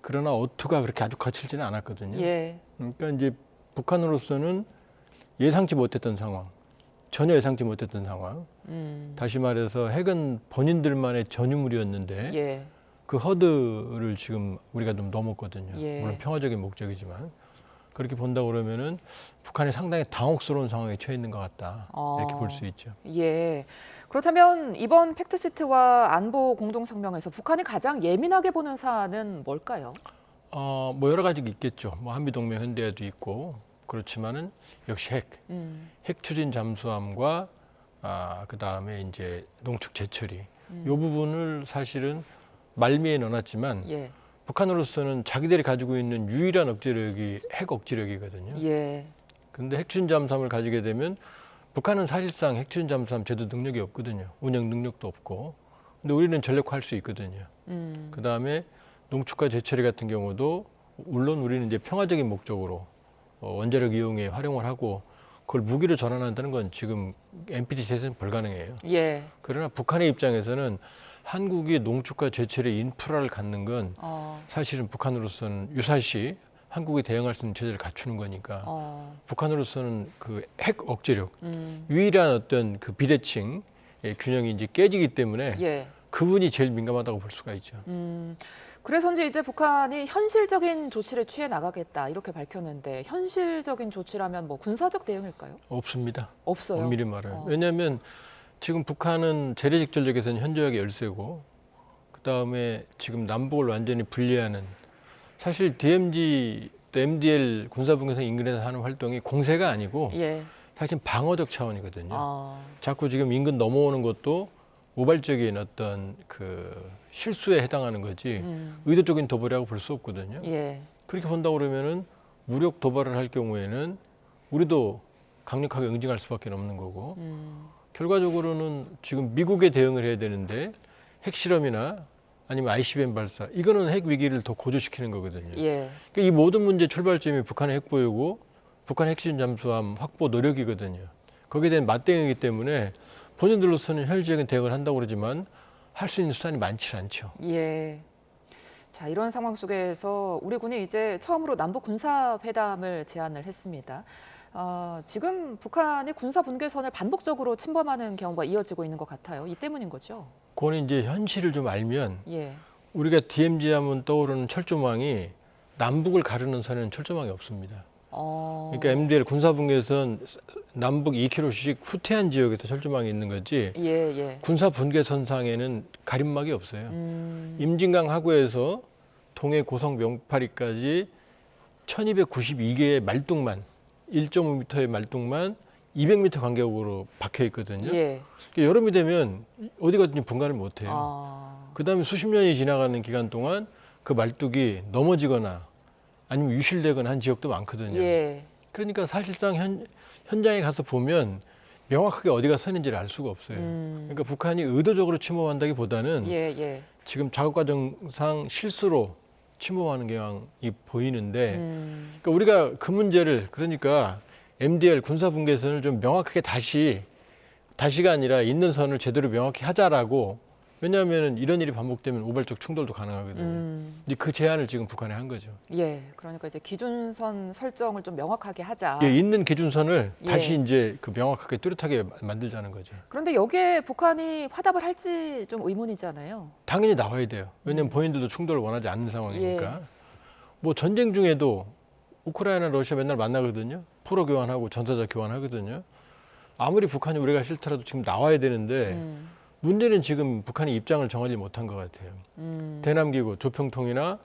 그러나 어투가 그렇게 아주 거칠지는 않았거든요. 그러니까 이제 북한으로서는 예상치 못했던 상황, 전혀 예상치 못했던 상황. 다시 말해서 핵은 본인들만의 전유물이었는데 그 허드를 지금 우리가 좀 넘었거든요. 물론 평화적인 목적이지만 그렇게 본다 그러면은 북한이 상당히 당혹스러운 상황에 처해 있는 것 같다 이렇게 볼 수 있죠. 예. 그렇다면 이번 팩트시트와 안보 공동성명에서 북한이 가장 예민하게 보는 사안은 뭘까요? 뭐 여러 가지가 있겠죠. 뭐 한미동맹 현대에도 있고 그렇지만은 역시 핵 추진 잠수함과 그 다음에 이제 농축 재처리 이 부분을 사실은 말미에 넣어놨지만 북한으로서는 자기들이 가지고 있는 유일한 억지력이 핵 억지력이거든요. 그런데 핵 추진 잠수함을 가지게 되면 북한은 사실상 핵 추진 잠수함 제도 능력이 없거든요. 운영 능력도 없고. 근데 우리는 전력화할 수 있거든요. 그 다음에 농축과 재처리 같은 경우도 물론 우리는 이제 평화적인 목적으로 원자력 이용에 활용을 하고 그걸 무기로 전환한다는 건 지금 NPT 제재는 불가능해요. 그러나 북한의 입장에서는 한국이 농축과 재처리 인프라를 갖는 건 사실은 북한으로서는 유사시 한국이 대응할 수 있는 체제를 갖추는 거니까 북한으로서는 그 핵 억제력 유일한 어떤 그 비대칭 균형이 이제 깨지기 때문에 그분이 제일 민감하다고 볼 수가 있죠. 그래서인지 이제 북한이 현실적인 조치를 취해 나가겠다 이렇게 밝혔는데 현실적인 조치라면 뭐 군사적 대응일까요? 없습니다. 없어요. 엄밀히 말해요. 왜냐하면 지금 북한은 재래식 전력에서는 현저하게 열세고 그다음에 지금 남북을 완전히 분리하는 사실 DMZ 또 MDL 군사분계선 인근에서 하는 활동이 공세가 아니고 사실 방어적 차원이거든요. 자꾸 지금 인근 넘어오는 것도 우발적인 어떤 그 실수에 해당하는 거지 의도적인 도발이라고 볼 수 없거든요. 그렇게 본다고 그러면은 무력 도발을 할 경우에는 우리도 강력하게 응징할 수밖에 없는 거고 결과적으로는 지금 미국에 대응을 해야 되는데 핵실험이나 아니면 ICBM 발사 이거는 핵 위기를 더 고조시키는 거거든요. 그러니까 이 모든 문제 출발점이 북한의 핵보유고 북한 핵심 잠수함 확보 노력이거든요. 거기에 대한 맞대응이기 때문에 본인들로서는 현실적인 대응을 한다고 그러지만 할 수 있는 수단이 많지 않죠. 자, 이런 상황 속에서 우리 군이 이제 처음으로 남북 군사회담을 제안을 했습니다. 지금 북한이 군사 분계선을 반복적으로 침범하는 경우가 이어지고 있는 것 같아요. 이 때문인 거죠? 그건 이제 현실을 좀 알면 우리가 DMZ 하면 떠오르는 철조망이 남북을 가르는 선에는 철조망이 없습니다. 그러니까 MDL 군사분계선 남북 2km씩 후퇴한 지역에서 철조망이 있는 거지 군사분계선상에는 가림막이 없어요. 임진강 하구에서 동해 고성 명파리까지 1292개의 말뚝만 1.5m의 말뚝만 200m 간격으로 박혀 있거든요. 그러니까 여름이 되면 어디 가든지 분간을 못 해요. 그다음에 수십 년이 지나가는 기간 동안 그 말뚝이 넘어지거나 아니면 유실되거나 한 지역도 많거든요. 그러니까 사실상 현장에 가서 보면 명확하게 어디가 선인지를 알 수가 없어요. 그러니까 북한이 의도적으로 침범한다기보다는 지금 작업 과정상 실수로 침범하는 경향이 보이는데 그러니까 우리가 그 문제를 그러니까 MDL 군사분계선을 좀 명확하게 다시가 아니라 있는 선을 제대로 명확히 하자라고 왜냐하면 이런 일이 반복되면 우발적 충돌도 가능하거든요. 근데 그 제안을 지금 북한에 한 거죠. 그러니까 이제 기준선 설정을 좀 명확하게 하자. 있는 기준선을 다시 이제 그 명확하게 뚜렷하게 만들자는 거죠. 그런데 여기에 북한이 화답을 할지 좀 의문이잖아요. 당연히 나와야 돼요. 왜냐하면 본인들도 충돌을 원하지 않는 상황이니까. 뭐 전쟁 중에도 우크라이나, 러시아 맨날 만나거든요. 포로 교환하고 전사자 교환하거든요. 아무리 북한이 우리가 싫더라도 지금 나와야 되는데 문제는 지금 북한이 입장을 정하지 못한 것 같아요. 대남기구, 조평통이나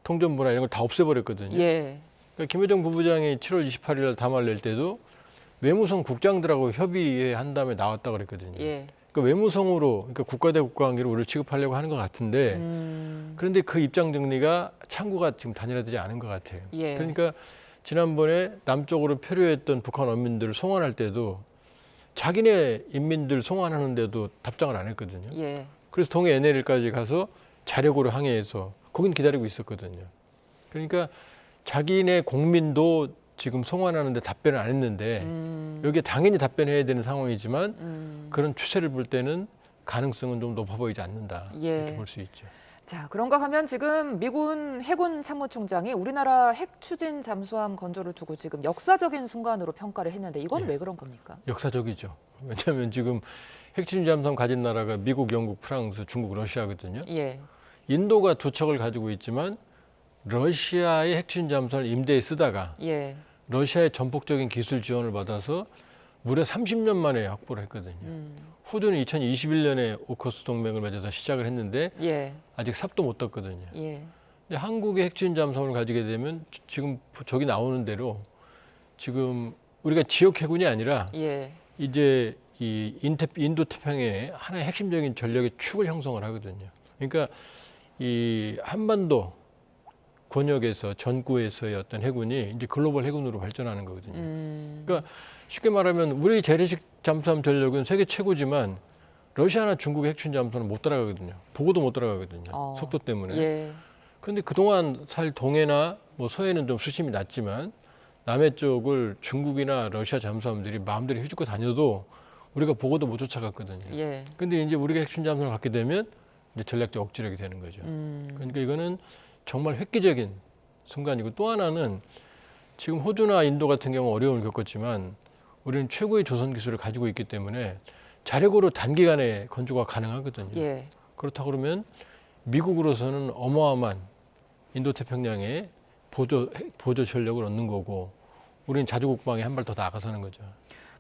통전부나 이런 걸 다 없애버렸거든요. 그러니까 김여정 부부장이 7월 28일 날 담화를 낼 때도 외무성 국장들하고 협의한 다음에 나왔다 그랬거든요. 그러니까 외무성으로, 그러니까 국가 대 국가 관계로 우리를 취급하려고 하는 것 같은데 그런데 그 입장 정리가 창구가 지금 단일화되지 않은 것 같아요. 그러니까 지난번에 남쪽으로 표류했던 북한 원민들을 송환할 때도 자기네 인민들 송환하는데도 답장을 안 했거든요. 그래서 동해 NLL까지 가서 자력으로 항해해서 거긴 기다리고 있었거든요. 그러니까 자기네 공민도 지금 송환하는데 답변을 안 했는데 여기에 당연히 답변해야 되는 상황이지만 그런 추세를 볼 때는 가능성은 좀 높아 보이지 않는다. 이렇게 볼 수 있죠. 자, 그런가 하면 지금 미군 해군 참모총장이 우리나라 핵 추진 잠수함 건조를 두고 지금 역사적인 순간으로 평가를 했는데 이건 왜 그런 겁니까? 역사적이죠. 왜냐하면 지금 핵 추진 잠수함 가진 나라가 미국, 영국, 프랑스, 중국, 러시아거든요. 인도가 2척을 가지고 있지만 러시아의 핵 추진 잠수함을 임대에 쓰다가 러시아의 전폭적인 기술 지원을 받아서 무려 30년 만에 확보를 했거든요. 호주는 2021년에 오커스 동맹을 맺어서 시작을 했는데 아직 삽도 못 떴거든요. 근데 한국의 핵추진 잠수함을 가지게 되면 지금 저기 나오는 대로 지금 우리가 지역 해군이 아니라 예. 이제 이 인도 태평양의 하나의 핵심적인 전력의 축을 형성을 하거든요. 그러니까 이 한반도 권역에서 전구에서의 어떤 해군이 이제 글로벌 해군으로 발전하는 거거든요. 그러니까 쉽게 말하면 우리 재래식 잠수함 전력은 세계 최고지만 러시아나 중국의 핵추진 잠수함은 못 따라가거든요. 보고도 못 따라가거든요. 속도 때문에. 예. 그런데 그동안 살 동해나 뭐 서해는 좀 수심이 낮지만 남해 쪽을 중국이나 러시아 잠수함들이 마음대로 휘젓고 다녀도 우리가 보고도 못 쫓아갔거든요. 예. 근데 이제 우리가 핵추진 잠수함을 갖게 되면 이제 전략적 억지력이 되는 거죠. 그러니까 이거는 정말 획기적인 순간이고 또 하나는 지금 호주나 인도 같은 경우 어려움을 겪었지만 우리는 최고의 조선 기술을 가지고 있기 때문에 자력으로 단기간에 건조가 가능하거든요. 예. 그렇다고 그러면 미국으로서는 어마어마한 인도 태평양에 보조 전력을 얻는 거고 우리는 자주국방에 한 발 더 나아가서는 거죠.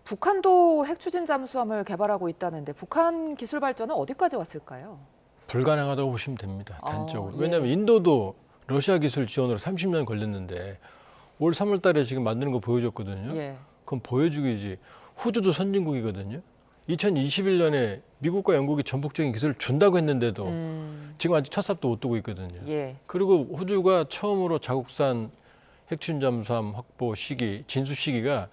북한도 핵추진 잠수함을 개발하고 있다는데 북한 기술 발전은 어디까지 왔을까요? 불가능하다고 보시면 됩니다. 단적으로. 예. 왜냐하면 인도도 러시아 기술 지원으로 30년 걸렸는데 올 3월 달에 지금 만드는 거 보여줬거든요. 예. 그럼 보여주기지. 호주도 선진국이거든요. 2021년에 미국과 영국이 전폭적인 기술을 준다고 했는데도 지금 아직 첫 삽도 못 두고 있거든요. 예. 그리고 호주가 처음으로 자국산 핵추진 잠수함 확보 시기, 진수 시기가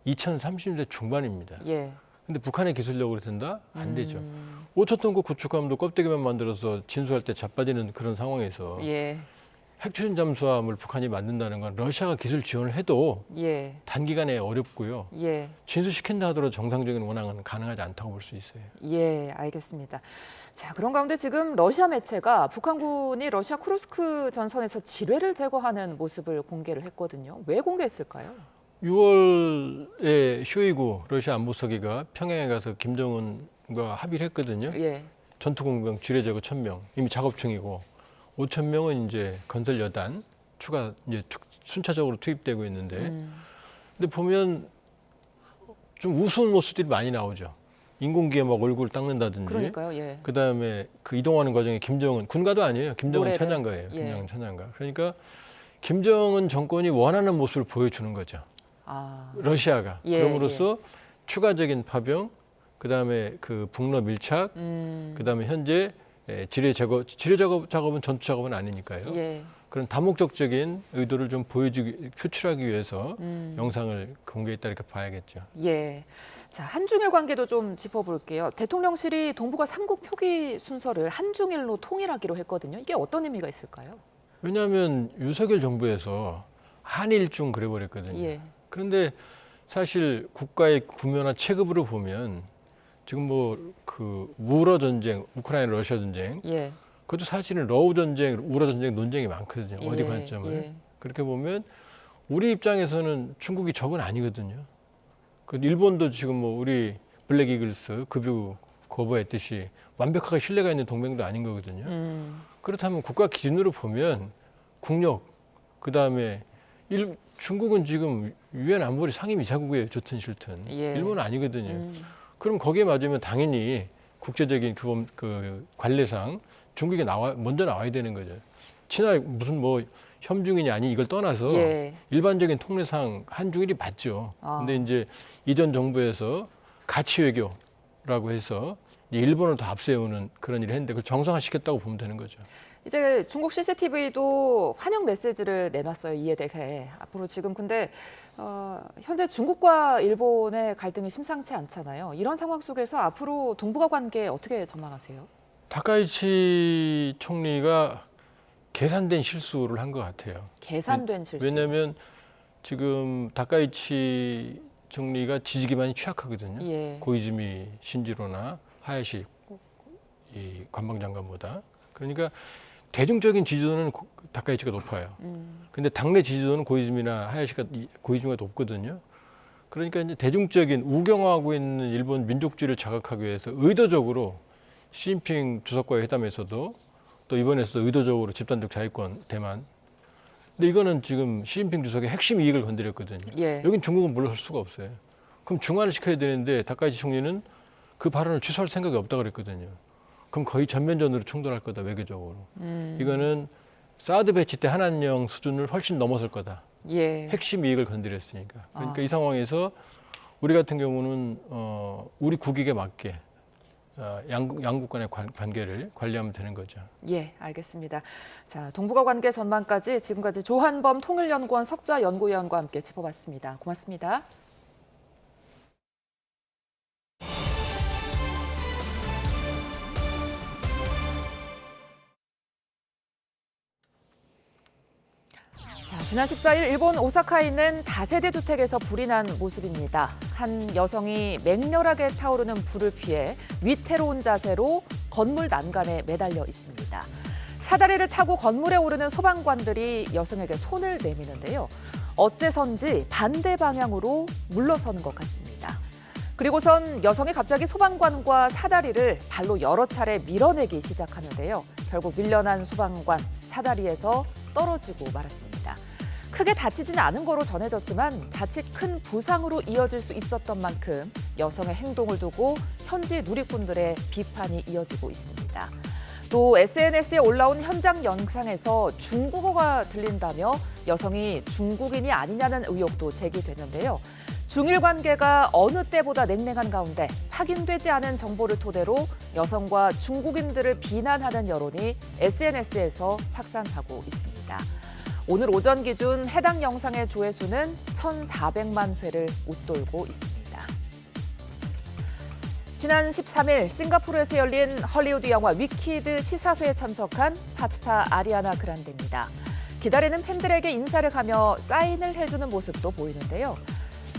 2030년대 중반입니다. 예. 근데 북한의 기술력으로 된다? 안 되죠. 5천 톤급 구축함도 껍데기만 만들어서 진수할 때 자빠지는 그런 상황에서 예. 핵추진 잠수함을 북한이 만든다는 건 러시아가 기술 지원을 해도 예. 단기간에 어렵고요. 예. 진수시킨다 하더라도 정상적인 운항은 가능하지 않다고 볼 수 있어요. 예, 알겠습니다. 자, 그런 가운데 지금 러시아 매체가 북한군이 러시아 쿠르스크 전선에서 지뢰를 제거하는 모습을 공개를 했거든요. 왜 공개했을까요? 6월에 쇼이구 러시아 안보서기가 평양에 가서 김정은과 합의를 했거든요. 예. 전투공병 지뢰 제거 1,000명 이미 작업 중이고 5,000명은 이제 건설 여단 추가 이제 순차적으로 투입되고 있는데 근데 보면 좀 우스운 모습들이 많이 나오죠. 인공기에 막 얼굴 닦는다든지. 그러니까요. 예. 그다음에 그 이동하는 과정에 김정은 군가도 아니에요. 김정은 노래를. 찬양가예요. 예. 김정은 찬양가. 그러니까 김정은 정권이 원하는 모습을 보여주는 거죠. 아. 러시아가. 예, 그럼으로써 추가적인 파병, 그다음에 그 북러 밀착, 그다음에 현재 지뢰 작업은 전투 작업은 아니니까요. 예. 그런 다목적적인 의도를 좀 표출하기 위해서 영상을 공개했다 이렇게 봐야겠죠. 예. 자, 한중일 관계도 좀 짚어볼게요. 대통령실이 동북아 3국 표기 순서를 한중일로 통일하기로 했거든요. 이게 어떤 의미가 있을까요? 왜냐하면 윤석열 정부에서 한일중 그래버렸거든요. 예. 그런데 사실 국가의 구면화 체급으로 보면 지금 뭐 그 우러 전쟁, 우크라이나 러시아 전쟁, 예. 그것도 사실은 러우 전쟁, 우러 전쟁 논쟁이 많거든요. 어디 예, 관점을. 예. 그렇게 보면 우리 입장에서는 중국이 적은 아니거든요. 그 일본도 지금 뭐 우리 블랙 이글스 급유 거부했듯이 완벽하게 신뢰가 있는 동맹도 아닌 거거든요. 그렇다면 국가 기준으로 보면 국력, 그다음에 중국은 지금 유엔 안보리 상임이사국이에요. 좋든 싫든. 예. 일본은 아니거든요. 그럼 거기에 맞으면 당연히 국제적인 그 관례상 중국이 먼저 나와야 되는 거죠. 친하 무슨 뭐 협중이냐 아니 이걸 떠나서 예. 일반적인 통례상 한중일이 맞죠. 근데 이제 이전 정부에서 가치 외교라고 해서 일본을 더 앞세우는 그런 일을 했는데 그걸 정상화시켰다고 보면 되는 거죠. 이제 중국 CCTV도 환영 메시지를 내놨어요. 이에 대해. 앞으로 지금 근데 현재 중국과 일본의 갈등이 심상치 않잖아요. 이런 상황 속에서 앞으로 동북아 관계 어떻게 전망하세요? 다카이치 총리가 계산된 실수를 한 것 같아요. 계산된 실수. 왜냐하면 지금 다카이치 총리가 지지 기반이 취약하거든요. 예. 고이즈미 신지로나 하야시 이 관방장관보다. 그러니까 대중적인 지지도는 다카이치가 높아요. 근데 당내 지지도는 고이즈미나 고이즈미가 높거든요. 그러니까 이제 대중적인 우경화하고 있는 일본 민족주의를 자극하기 위해서 의도적으로 시진핑 주석과의 회담에서도 또 이번에서도 의도적으로 집단적 자위권 대만. 근데 이거는 지금 시진핑 주석의 핵심 이익을 건드렸거든요. 예. 여긴 중국은 물러설 수가 없어요. 그럼 중화를 시켜야 되는데 다카이치 총리는 그 발언을 취소할 생각이 없다고 그랬거든요. 그럼 거의 전면전으로 충돌할 거다 외교적으로. 이거는 사드 배치 때 한한령 수준을 훨씬 넘어설 거다. 예. 핵심 이익을 건드렸으니까. 그러니까 이 상황에서 우리 같은 경우는 우리 국익에 맞게 양국 간의 관계를 관리하면 되는 거죠. 예, 알겠습니다. 자, 동북아 관계 전망까지 지금까지 조한범 통일연구원 석좌 연구위원과 함께 짚어봤습니다. 고맙습니다. 자, 지난 14일 일본 오사카에 있는 다세대 주택에서 불이 난 모습입니다. 한 여성이 맹렬하게 타오르는 불을 피해 위태로운 자세로 건물 난간에 매달려 있습니다. 사다리를 타고 건물에 오르는 소방관들이 여성에게 손을 내미는데요. 어째선지 반대 방향으로 물러서는 것 같습니다. 그리고선 여성이 갑자기 소방관과 사다리를 발로 여러 차례 밀어내기 시작하는데요. 결국 밀려난 소방관 사다리에서 떨어지고 말았습니다. 크게 다치지는 않은 거로 전해졌지만 자칫 큰 부상으로 이어질 수 있었던 만큼 여성의 행동을 두고 현지 누리꾼들의 비판이 이어지고 있습니다. 또 SNS에 올라온 현장 영상에서 중국어가 들린다며 여성이 중국인이 아니냐는 의혹도 제기됐는데요. 중일 관계가 어느 때보다 냉랭한 가운데 확인되지 않은 정보를 토대로 여성과 중국인들을 비난하는 여론이 SNS에서 확산하고 있습니다. 오늘 오전 기준 해당 영상의 조회수는 1,400만 회를 웃돌고 있습니다. 지난 13일 싱가포르에서 열린 헐리우드 영화 위키드 시사회에 참석한 팝스타 아리아나 그란데입니다. 기다리는 팬들에게 인사를 가며 사인을 해주는 모습도 보이는데요.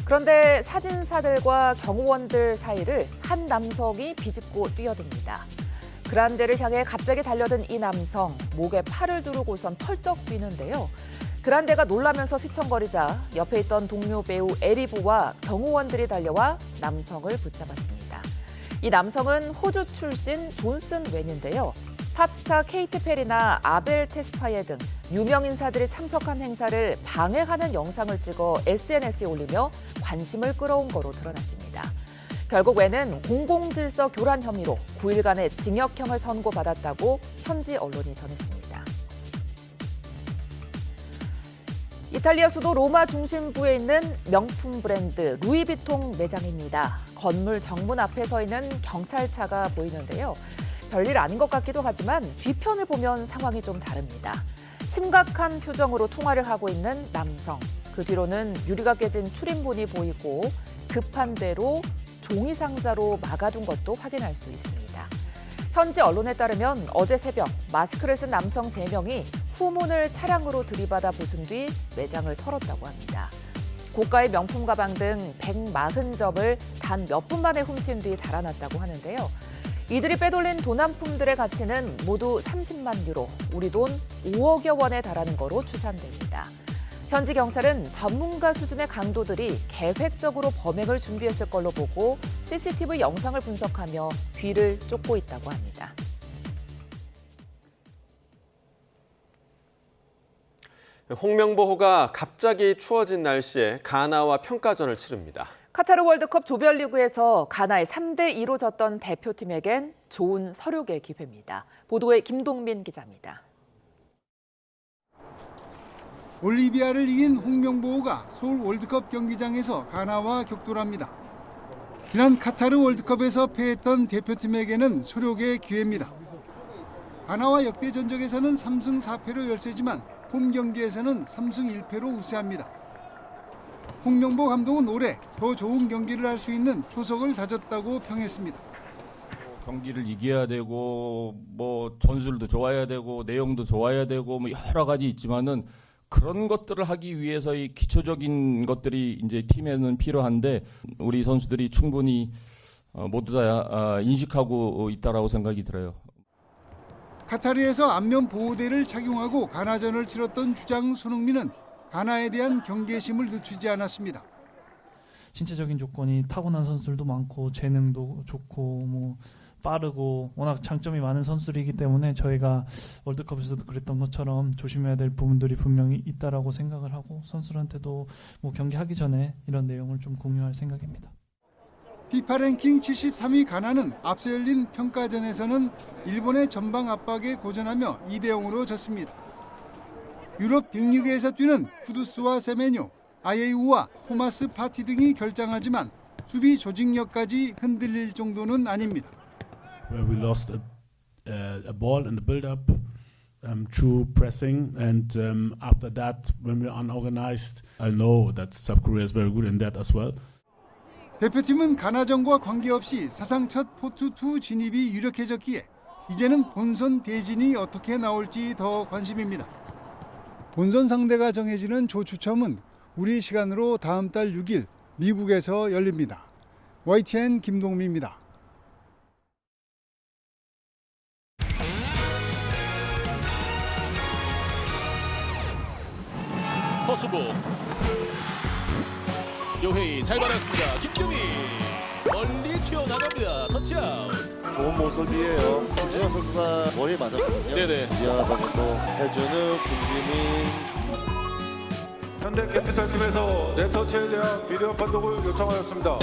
그런데 사진사들과 경호원들 사이를 한 남성이 비집고 뛰어듭니다. 그란데를 향해 갑자기 달려든 이 남성, 목에 팔을 두르고선 펄쩍 뛰는데요. 그란데가 놀라면서 휘청거리자 옆에 있던 동료 배우 에리브와 경호원들이 달려와 남성을 붙잡았습니다. 이 남성은 호주 출신 존슨 웬인데요. 팝스타 케이티 페리나 아벨 테스파예 등 유명 인사들이 참석한 행사를 방해하는 영상을 찍어 SNS에 올리며 관심을 끌어온 거로 드러났습니다. 결국 웬은 공공질서 교란 혐의로 9일간의 징역형을 선고받았다고 현지 언론이 전했습니다. 이탈리아 수도 로마 중심부에 있는 명품 브랜드 루이비통 매장입니다. 건물 정문 앞에 서 있는 경찰차가 보이는데요. 별일 아닌 것 같기도 하지만 뒤편을 보면 상황이 좀 다릅니다. 심각한 표정으로 통화를 하고 있는 남성. 그 뒤로는 유리가 깨진 출입문이 보이고 급한 대로 종이 상자로 막아둔 것도 확인할 수 있습니다. 현지 언론에 따르면 어제 새벽 마스크를 쓴 남성 3명이 후문을 차량으로 들이받아 부순 뒤 매장을 털었다고 합니다. 고가의 명품 가방 등 140점을 단 몇 분 만에 훔친 뒤 달아났다고 하는데요. 이들이 빼돌린 도난품들의 가치는 모두 30만 유로, 우리 돈 5억여 원에 달하는 거로 추산됩니다. 현지 경찰은 전문가 수준의 강도들이 계획적으로 범행을 준비했을 걸로 보고 CCTV 영상을 분석하며 뒤를 쫓고 있다고 합니다. 홍명보호가 갑자기 추워진 날씨에 가나와 평가전을 치릅니다. 카타르 월드컵 조별리그에서 가나의 3대2로 졌던 대표팀에겐 좋은 서륙의 기회입니다. 보도에 김동민 기자입니다. 볼리비아를 이긴 홍명보호가 서울 월드컵 경기장에서 가나와 격돌합니다. 지난 카타르 월드컵에서 패했던 대표팀에게는 소력의 기회입니다. 가나와 역대 전적에서는 3승 4패로 열세지만 홈 경기에서는 3승 1패로 우세합니다. 홍명보 감독은 올해 더 좋은 경기를 할 수 있는 초석을 다졌다고 평했습니다. 경기를 이겨야 되고 뭐 전술도 좋아야 되고 내용도 좋아야 되고 뭐 여러 가지 있지만은 그런 것들을 하기 위해서 이 기초적인 것들이 이제 팀에는 필요한데 우리 선수들이 충분히 모두 다 인식하고 있다라고 생각이 들어요. 카타르에서 안면 보호대를 착용하고 가나전을 치렀던 주장 손흥민은 가나에 대한 경계심을 늦추지 않았습니다. 신체적인 조건이 타고난 선수들도 많고 재능도 좋고 뭐 빠르고 워낙 장점이 많은 선수들이기 때문에 저희가 월드컵에서도 그랬던 것처럼 조심해야 될 부분들이 분명히 있다라고 생각을 하고 선수들한테도 뭐 경기하기 전에 이런 내용을 좀 공유할 생각입니다. 피파 랭킹 73위 가나는 앞서 열린 평가전에서는 일본의 전방 압박에 고전하며 2대0으로 졌습니다. 유럽 빅리그에서 뛰는 쿠두스와 세메뇨, 아예우와 토마스 파티 등이 결장하지만 수비 조직력까지 흔들릴 정도는 아닙니다. Where we lost a ball in the build-up, through pressing, and after that, when we're unorganized, I know that South Korea is very good in that as well. 대표팀은 가나전과 관계없이 사상 첫 포트2 진입이 유력해졌기에 이제는 본선 대진이 어떻게 나올지 더 관심입니다. 본선 상대가 정해지는 조 추첨은 우리 시간으로 다음 달 6일 미국에서 열립니다. YTN 김동미입니다. 허수복 요회이 잘 받았습니다. 김규미 멀리 튀어나갑니다. 터치아웃. 좋은 모습이에요. 김진영 선수가 머리에 맞았거든요. 네네. 미안하다고 또 해주는 김규민. 현대캐피탈팀에서 네터치에 대한 비디오 판독을 요청하였습니다.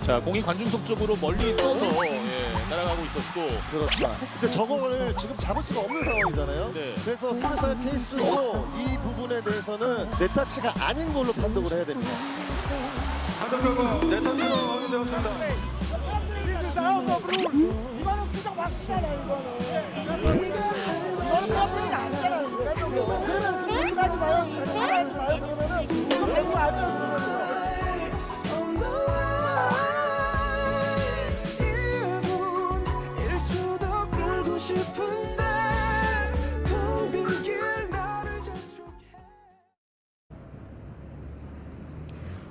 자, 공이 관중석 쪽으로 멀리 떠서 날아가고 있었고. 그렇죠. 근데 저거를 지금 잡을 수가 없는 상황이잖아요. 네. 그래서 스페셜 케이스로 이 부분에 대해서는 네터치가 아닌 걸로 판독을 해야 됩니다. 판독 결과 네터치가 확인되었습니다. 이거는 그냥 왔잖아요. 이거는 판독이 아니잖아요. 그러면 질문하지 마요. 질문하지 마요. 그러면은 이거 대부 아니에요.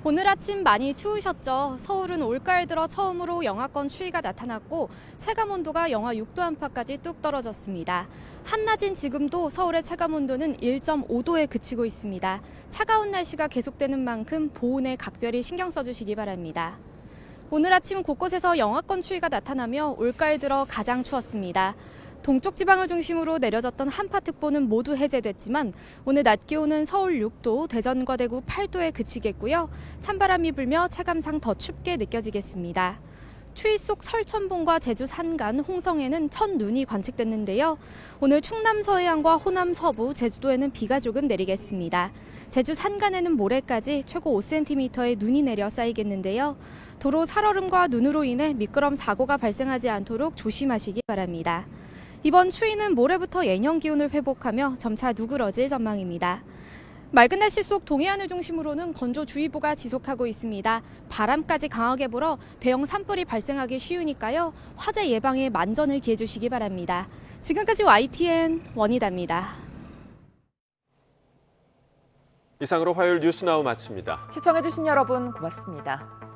오늘 아침 많이 추우셨죠? 서울은 올가을 들어 처음으로 영하권 추위가 나타났고 체감온도가 영하 6도 안팎까지 뚝 떨어졌습니다. 한낮인 지금도 서울의 체감온도는 1.5도에 그치고 있습니다. 차가운 날씨가 계속되는 만큼 보온에 각별히 신경 써주시기 바랍니다. 오늘 아침 곳곳에서 영하권 추위가 나타나며 올가을 들어 가장 추웠습니다. 동쪽 지방을 중심으로 내려졌던 한파특보는 모두 해제됐지만 오늘 낮 기온은 서울 6도, 대전과 대구 8도에 그치겠고요. 찬바람이 불며 체감상 더 춥게 느껴지겠습니다. 추위 속 설천봉과 제주 산간, 홍성에는 첫눈이 관측됐는데요. 오늘 충남 서해안과 호남 서부, 제주도에는 비가 조금 내리겠습니다. 제주 산간에는 모레까지 최고 5cm의 눈이 내려 쌓이겠는데요. 도로 살얼음과 눈으로 인해 미끄럼 사고가 발생하지 않도록 조심하시기 바랍니다. 이번 추위는 모레부터 예년 기온을 회복하며 점차 누그러질 전망입니다. 맑은 날씨 속 동해안을 중심으로는 건조주의보가 지속하고 있습니다. 바람까지 강하게 불어 대형 산불이 발생하기 쉬우니까요. 화재 예방에 만전을 기해 주시기 바랍니다. 지금까지 YTN 원희다입니다. 이상으로 화요일 뉴스나우 마칩니다. 시청해주신 여러분 고맙습니다.